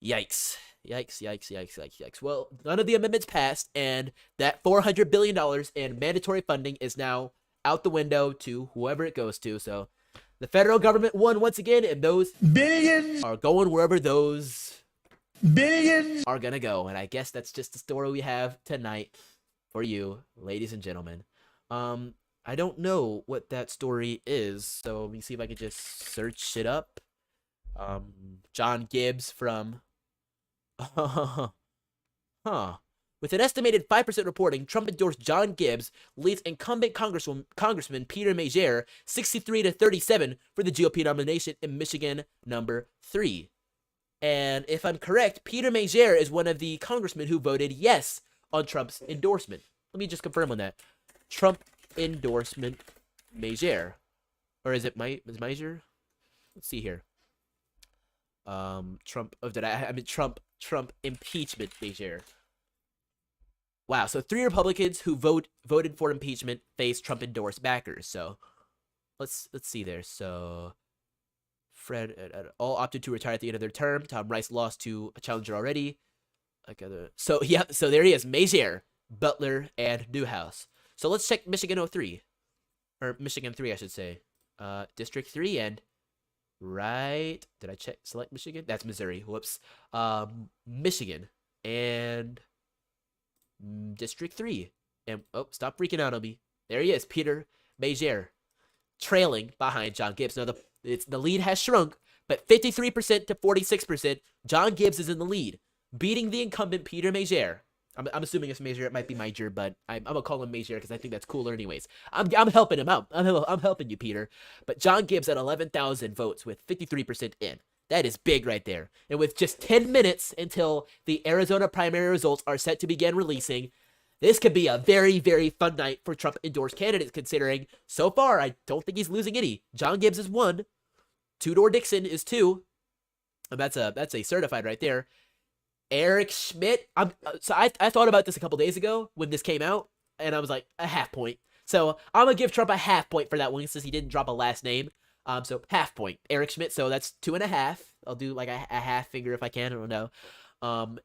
Yikes. Yikes. Well, none of the amendments passed, and that $400 billion in mandatory funding is now out the window to whoever it goes to, so the federal government won once again, and those billions are going wherever those billions are gonna go. And I guess that's just the story we have tonight for you, ladies and gentlemen. I don't know what that story is, so let me see if I can just search it up. John Gibbs from With an estimated 5% reporting, Trump endorsed John Gibbs, leads incumbent Congressman Peter Majere 63-37 for the GOP nomination in Michigan number 3. And if I'm correct, Peter Majere is one of the congressmen who voted yes on Trump's endorsement. Let me just confirm on that. Trump endorsement Majere. Or is it Majere? Let's see here. Trump impeachment Majere. Wow, so 3 Republicans who voted for impeachment face Trump-endorsed backers. So let's see there. So Fred all opted to retire at the end of their term. Tom Rice lost to a challenger already. So there he is, Majere, Butler, and Newhouse. So let's check Michigan 03. Or Michigan 3, I should say. District 3 and right. Did I select Michigan? That's Missouri. Whoops. Michigan and District 3. And, stop freaking out on me. There he is, Peter Majere, trailing behind John Gibbs. Now, the lead has shrunk, but 53% to 46%, John Gibbs is in the lead, beating the incumbent Peter Majere. I'm assuming it's Majere. It might be Major, but I'm going to call him Majere because I think that's cooler anyways. I'm helping him out. I'm helping you, Peter. But John Gibbs at 11,000 votes with 53% in. That is big right there. And with just 10 minutes until the Arizona primary results are set to begin releasing, this could be a very, very fun night for Trump-endorsed candidates, considering so far I don't think he's losing any. John Gibbs is 1. Tudor Dixon is 2. And that's a certified right there. Eric Schmidt. I thought about this a couple days ago when this came out, and I was like, a half point. So I'm going to give Trump a half point for that one since he didn't drop a last name. So half point. Eric Schmidt, so that's 2.5. I'll do like a half finger if I can. I don't know.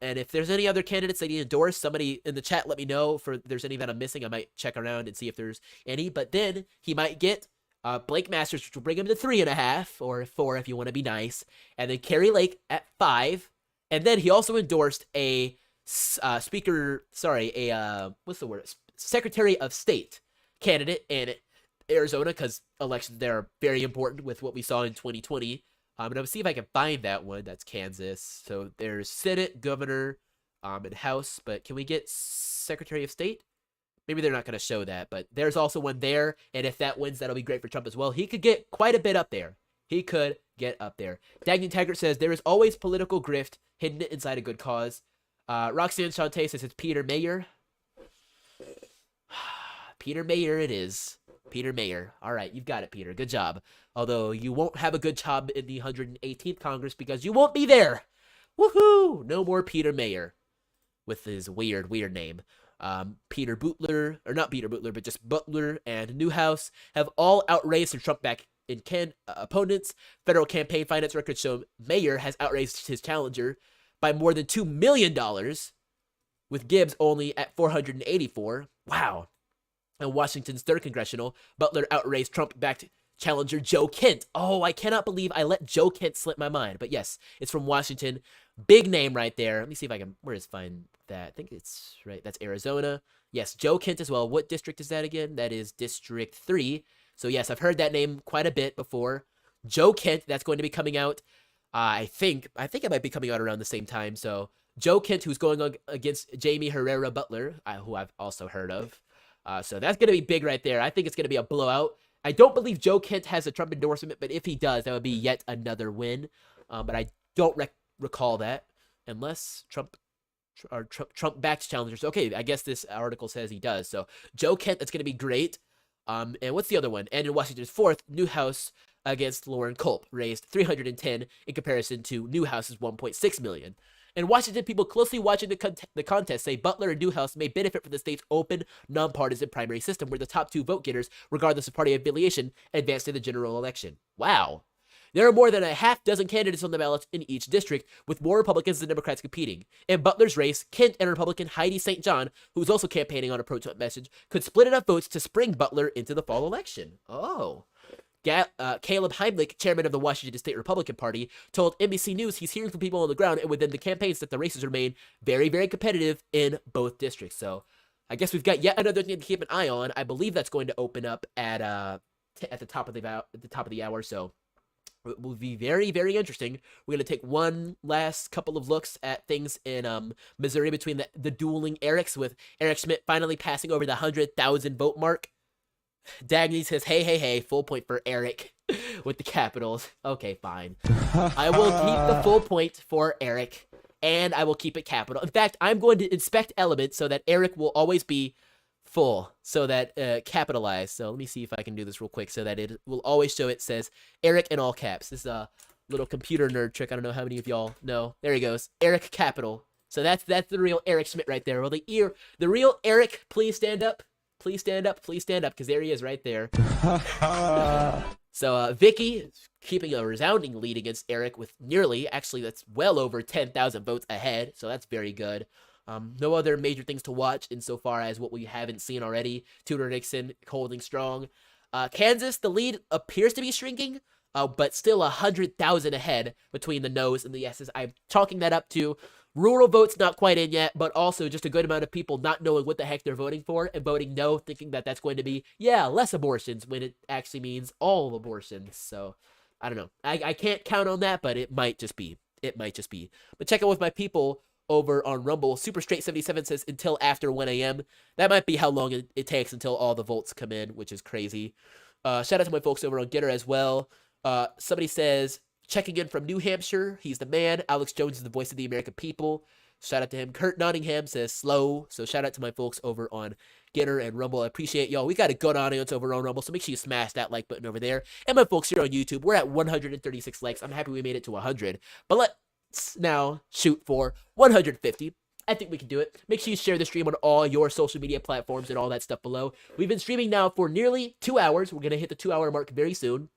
And if there's any other candidates they need to endorse, somebody in the chat let me know if there's any that I'm missing. I might check around and see if there's any. But then he might get Blake Masters, which will bring him to 3.5 or 4 if you want to be nice, and then Kerry Lake at 5. And then he also endorsed a Secretary of State candidate in Arizona, because elections there are very important with what we saw in 2020. And I'll see if I can find that one. That's Kansas. So there's Senate, Governor, and House. But can we get Secretary of State? Maybe they're not going to show that, but there's also one there. And if that wins, that'll be great for Trump as well. He could get quite a bit up there. He could get up there. Dagny Taggart says, there is always political grift hidden inside a good cause. Roxanne Shante says it's Peter Mayer. Peter Mayer it is. Peter Mayer. All right, you've got it, Peter. Good job. Although you won't have a good job in the 118th Congress because you won't be there. Woohoo! No more Peter Mayer with his weird name. Peter Butler, or not Peter Butler, but just Butler and Newhouse have all outraised their Trump back in opponents. Federal campaign finance records show Mayer has outraised his challenger by more than $2 million, with Gibbs only at $484. Wow. In Washington's 3rd Congressional, Butler outraised Trump-backed challenger Joe Kent. Oh, I cannot believe I let Joe Kent slip my mind. But yes, it's from Washington. Big name right there. Let me see if I can, find that? I think it's, right, that's Arizona. Yes, Joe Kent as well. What district is that again? That is District 3. So yes, I've heard that name quite a bit before. Joe Kent, that's going to be coming out. I think it might be coming out around the same time. So Joe Kent, who's going on against Jamie Herrera Butler, who I've also heard of. So that's going to be big right there. I think it's going to be a blowout. I don't believe Joe Kent has a Trump endorsement, but if he does, that would be yet another win. But I don't recall that, unless Trump backs challengers. Okay, I guess this article says he does. So Joe Kent, that's going to be great. And what's the other one? And in Washington's 4th, Newhouse against Lauren Culp raised $310 in comparison to Newhouse's $1.6 million. In Washington, people closely watching the contest say Butler and Newhouse may benefit from the state's open, nonpartisan primary system, where the top 2 vote getters, regardless of party affiliation, advance to the general election. Wow. There are more than a half dozen candidates on the ballot in each district, with more Republicans than Democrats competing. In Butler's race, Kent and Republican Heidi St. John, who's also campaigning on a pro-Trump message, could split enough votes to spring Butler into the fall election. Oh. Caleb Heimlich, chairman of the Washington State Republican Party, told NBC News he's hearing from people on the ground and within the campaigns that the races remain very, very competitive in both districts. So I guess we've got yet another thing to keep an eye on. I believe that's going to open up at the top of the hour. So it will be very, very interesting. We're going to take one last couple of looks at things in Missouri between the dueling Erics, with Eric Schmidt finally passing over the 100,000 vote mark. Dagny says, hey, full point for Eric with the capitals. Okay, fine. I will keep the full point for Eric, and I will keep it capital. In fact, I'm going to inspect elements so that Eric will always be full, so that capitalized. So let me see if I can do this real quick so that it will always show it says Eric in all caps. This is a little computer nerd trick. I don't know how many of y'all know. There he goes. Eric capital. So that's the real Eric Schmidt right there. Well, the real Eric, please stand up. Please stand up, because there he is right there. So Vicky keeping a resounding lead against Eric with that's well over 10,000 votes ahead. So that's very good. No other major things to watch insofar as what we haven't seen already. Tudor Dixon holding strong. Kansas, the lead appears to be shrinking, but still 100,000 ahead between the no's and the yeses. I'm chalking that up to rural votes not quite in yet, but also just a good amount of people not knowing what the heck they're voting for and voting no, thinking that that's going to be, less abortions when it actually means all abortions. So, I don't know. I can't count on that, but it might just be. But check out with my people over on Rumble. Super Straight 77 says until after 1 a.m. That might be how long it takes until all the votes come in, which is crazy. Shout out to my folks over on Getter as well. Somebody says, checking in from New Hampshire, he's the man. Alex Jones is the voice of the American people. Shout out to him. Kurt Nottingham says slow. So shout out to my folks over on Getter and Rumble. I appreciate y'all. We got a good audience over on Rumble, so make sure you smash that like button over there. And my folks here on YouTube, we're at 136 likes. I'm happy we made it to 100. But let's now shoot for 150. I think we can do it. Make sure you share the stream on all your social media platforms and all that stuff below. We've been streaming now for nearly 2 hours. We're going to hit the 2-hour mark very soon.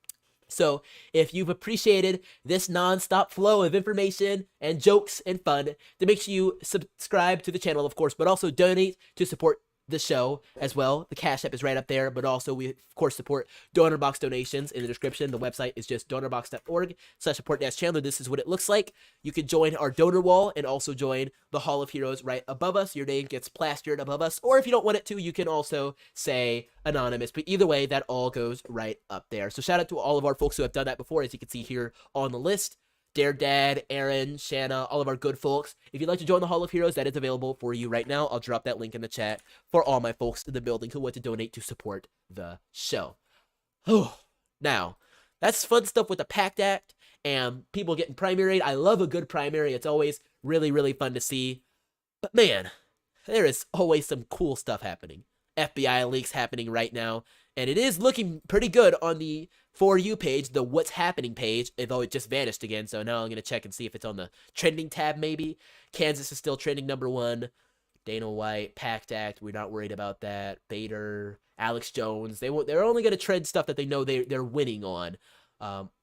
So if you've appreciated this non-stop flow of information and jokes and fun, then make sure you subscribe to the channel, of course, but also donate to support the show as well. The Cash App is right up there, but also we, of course, support donor box donations in the description. The website is just donorbox.org/support-Chandler. This is what it looks like. You can join our donor wall and also join the Hall of Heroes right above us. Your name gets plastered above us, or if you don't want it to, you can also say anonymous, but either way, that all goes right up there. So shout out to all of our folks who have done that before, as you can see here on the list. Dare Dad, Aaron, Shanna, all of our good folks. If you'd like to join the Hall of Heroes, that is available for you right now. I'll drop that link in the chat for all my folks in the building who want to donate to support the show. Now, that's fun stuff with the PACT Act and people getting primaried. I love a good primary. It's always really, really fun to see. But man, there is always some cool stuff happening. FBI leaks happening right now, and it is looking pretty good on the For You page, the What's Happening page, although it just vanished again, so now I'm going to check and see if it's on the trending tab maybe. Kansas is still trending #1. Dana White, PACT Act, we're not worried about that. Bader, Alex Jones, they're only going to trend stuff that they know they're winning on.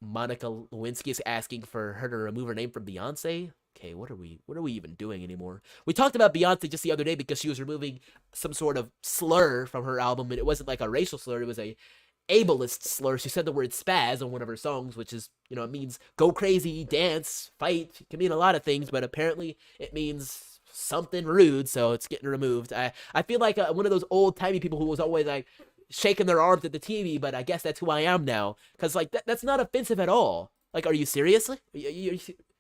Monica Lewinsky is asking for her to remove her name from Beyonce. Okay, what are we even doing anymore? We talked about Beyonce just the other day because she was removing some sort of slur from her album, and it wasn't like a racial slur, it was a ableist slur. She said the word spaz on one of her songs, which is, you know, it means go crazy, dance, fight. It can mean a lot of things, but apparently it means something rude, so it's getting removed. I feel like one of those old-timey people who was always like shaking their arms at the TV, but I guess that's who I am now, because like that's not offensive at all. Like, are you seriously?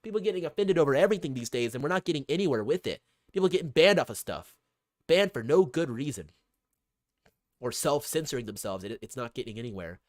People getting offended over everything these days, and we're not getting anywhere with it. People getting banned off of stuff. Banned for no good reason. Or self-censoring themselves. It's not getting anywhere.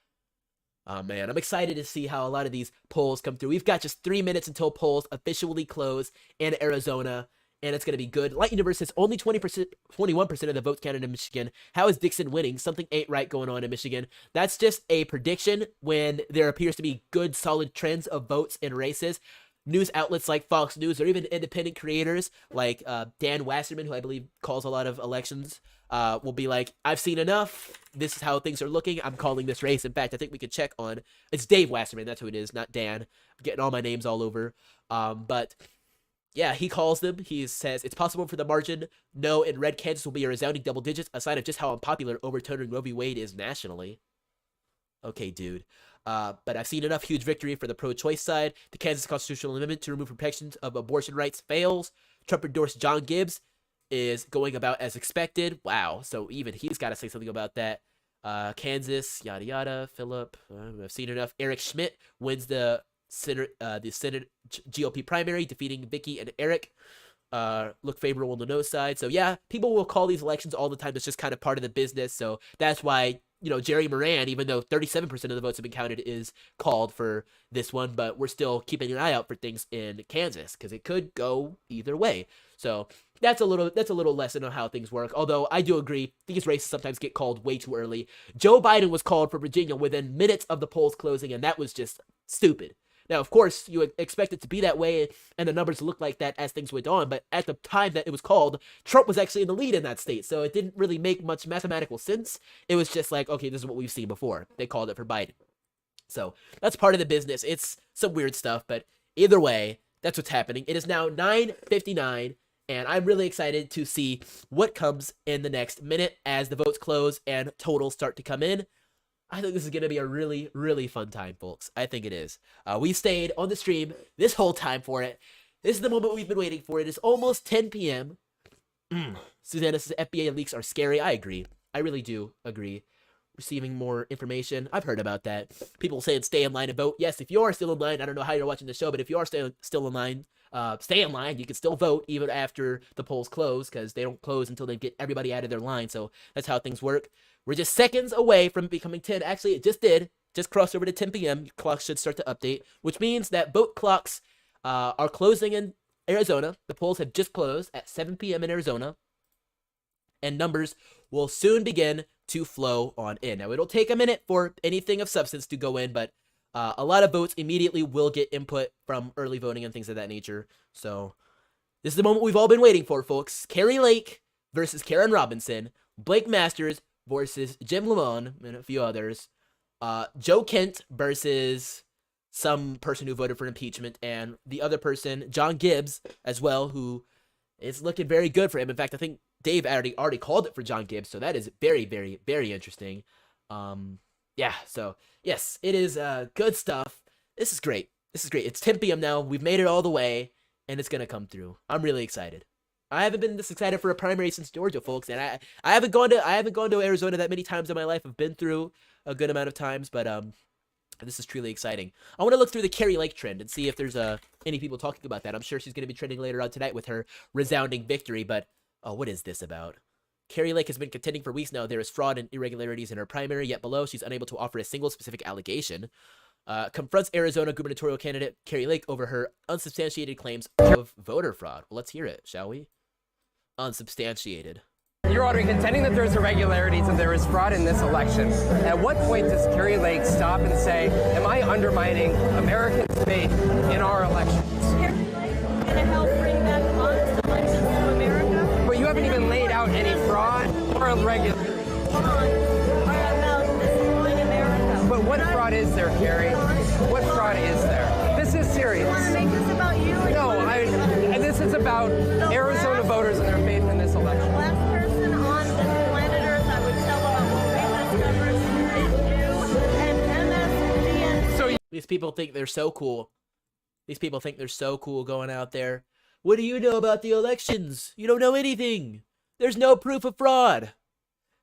Oh, man. I'm excited to see how a lot of these polls come through. We've got just 3 minutes until polls officially close in Arizona, and it's going to be good. Light Universe says only 21% of the votes counted in Michigan. How is Dixon winning? Something ain't right going on in Michigan. That's just a prediction when there appears to be good, solid trends of votes in races. News outlets like Fox News, or even independent creators like Dan Wasserman, who I believe calls a lot of elections, will be like, I've seen enough. This is how things are looking. I'm calling this race. In fact, I think we could check on, it's Dave Wasserman. That's who it is, not Dan. I'm getting all my names all over. But yeah, he calls them. He says, it's possible for the margin no in red Kansas will be a resounding double digits, a sign of just how unpopular overturning Roe v. Wade is nationally. Okay, dude. But I've seen enough huge victory for the pro-choice side. The Kansas constitutional amendment to remove protections of abortion rights fails. Trump-endorsed John Gibbs is going about as expected. Wow. So even he's got to say something about that. Kansas, yada yada. Philip, I've seen enough. Eric Schmidt wins the Senate GOP primary, defeating Vicky and Eric. Look favorable on the no side. So yeah, people will call these elections all the time. It's just kind of part of the business. So that's why, you know, Jerry Moran, even though 37% of the votes have been counted, is called for this one, but we're still keeping an eye out for things in Kansas because it could go either way. So that's a little lesson on how things work. Although I do agree, these races sometimes get called way too early. Joe Biden was called for Virginia within minutes of the polls closing, and that was just stupid. Now, of course, you would expect it to be that way, and the numbers look like that as things went on, but at the time that it was called, Trump was actually in the lead in that state, so it didn't really make much mathematical sense. It was just like, okay, this is what we've seen before. They called it for Biden. So that's part of the business. It's some weird stuff, but either way, that's what's happening. It is now 9:59, and I'm really excited to see what comes in the next minute as the votes close and totals start to come in. I think this is going to be a really, really fun time, folks. I think it is. We stayed on the stream this whole time for it. This is the moment we've been waiting for. It is almost 10 p.m. Susanna says FBI leaks are scary. I agree. I really do agree. Receiving more information. I've heard about that. People saying stay in line to vote. Yes, if you are still in line, I don't know how you're watching the show, but if you are still in line, stay in line. You can still vote even after the polls close because they don't close until they get everybody out of their line. So that's how things work. We're just seconds away from becoming 10. Actually, it just did. Just crossed over to 10 p.m. Your clock should start to update, which means that vote clocks are closing in Arizona. The polls have just closed at 7 p.m. in Arizona. And numbers will soon begin to flow on in. Now, it'll take a minute for anything of substance to go in, but a lot of votes immediately will get input from early voting and things of that nature. So this is the moment we've all been waiting for, folks. Carrie Lake versus Karen Robinson. Blake Masters versus Jim Lamone and a few others. Joe Kent versus some person who voted for impeachment, and the other person, John Gibbs, as well, who is looking very good for him. In fact, I think Dave already called it for John Gibbs, so that is very, very, very interesting. Yeah, so yes, it is good stuff. This is great. This is great. It's 10 p.m. now. We've made it all the way, and it's gonna come through. I'm really excited. I haven't been this excited for a primary since Georgia, folks, and I haven't gone to Arizona that many times in my life. I've been through a good amount of times, but this is truly exciting. I want to look through the Carrie Lake trend and see if there's any people talking about that. I'm sure she's going to be trending later on tonight with her resounding victory, but what is this about? Carrie Lake has been contending for weeks now. There is fraud and irregularities in her primary, yet below she's unable to offer a single specific allegation. Confronts Arizona gubernatorial candidate Carrie Lake over her unsubstantiated claims of voter fraud. Well, let's hear it, shall we? Unsubstantiated. Your Honor, contending that there's irregularities and there is fraud in this election, at what point does Carrie Lake stop and say, am I undermining Americans' faith in our elections? Carrie Lake is going to help bring back honest elections to America. But you haven't even laid out any fraud or irregularities. Are about destroying America. But what fraud is there, Carrie? What fraud is there? This is serious. You want to make this about you? No, this is about Arizona voters and their faith in this election. The last person on this planet Earth I would tell about what we discovered is you and MSDN. So These people think they're so cool. These people think they're so cool going out there. What do you know about the elections? You don't know anything. There's no proof of fraud.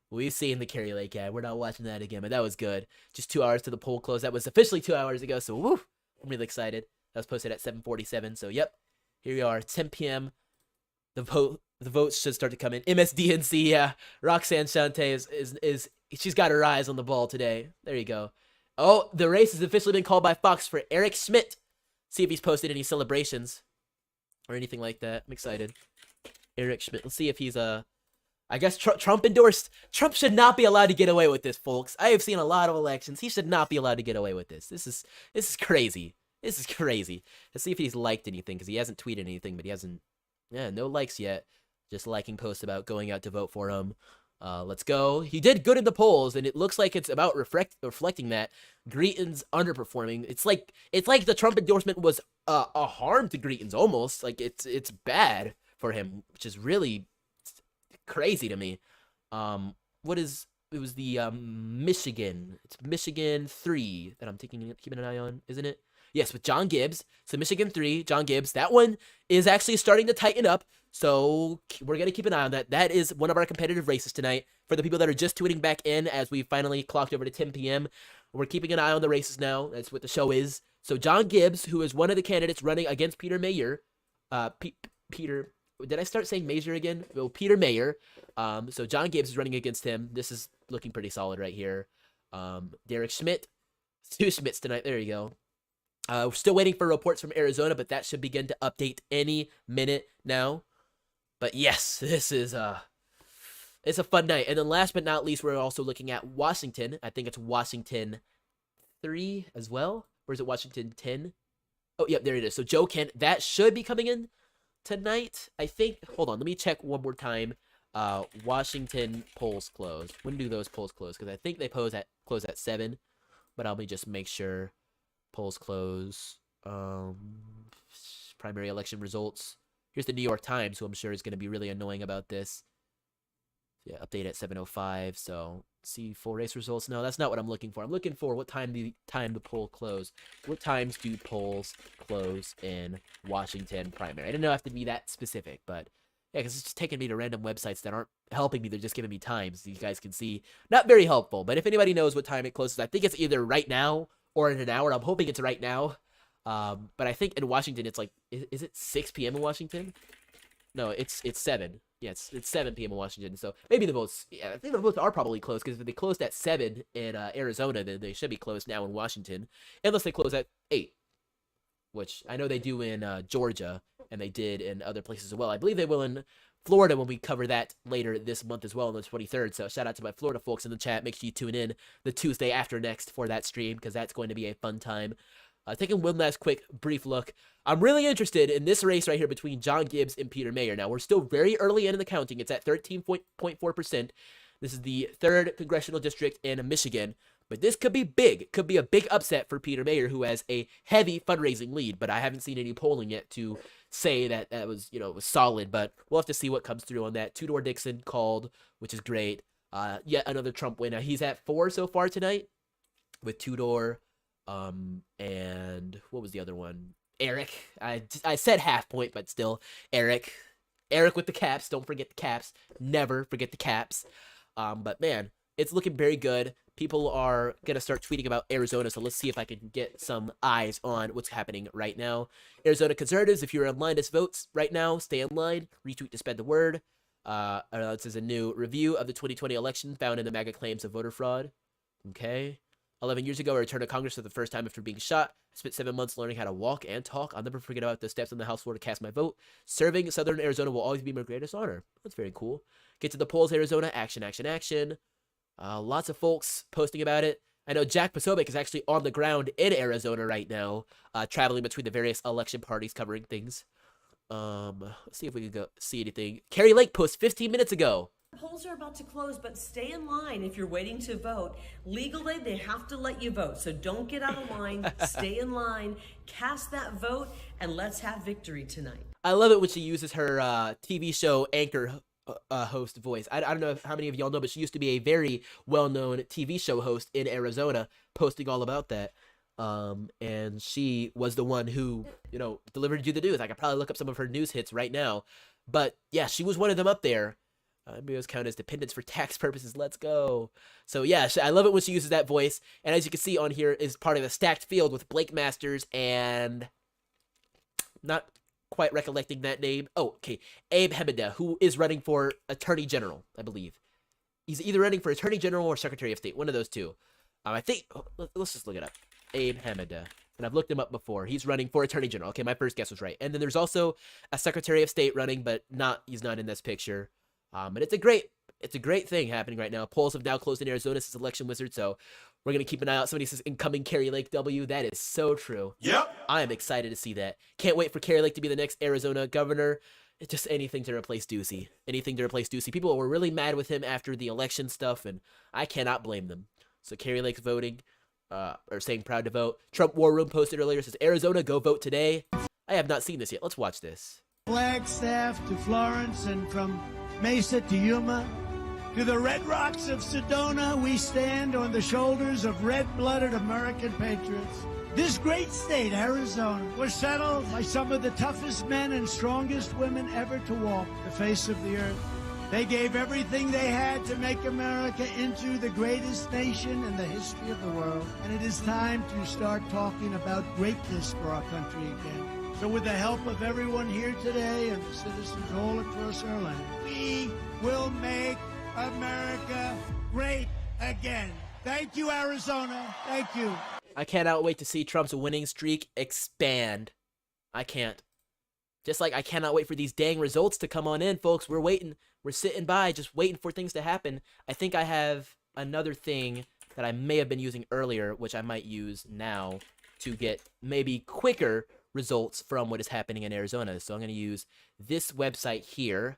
We've seen the Carrie Lake ad. We're not watching that again, but that was good. Just 2 hours to the poll close. That was officially 2 hours ago, so woo, I'm really excited. That was posted at 7:47, so yep. Here we are, 10 p.m. The votes should start to come in. MSDNC, yeah. Roxanne Shante is she's got her eyes on the ball today. There you go. Oh, the race has officially been called by Fox for Eric Schmidt. See if he's posted any celebrations or anything like that. I'm excited. Eric Schmidt. Let's see if he's I guess Trump endorsed. Trump should not be allowed to get away with this, folks. I have seen a lot of elections. He should not be allowed to get away with this. This is crazy. This is crazy. Let's see if he's liked anything, because he hasn't tweeted anything, but he hasn't. Yeah, no likes yet. Just liking posts about going out to vote for him. Let's go. He did good in the polls, and it looks like it's about reflecting that. Greeton's underperforming. It's like the Trump endorsement was a harm to Greeton's almost. Like it's bad for him, which is really crazy to me. It was the Michigan. It's Michigan 3 that I'm keeping an eye on, isn't it? Yes, with John Gibbs. So Michigan 3, John Gibbs. That one is actually starting to tighten up. So we're going to keep an eye on that. That is one of our competitive races tonight. For the people that are just tuning back in as we finally clocked over to 10 p.m., we're keeping an eye on the races now. That's what the show is. So John Gibbs, who is one of the candidates running against Peter Mayer. Peter, did I start saying Mayer again? Well, Peter Mayer. So John Gibbs is running against him. This is looking pretty solid right here. Derek Schmidt. 2 Schmidts tonight. There you go. We're still waiting for reports from Arizona, but that should begin to update any minute now. But yes, this is it's a fun night. And then last but not least, we're also looking at Washington. I think it's Washington 3 as well. Or is it Washington 10? Oh, yep, there it is. So Joe Kent, that should be coming in tonight, I think. Hold on, let me check one more time. Washington polls close. When do those polls close? Because I think they close at 7. But let me just make sure. Polls close. Primary election results. Here's the New York Times, who I'm sure is going to be really annoying about this. Yeah, update at 7:05. So see full race results. No, that's not what I'm looking for. I'm looking for what time the poll close. What times do polls close in Washington primary? I didn't know I have to be that specific, but yeah, because it's just taking me to random websites that aren't helping me. They're just giving me times. You guys can see. Not very helpful. But if anybody knows what time it closes, I think it's either right now or in an hour. I'm hoping it's right now. But I think in Washington, it's like, is it 6 p.m. in Washington? No, it's 7. Yeah, it's 7 p.m. in Washington. So maybe the votes, I think the votes are probably closed, because if they closed at 7 in Arizona, then they should be closed now in Washington, unless they close at 8, which I know they do in Georgia, and they did in other places as well. I believe they will in Florida when we cover that later this month as well on the 23rd. So shout out to my Florida folks in the chat. Make sure you tune in the Tuesday after next for that stream, because that's going to be a fun time. Taking one last quick brief look. I'm really interested in this race right here between John Gibbs and Peter Mayer. Now, we're still very early in the counting. It's at 13.4%. This is the 3rd congressional district in Michigan. But this could be big. It could be a big upset for Peter Mayer, who has a heavy fundraising lead, but I haven't seen any polling yet to say that that was, was solid. But we'll have to see what comes through on that. Tudor Dixon called, which is great. Yet another Trump win. Now, he's at 4 so far tonight with Tudor, and what was the other one? Eric. I said half point, but still, Eric with the caps. Don't forget the caps. Never forget the caps. But man, it's looking very good. People are going to start tweeting about Arizona, so let's see if I can get some eyes on what's happening right now. Arizona conservatives, if you're in line to vote right now, stay in line, retweet to spread the word. This is a new review of the 2020 election found in the MAGA claims of voter fraud. Okay. 11 years ago, I returned to Congress for the first time after being shot. I spent 7 months learning how to walk and talk. I'll never forget about the steps on the House floor to cast my vote. Serving Southern Arizona will always be my greatest honor. That's very cool. Get to the polls, Arizona. Action, action, action. Lots of folks posting about it. I know Jack Posobiec is actually on the ground in Arizona right now, traveling between the various election parties covering things. Let's see if we can go see anything. Carrie Lake posts 15 minutes ago. Polls are about to close, but stay in line if you're waiting to vote. Legally, they have to let you vote, so don't get out of line. Stay in line, cast that vote, and let's have victory tonight. I love it when she uses her TV show anchor host voice. I don't know how many of y'all know, but she used to be a very well-known TV show host in Arizona, posting all about that. And she was the one who, delivered you the news. I could probably look up some of her news hits right now. But yeah, she was one of them up there. Maybe it was counted as dependents for tax purposes. Let's go. So yeah, I love it when she uses that voice. And as you can see on here is part of a stacked field with Blake Masters and not quite recollecting that name. Oh, okay. Abe Hemeda, who is running for Attorney General, I believe. He's either running for Attorney General or Secretary of State, one of those two. I think, let's just look it up. Abe Hemeda. And I've looked him up before. He's running for Attorney General. Okay, my first guess was right. And then there's also a Secretary of State running, but he's not in this picture. But it's a great thing happening right now. Polls have now closed in Arizona since Election Wizard, so we're going to keep an eye out. Somebody says incoming Carrie Lake W. That is so true. Yep. I am excited to see that. Can't wait for Carrie Lake to be the next Arizona governor. It's just anything to replace Ducey. Anything to replace Ducey. People were really mad with him after the election stuff, and I cannot blame them. So Carrie Lake's voting, or saying proud to vote. Trump War Room posted earlier, says, Arizona, go vote today. I have not seen this yet. Let's watch this. Flagstaff to Florence and from Mesa to Yuma. To the Red Rocks of Sedona, we stand on the shoulders of red-blooded American patriots. This great state, Arizona, was settled by some of the toughest men and strongest women ever to walk the face of the earth. They gave everything they had to make America into the greatest nation in the history of the world. And it is time to start talking about greatness for our country again. So with the help of everyone here today and the citizens all across our land, we will make America great again. Thank you, Arizona. Thank you. I cannot wait to see Trump's winning streak expand. I can't. Just like I cannot wait for these dang results to come on in, folks. We're waiting. We're sitting by, just waiting for things to happen. I think I have another thing that I may have been using earlier, which I might use now to get maybe quicker results from what is happening in Arizona. So I'm going to use this website here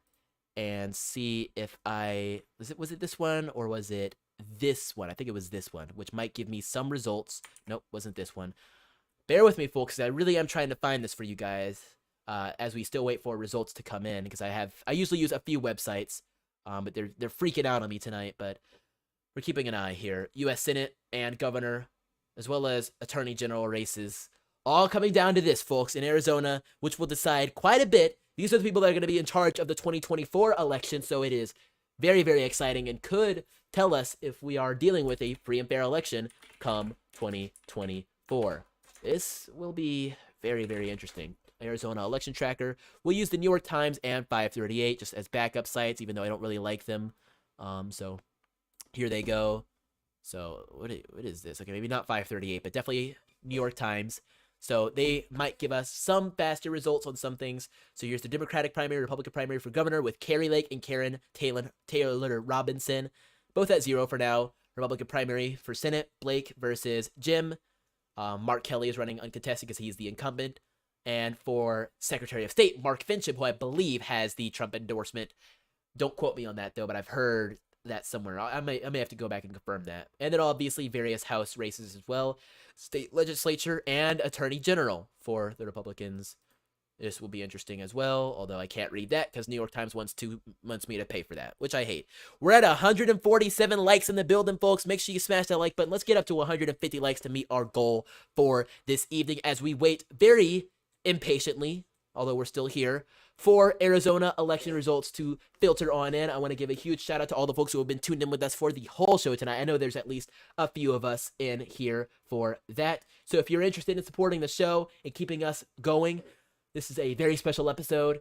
and see if was it this one or was it this one? I think it was this one, which might give me some results. Nope, wasn't this one. Bear with me, folks, 'cause I really am trying to find this for you guys as we still wait for results to come in, because I usually use a few websites, but they're freaking out on me tonight, but we're keeping an eye here. U.S. Senate and governor, as well as attorney general races, all coming down to this, folks, in Arizona, which will decide quite a bit. These are the people that are going to be in charge of the 2024 election, so it is very, very exciting and could tell us if we are dealing with a free and fair election come 2024. This will be very, very interesting. Arizona election tracker. We'll use the New York Times and 538 just as backup sites, even though I don't really like them. So here they go. So what is this? Okay, maybe not 538, but definitely New York Times. So they might give us some faster results on some things. So here's the Democratic primary, Republican primary for governor with Carrie Lake and Karen Taylor Robinson, both at 0 for now. Republican primary for Senate, Blake versus Jim. Mark Kelly is running uncontested because he's the incumbent. And for Secretary of State, Mark Fincham, who I believe has the Trump endorsement. Don't quote me on that, though, but I've heard that somewhere. I may have to go back and confirm that. And then obviously various House races as well, state legislature and attorney general for the Republicans. This will be interesting as well, although I can't read that because New York Times wants me to pay for that, which I hate. We're at 147 likes in the building, folks. Make sure you smash that like button. Let's get up to 150 likes to meet our goal for this evening as we wait very impatiently, although we're still here, for Arizona election results to filter on in. I want to give a huge shout out to all the folks who have been tuned in with us for the whole show tonight. I know there's at least a few of us in here for that. So if you're interested in supporting the show and keeping us going, this is a very special episode.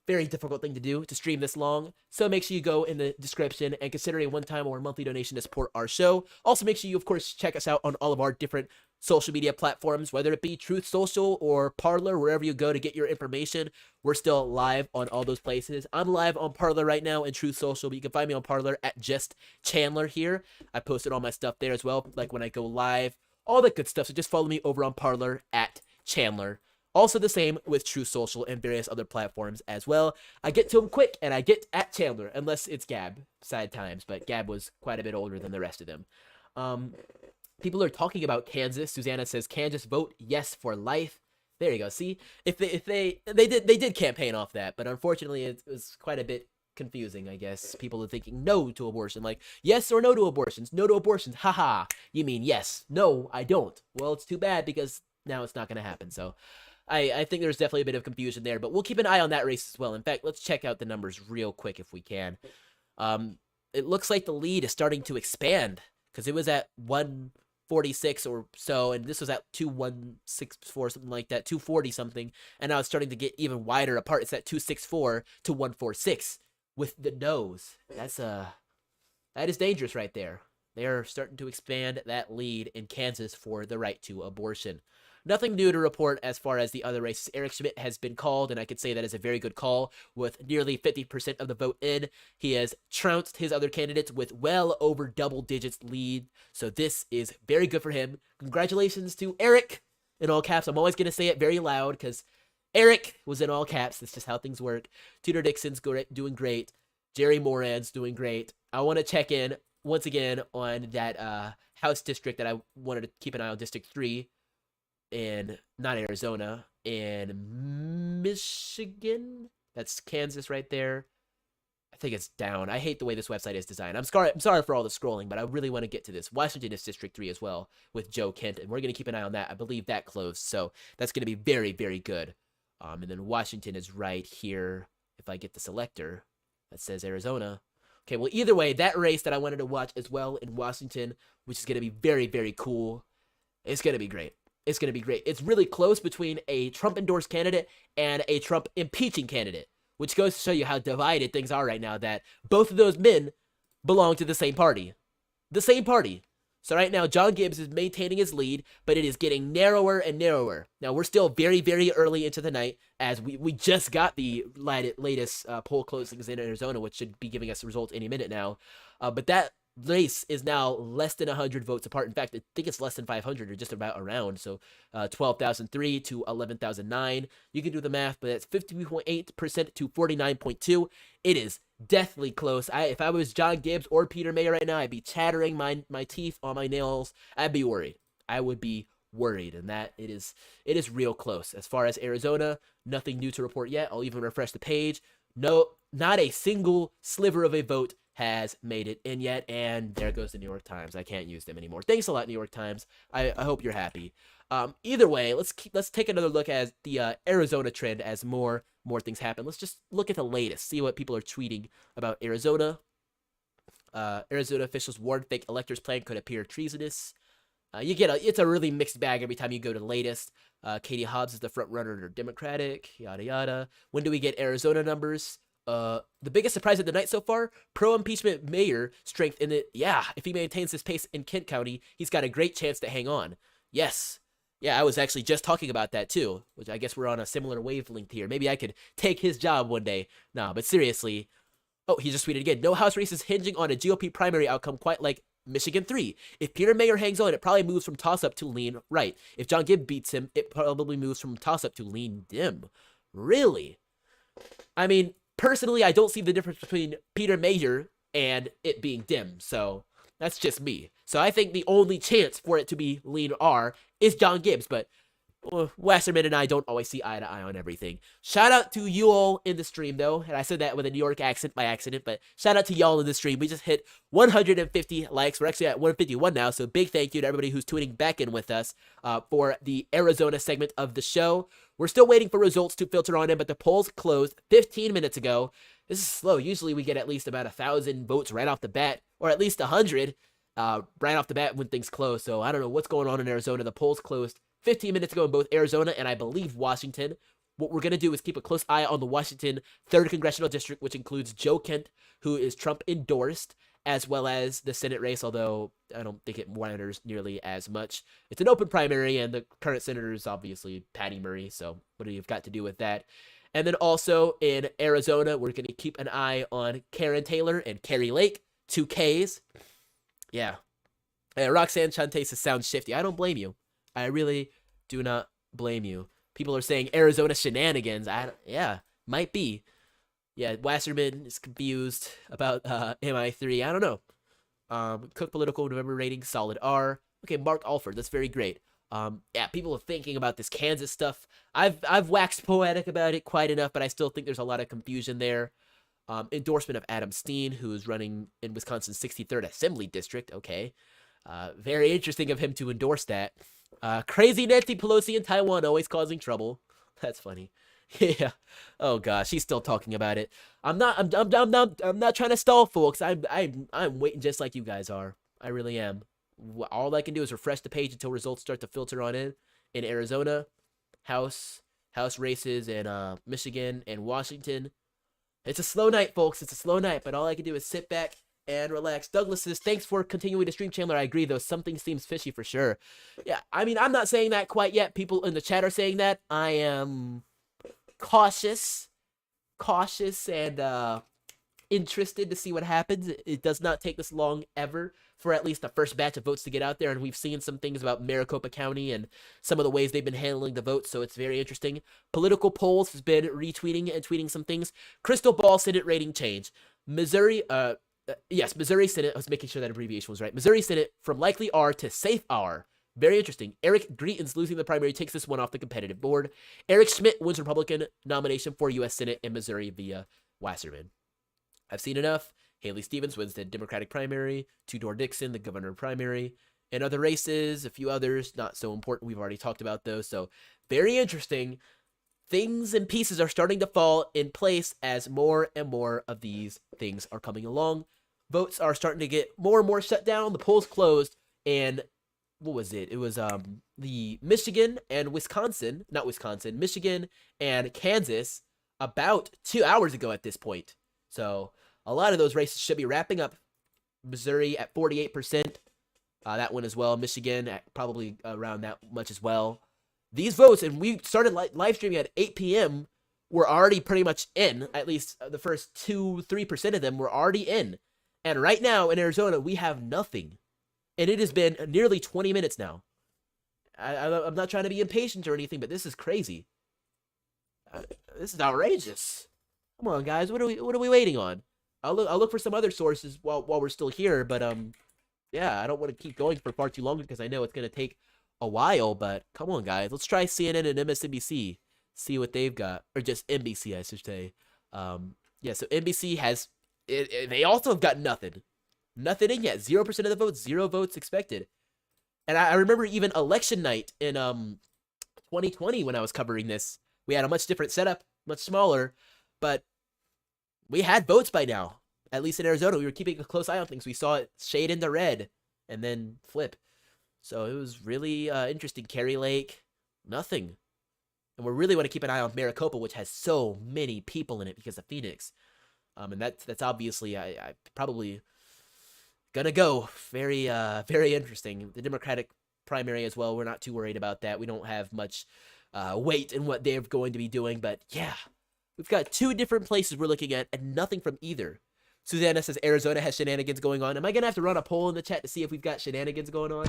Very difficult thing to do, to stream this long. So make sure you go in the description and consider a one-time or monthly donation to support our show. Also, make sure you, of course, check us out on all of our different social media platforms, whether it be Truth Social or Parler, wherever you go to get your information. We're still live on all those places. I'm live on Parler right now and Truth Social, but you can find me on Parler at Just Chandler here. I posted all my stuff there as well, like when I go live, all that good stuff. So just follow me over on Parler at Chandler. Also the same with True Social and various other platforms as well. I get to them quick, and I get at Chandler, unless it's Gab, sad times, but Gab was quite a bit older than the rest of them. People are talking about Kansas. Susanna says, Kansas vote yes for life. There you go. See, if they did campaign off that, but unfortunately it was quite a bit confusing, I guess. People are thinking no to abortion, like yes or no to abortions. No to abortions. Haha. You mean yes. No, I don't. Well, it's too bad because now it's not going to happen. So I think there's definitely a bit of confusion there, but we'll keep an eye on that race as well. In fact, let's check out the numbers real quick if we can. It looks like the lead is starting to expand because it was at 146 or so, and this was at 2164, something like that, 240 something, and now it's starting to get even wider apart. It's at 264 to 146 with the no's. That is dangerous right there. They're starting to expand that lead in Kansas for the right to abortion. Nothing new to report as far as the other races. Eric Schmidt has been called, and I could say that is a very good call. With nearly 50% of the vote in, he has trounced his other candidates with well over double digits lead. So this is very good for him. Congratulations to Eric, in all caps. I'm always going to say it very loud because Eric was in all caps. That's just how things work. Tudor Dixon's doing great. Jerry Moran's doing great. I want to check in once again on that House district that I wanted to keep an eye on, District 3. In not Arizona, in Michigan. That's Kansas right there. I think it's down. I hate the way this website is designed. I'm sorry for all the scrolling, but I really want to get to this. Washington is District 3 as well with Joe Kent, and we're going to keep an eye on that. I believe that closed, so that's going to be very, very good. And then Washington is right here. If I get the selector, that says Arizona. Okay, well, either way, that race that I wanted to watch as well in Washington, which is going to be very, very cool. It's going to be great. It's going to be great. It's really close between a Trump-endorsed candidate and a Trump-impeaching candidate, which goes to show you how divided things are right now, that both of those men belong to the same party. The same party. So right now, John Gibbs is maintaining his lead, but it is getting narrower and narrower. Now, we're still very, very early into the night, as we just got the latest poll closings in Arizona, which should be giving us results any minute now. But that race is now less than 100 votes apart. In fact, I think it's less than 500 or just about around. So 12,003 to 11,009. You can do the math, but that's 50.8% to 49.2. It is deathly close. If I was John Gibbs or Peter Mayer right now, I'd be chattering my teeth on my nails. I'd be worried. I would be worried, and that it is real close. As far as Arizona, nothing new to report yet. I'll even refresh the page. No, not a single sliver of a vote has made it in yet, and there goes the New York Times. I can't use them anymore. Thanks a lot, New York Times. I hope you're happy. Either way, let's take another look at the Arizona trend as more things happen. Let's just look at the latest, see what people are tweeting about Arizona. Arizona officials warn fake electors plan could appear treasonous. It's a really mixed bag every time you go to the latest. Katie Hobbs is the front runner to Democratic, yada yada. When do we get Arizona numbers? The biggest surprise of the night so far, pro-impeachment mayor strength in it. Yeah, if he maintains this pace in Kent County, he's got a great chance to hang on. Yes. Yeah, I was actually just talking about that too, which I guess we're on a similar wavelength here. Maybe I could take his job one day. Nah, but seriously. Oh, he just tweeted again. No House races hinging on a GOP primary outcome quite like Michigan 3. If Peter Mayer hangs on, it probably moves from toss-up to lean right. If John Gibb beats him, it probably moves from toss-up to lean dim. Really? I mean, personally, I don't see the difference between Peter Mayer and it being dim. So that's just me. So I think the only chance for it to be lean R is John Gibbs, but Wasserman and I don't always see eye to eye on everything. Shout out to you all in the stream, though, and I said that with a New York accent by accident, but shout out to y'all in the stream. We just hit 150 likes. We're actually at 151 now, so big thank you to everybody who's tuning back in with us for the Arizona segment of the show. We're still waiting for results to filter on in, but the polls closed 15 minutes ago. This is slow. Usually we get at least about 1,000 votes right off the bat, or at least 100 right off the bat when things close. So I don't know what's going on in Arizona. The polls closed 15 minutes ago in both Arizona and I believe Washington. What we're going to do is keep a close eye on the Washington 3rd Congressional District, which includes Joe Kent, who is Trump endorsed, as well as the Senate race, although I don't think it matters nearly as much. It's an open primary, and the current senator is obviously Patty Murray, so what do you've got to do with that? And then also in Arizona, we're going to keep an eye on Karen Taylor and Carrie Lake, 2 Ks. Yeah. Roxanne Chante says, sounds shifty. I don't blame you. I really do not blame you. People are saying Arizona shenanigans. Yeah, might be. Yeah, Wasserman is confused about MI3. I don't know. Cook Political November rating, solid R. Okay, Mark Alford, that's very great. Yeah, people are thinking about this Kansas stuff. I've waxed poetic about it quite enough, but I still think there's a lot of confusion there. Endorsement of Adam Steen, who's running in Wisconsin's 63rd Assembly District. Okay. Very interesting of him to endorse that. Crazy Nancy Pelosi in Taiwan always causing trouble. That's funny. Yeah. Oh gosh, he's still talking about it. I'm not trying to stall, folks. I'm waiting just like you guys are. I really am. All I can do is refresh the page until results start to filter on in Arizona, House races in Michigan and Washington. It's a slow night, folks. It's a slow night, but all I can do is sit back and relax. Douglas says, thanks for continuing to stream, Chandler. I agree, though. Something seems fishy for sure. Yeah, I mean, I'm not saying that quite yet. People in the chat are saying that. I am cautious and interested to see what happens. It does not take this long ever for at least the first batch of votes to get out there, and we've seen some things about Maricopa County and some of the ways they've been handling the votes, so it's very interesting. Political Polls has been retweeting and tweeting some things. Crystal Ball Senate rating change. Missouri Senate, I was making sure that abbreviation was right. Missouri Senate from likely R to safe R. Very interesting. Eric Greitens losing the primary takes this one off the competitive board. Eric Schmidt wins Republican nomination for U.S. Senate in Missouri via Wasserman. I've seen enough. Haley Stevens wins the Democratic primary. Tudor Dixon, the governor primary. In other races, a few others, not so important. We've already talked about those. So very interesting. Things and pieces are starting to fall in place as more and more of these things are coming along. Votes are starting to get more and more shut down. The polls closed, and what was it? It was the Michigan and Michigan and Kansas about 2 hours ago at this point. So a lot of those races should be wrapping up. Missouri at 48%. That one as well. Michigan at probably around that much as well. These votes, and we started live streaming at 8 p.m., were already pretty much in. At least the first 2-3% of them were already in. And right now in Arizona, we have nothing. And it has been nearly 20 minutes now. I'm not trying to be impatient or anything, but this is crazy. This is outrageous. Come on, guys. What are we waiting on? I'll look for some other sources while we're still here, but yeah, I don't want to keep going for far too long because I know it's gonna take a while. But come on, guys, let's try CNN and MSNBC, see what they've got, or just NBC, I should say. Yeah, so NBC has they also have got nothing in yet. 0% of the votes, 0 votes expected. And I remember even election night in 2020 when I was covering this, we had a much different setup, much smaller, but we had votes by now. At least in Arizona, we were keeping a close eye on things. We saw it shade into red and then flip. So it was really interesting. Carrie Lake, nothing. And we really want to keep an eye on Maricopa, which has so many people in it because of Phoenix. And that's obviously I probably gonna go very very interesting. The Democratic primary as well. We're not too worried about that. We don't have much weight in what they're going to be doing, but yeah, we've got 2 different places we're looking at and nothing from either. Susanna says Arizona has shenanigans going on. Am I gonna have to run a poll in the chat to see if we've got shenanigans going on?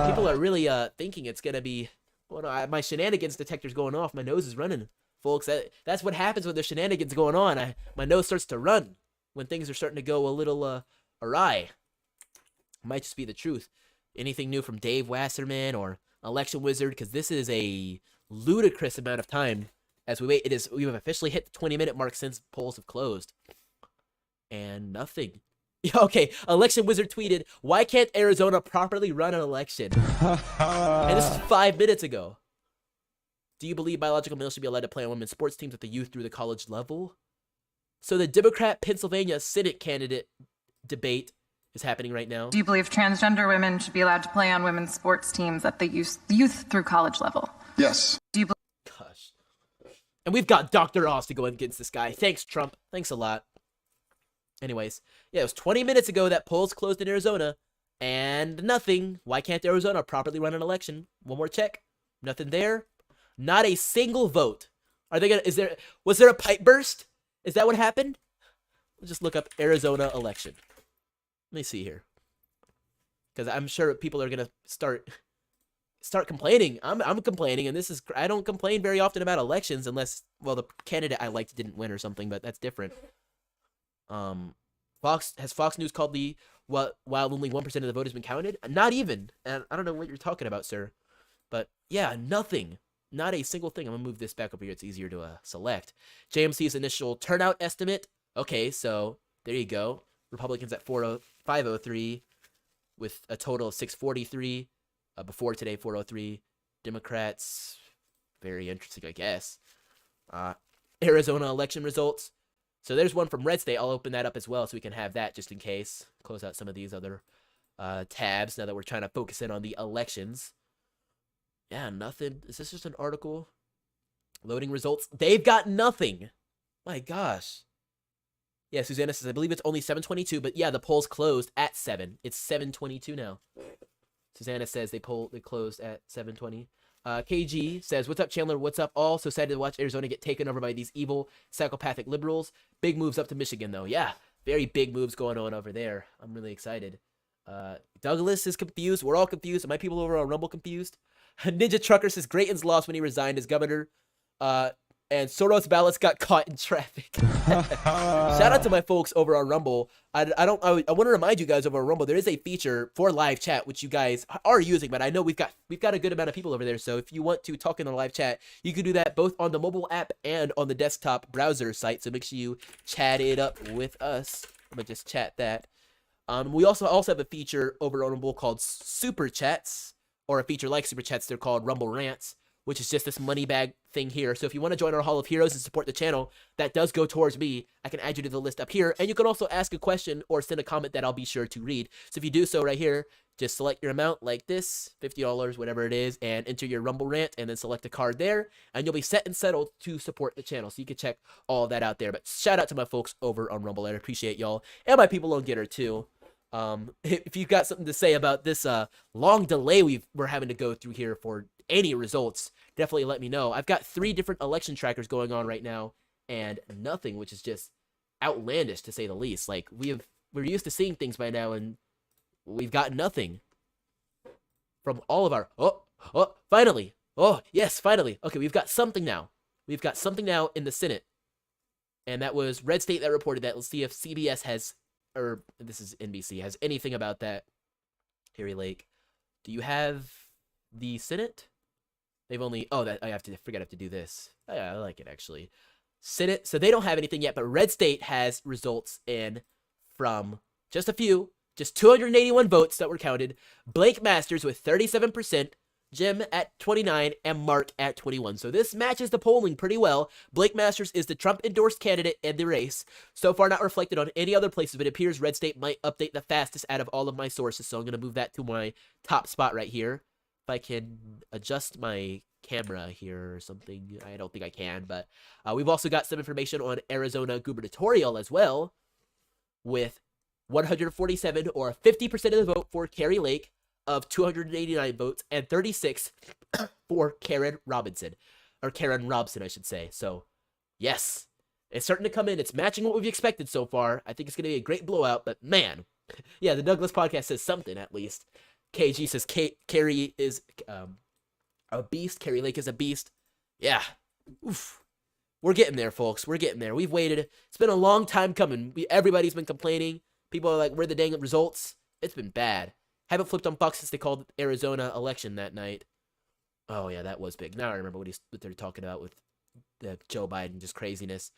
People are really thinking it's gonna be. Well, no, my shenanigans detector's going off. My nose is running, folks. That's what happens when there's shenanigans going on. My nose starts to run. when things are starting to go a little awry. Might just be the truth. Anything new from Dave Wasserman or Election Wizard? Because this is a ludicrous amount of time as we wait. We have officially hit the 20-minute mark since polls have closed. And nothing. Okay, Election Wizard tweeted, "Why can't Arizona properly run an election?" And this is 5 minutes ago. Do you believe biological males should be allowed to play on women's sports teams with the youth through the college level? So the Democrat Pennsylvania Senate candidate debate is happening right now. Do you believe transgender women should be allowed to play on women's sports teams at the youth through college level? Yes. Do you Gosh. And we've got Dr. Oz to go against this guy. Thanks, Trump. Thanks a lot. Anyways, yeah, it was 20 minutes ago that polls closed in Arizona, and nothing. Why can't Arizona properly run an election? One more check. Nothing there. Not a single vote. Are they gonna? Was there a pipe burst? Is that what happened? Let's just look up Arizona election. Let me see here, because I'm sure people are gonna start complaining. I'm complaining, and I don't complain very often about elections unless, well, the candidate I liked didn't win or something, but that's different. Fox News called while only 1% of the vote has been counted? Not even. And I don't know what you're talking about, sir. But yeah, nothing. Not a single thing. I'm gonna move this back over here. It's easier to select. JMC's initial turnout estimate. Okay, so there you go. Republicans at 503 with a total of 643. Before today, 403. Democrats, very interesting, I guess. Arizona election results. So there's one from Red State. I'll open that up as well so we can have that just in case. Close out some of these other tabs now that we're trying to focus in on the elections. Yeah, nothing. Is this just an article? Loading results. They've got nothing. My gosh. Yeah, Susanna says, I believe it's only 7:22, but yeah, the polls closed at 7. It's 7:22 now. Susanna says they closed at 7:20. KG says, what's up, Chandler? What's up, all? So excited to watch Arizona get taken over by these evil, psychopathic liberals. Big moves up to Michigan, though. Yeah, very big moves going on over there. I'm really excited. Douglas is confused. We're all confused. Are my people over on Rumble confused? Ninja Trucker says, Grayton's lost when he resigned as governor. And Soros ballots got caught in traffic. Shout out to my folks over on Rumble. I want to remind you guys over on Rumble, there is a feature for live chat which you guys are using, but I know we've got a good amount of people over there. So if you want to talk in the live chat, you can do that both on the mobile app and on the desktop browser site. So make sure you chat it up with us. I'm gonna just chat that. We also have a feature over on Rumble called Super Chats, or a feature like Super Chats. They're called Rumble Rants, which is just this money bag thing here. So if you want to join our Hall of Heroes and support the channel, that does go towards me. I can add you to the list up here. And you can also ask a question or send a comment that I'll be sure to read. So if you do so right here, just select your amount like this, $50, whatever it is, and enter your Rumble Rant, and then select a card there, and you'll be set and settled to support the channel. So you can check all that out there. But shout out to my folks over on Rumble. I appreciate y'all. And my people on Getter too. If you've got something to say about this long delay we're having to go through here for any results, definitely let me know. I've got 3 different election trackers going on right now, and nothing, which is just outlandish to say the least. Like, we're used to seeing things by now, and we've got nothing from all of our. Finally! Oh yes, finally. Okay, we've got something now. We've got something now in the Senate, and that was Red State that reported that. Let's see if CBS has, or this is NBC, has anything about that. Harry Lake, do you have the Senate? They've only, that I forget I have to do this. Oh, yeah, I like it actually. Senate, so they don't have anything yet, but Red State has results in from just 281 votes that were counted. Blake Masters with 37%, Jim at 29, and Mark at 21. So this matches the polling pretty well. Blake Masters is the Trump-endorsed candidate in the race. So far not reflected on any other places, but it appears Red State might update the fastest out of all of my sources. So I'm going to move that to my top spot right here. If I can adjust my camera here or something. I don't think I can, but we've also got some information on Arizona gubernatorial as well, with 147 or 50% of the vote for Carrie Lake of 289 votes, and 36 for Karen Robson, I should say. So, yes, it's starting to come in. It's matching what we've expected so far. I think it's going to be a great blowout, but man, yeah, the Douglas podcast says something at least. KG says Carrie is a beast. Carrie Lake is a beast. Yeah. Oof. we're getting there, folks. We're getting there. We've waited. It's been a long time coming. Everybody's been complaining. People are like, where are the dang results? It's been bad. Haven't flipped on Fox since they called Arizona election that night. Oh, yeah, that was big. Now I remember what they're talking about with the Joe Biden, just craziness.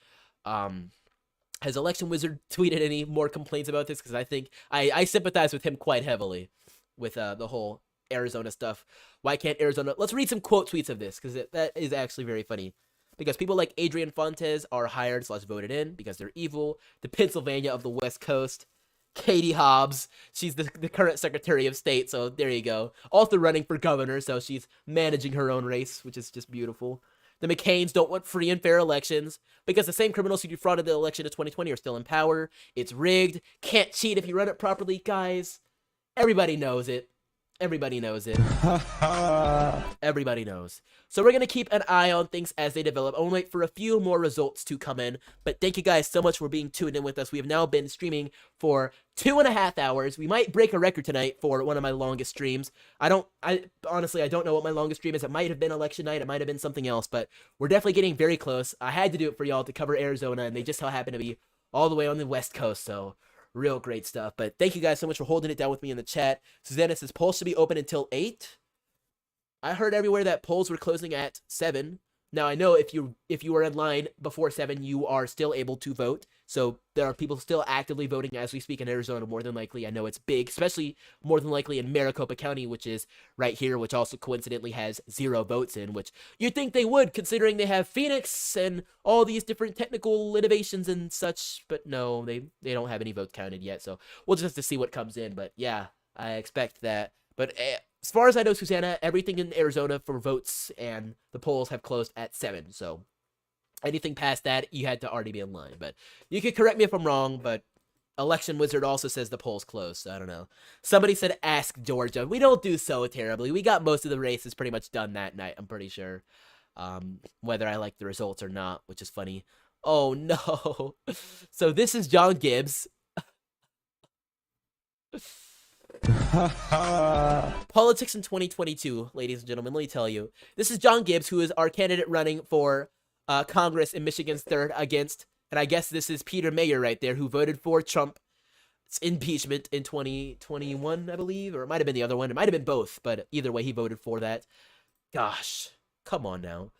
Has Election Wizard tweeted any more complaints about this? Because I think I sympathize with him quite heavily with the whole Arizona stuff. Why can't Arizona... Let's read some quote tweets of this, because that is actually very funny. Because people like Adrian Fontes are hired/voted in because they're evil. The Pennsylvania of the West Coast. Katie Hobbs, she's the current Secretary of State, so there you go. Also running for governor, so she's managing her own race, which is just beautiful. The McCains don't want free and fair elections because the same criminals who defrauded the election of 2020 are still in power. It's rigged. Can't cheat if you run it properly, guys. Everybody knows it. Everybody knows it. Everybody knows. So we're going to keep an eye on things as they develop. I'll wait for a few more results to come in. But thank you guys so much for being tuned in with us. We have now been streaming for 2.5 hours. We might break a record tonight for one of my longest streams. Honestly, I don't know what my longest stream is. It might have been election night. It might have been something else. But we're definitely getting very close. I had to do it for y'all to cover Arizona. And they just so happen to be all the way on the West Coast. So... real great stuff. But thank you guys so much for holding it down with me in the chat. Susanna says polls should be open until 8. I heard everywhere that polls were closing at 7. Now I know if you were in line before 7, you are still able to vote. So there are people still actively voting as we speak in Arizona, more than likely. I know it's big, especially more than likely in Maricopa County, which is right here, which also coincidentally has 0 votes in, which you'd think they would, considering they have Phoenix and all these different technical innovations and such. But no, they don't have any votes counted yet. So we'll just have to see what comes in. But yeah, I expect that. But as far as I know, Susanna, everything in Arizona for votes and the polls have closed at 7. So anything past that, you had to already be in line. But you could correct me if I'm wrong, but Election Wizard also says the polls closed, so I don't know. Somebody said ask Georgia. We don't do so terribly. We got most of the races pretty much done that night, I'm pretty sure. Whether I like the results or not, which is funny. Oh, no. So this is John Gibbs. Politics in 2022, ladies and gentlemen, let me tell you. This is John Gibbs, who is our candidate running for Congress in Michigan's 3rd against, and I guess this is Peter Mayer right there, who voted for Trump's impeachment in 2021, I believe, or it might have been the other one. It might have been both, but either way, he voted for that. Gosh, come on now.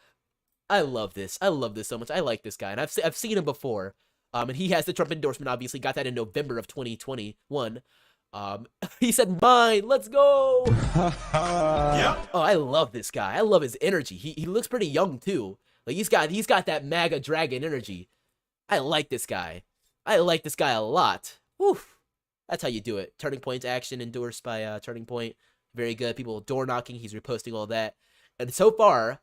I love this. I love this so much. I like this guy, and I've seen him before. And he has the Trump endorsement, obviously. Got that in November of 2021. He said, mine, let's go. Yep. Oh, I love this guy. I love his energy. He looks pretty young, too. Like, he's got that MAGA dragon energy. I like this guy. I like this guy a lot. Woof. That's how you do it. Turning Point's action endorsed by Turning Point. Very good. People door knocking. He's reposting all that. And so far,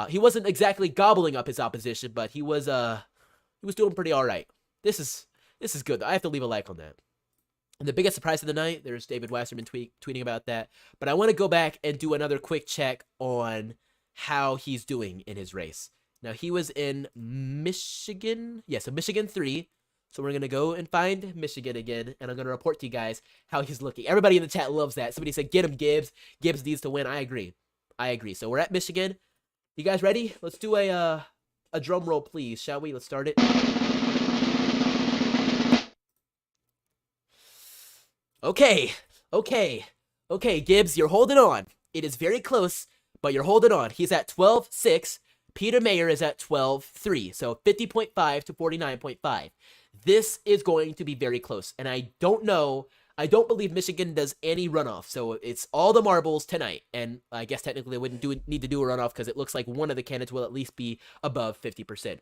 he wasn't exactly gobbling up his opposition, but he was doing pretty all right. This is good. I have to leave a like on that. And the biggest surprise of the night, there's David Wasserman tweeting about that. But I want to go back and do another quick check on how he's doing in his race. Now, he was in Michigan. Yeah, so Michigan 3. So we're going to go and find Michigan again, and I'm going to report to you guys how he's looking. Everybody in the chat loves that. Somebody said, get him, Gibbs. Gibbs needs to win. I agree. So we're at Michigan. You guys ready? Let's do a drum roll, please, shall we? Let's start it. Okay, Gibbs, you're holding on. It is very close, but you're holding on. He's at 12.6. Peter Mayer is at 12.3, so 50.5 to 49.5. This is going to be very close, and I don't believe Michigan does any runoff, so it's all the marbles tonight, and I guess technically they wouldn't need to do a runoff because it looks like one of the candidates will at least be above 50%.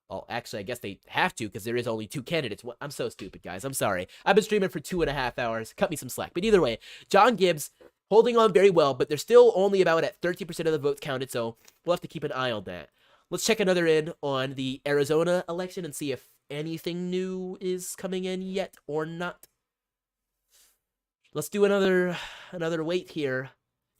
Well, actually, I guess they have to because there is only 2 candidates. I'm so stupid, guys. I'm sorry. I've been streaming for 2.5 hours. Cut me some slack. But either way, John Gibbs holding on very well, but they're still only about at 30% of the votes counted, so we'll have to keep an eye on that. Let's check another in on the Arizona election and see if anything new is coming in yet or not. Let's do another wait here.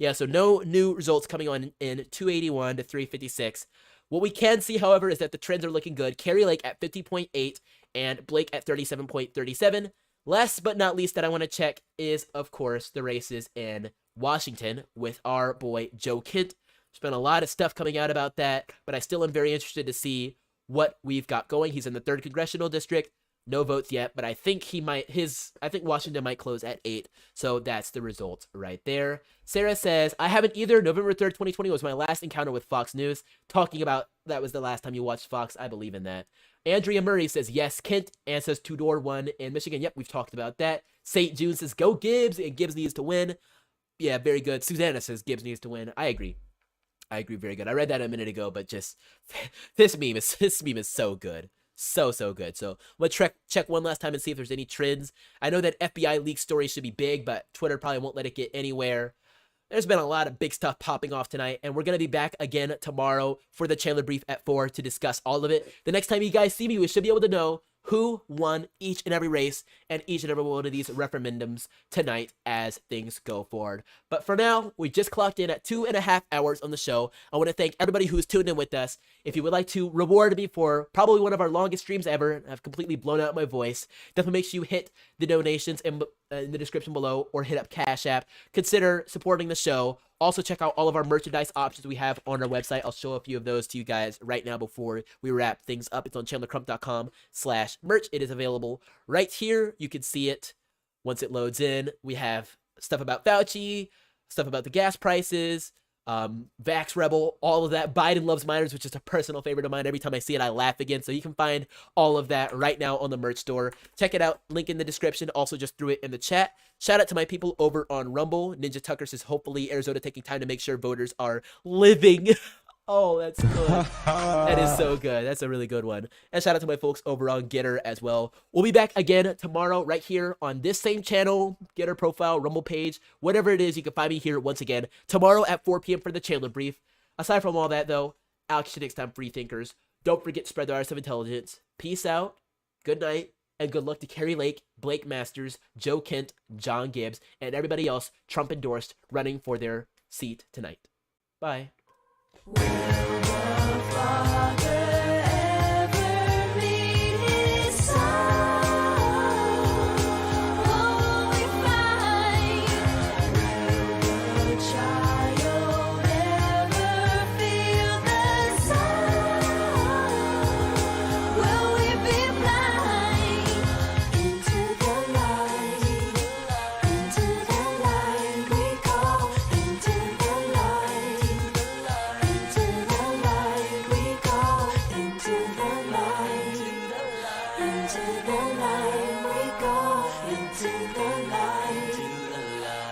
Yeah, so no new results coming on in 281 to 356. What we can see, however, is that the trends are looking good. Carrie Lake at 50.8 and Blake at 37.37. Last but not least that I want to check is, of course, the races in Washington with our boy Joe Kent. There's been a lot of stuff coming out about that, but I still am very interested to see what we've got going. He's in the 3rd congressional district. No votes yet, but I think Washington might close at 8. So that's the result right there. Sarah says, I haven't either. November 3rd, 2020 was my last encounter with Fox News. Talking about that was the last time you watched Fox. I believe in that. Andrea Murray says, yes, Kent, and says 2-1 in Michigan. Yep, we've talked about that. St. June says, go Gibbs, and Gibbs needs to win. Yeah, very good. Susanna says Gibbs needs to win. I agree. Very good. I read that a minute ago, but just this meme is so good. So good. So I'm gonna check one last time and see if there's any trends. I know that FBI leak stories should be big, but Twitter probably won't let it get anywhere. There's been a lot of big stuff popping off tonight, and we're going to be back again tomorrow for the Chandler Brief at 4 to discuss all of it. The next time you guys see me, we should be able to know who won each and every race and each and every one of these referendums tonight as things go forward. But for now, we just clocked in at 2.5 hours on the show. I want to thank everybody who's tuned in with us. If you would like to reward me for probably one of our longest streams ever, I've completely blown out my voice, definitely make sure you hit the donations in the description below or hit up Cash App. Consider supporting the show. Also, check out all of our merchandise options we have on our website. I'll show a few of those to you guys right now before we wrap things up. It's on chandlercrump.com/merch. It is available right here. You can see it once it loads in. We have stuff about Fauci, stuff about the gas prices, Vax Rebel, all of that. Biden loves minors, which is a personal favorite of mine. Every time I see it, I laugh again. So you can find all of that right now on the merch store. Check it out. Link in the description. Also, just threw it in the chat. Shout out to my people over on Rumble. Ninja Tucker says, hopefully Arizona taking time to make sure voters are living. Oh, that's good. That is so good. That's a really good one. And shout out to my folks over on Getter as well. We'll be back again tomorrow right here on this same channel, Getter profile, Rumble page, whatever it is. You can find me here once again tomorrow at 4 p.m. for the Chandler Brief. Aside from all that, though, Alex next time, free thinkers. Don't forget to spread the arts of intelligence. Peace out. Good night. And good luck to Carrie Lake, Blake Masters, Joe Kent, John Gibbs, and everybody else Trump endorsed running for their seat tonight. Bye.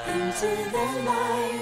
Into the light.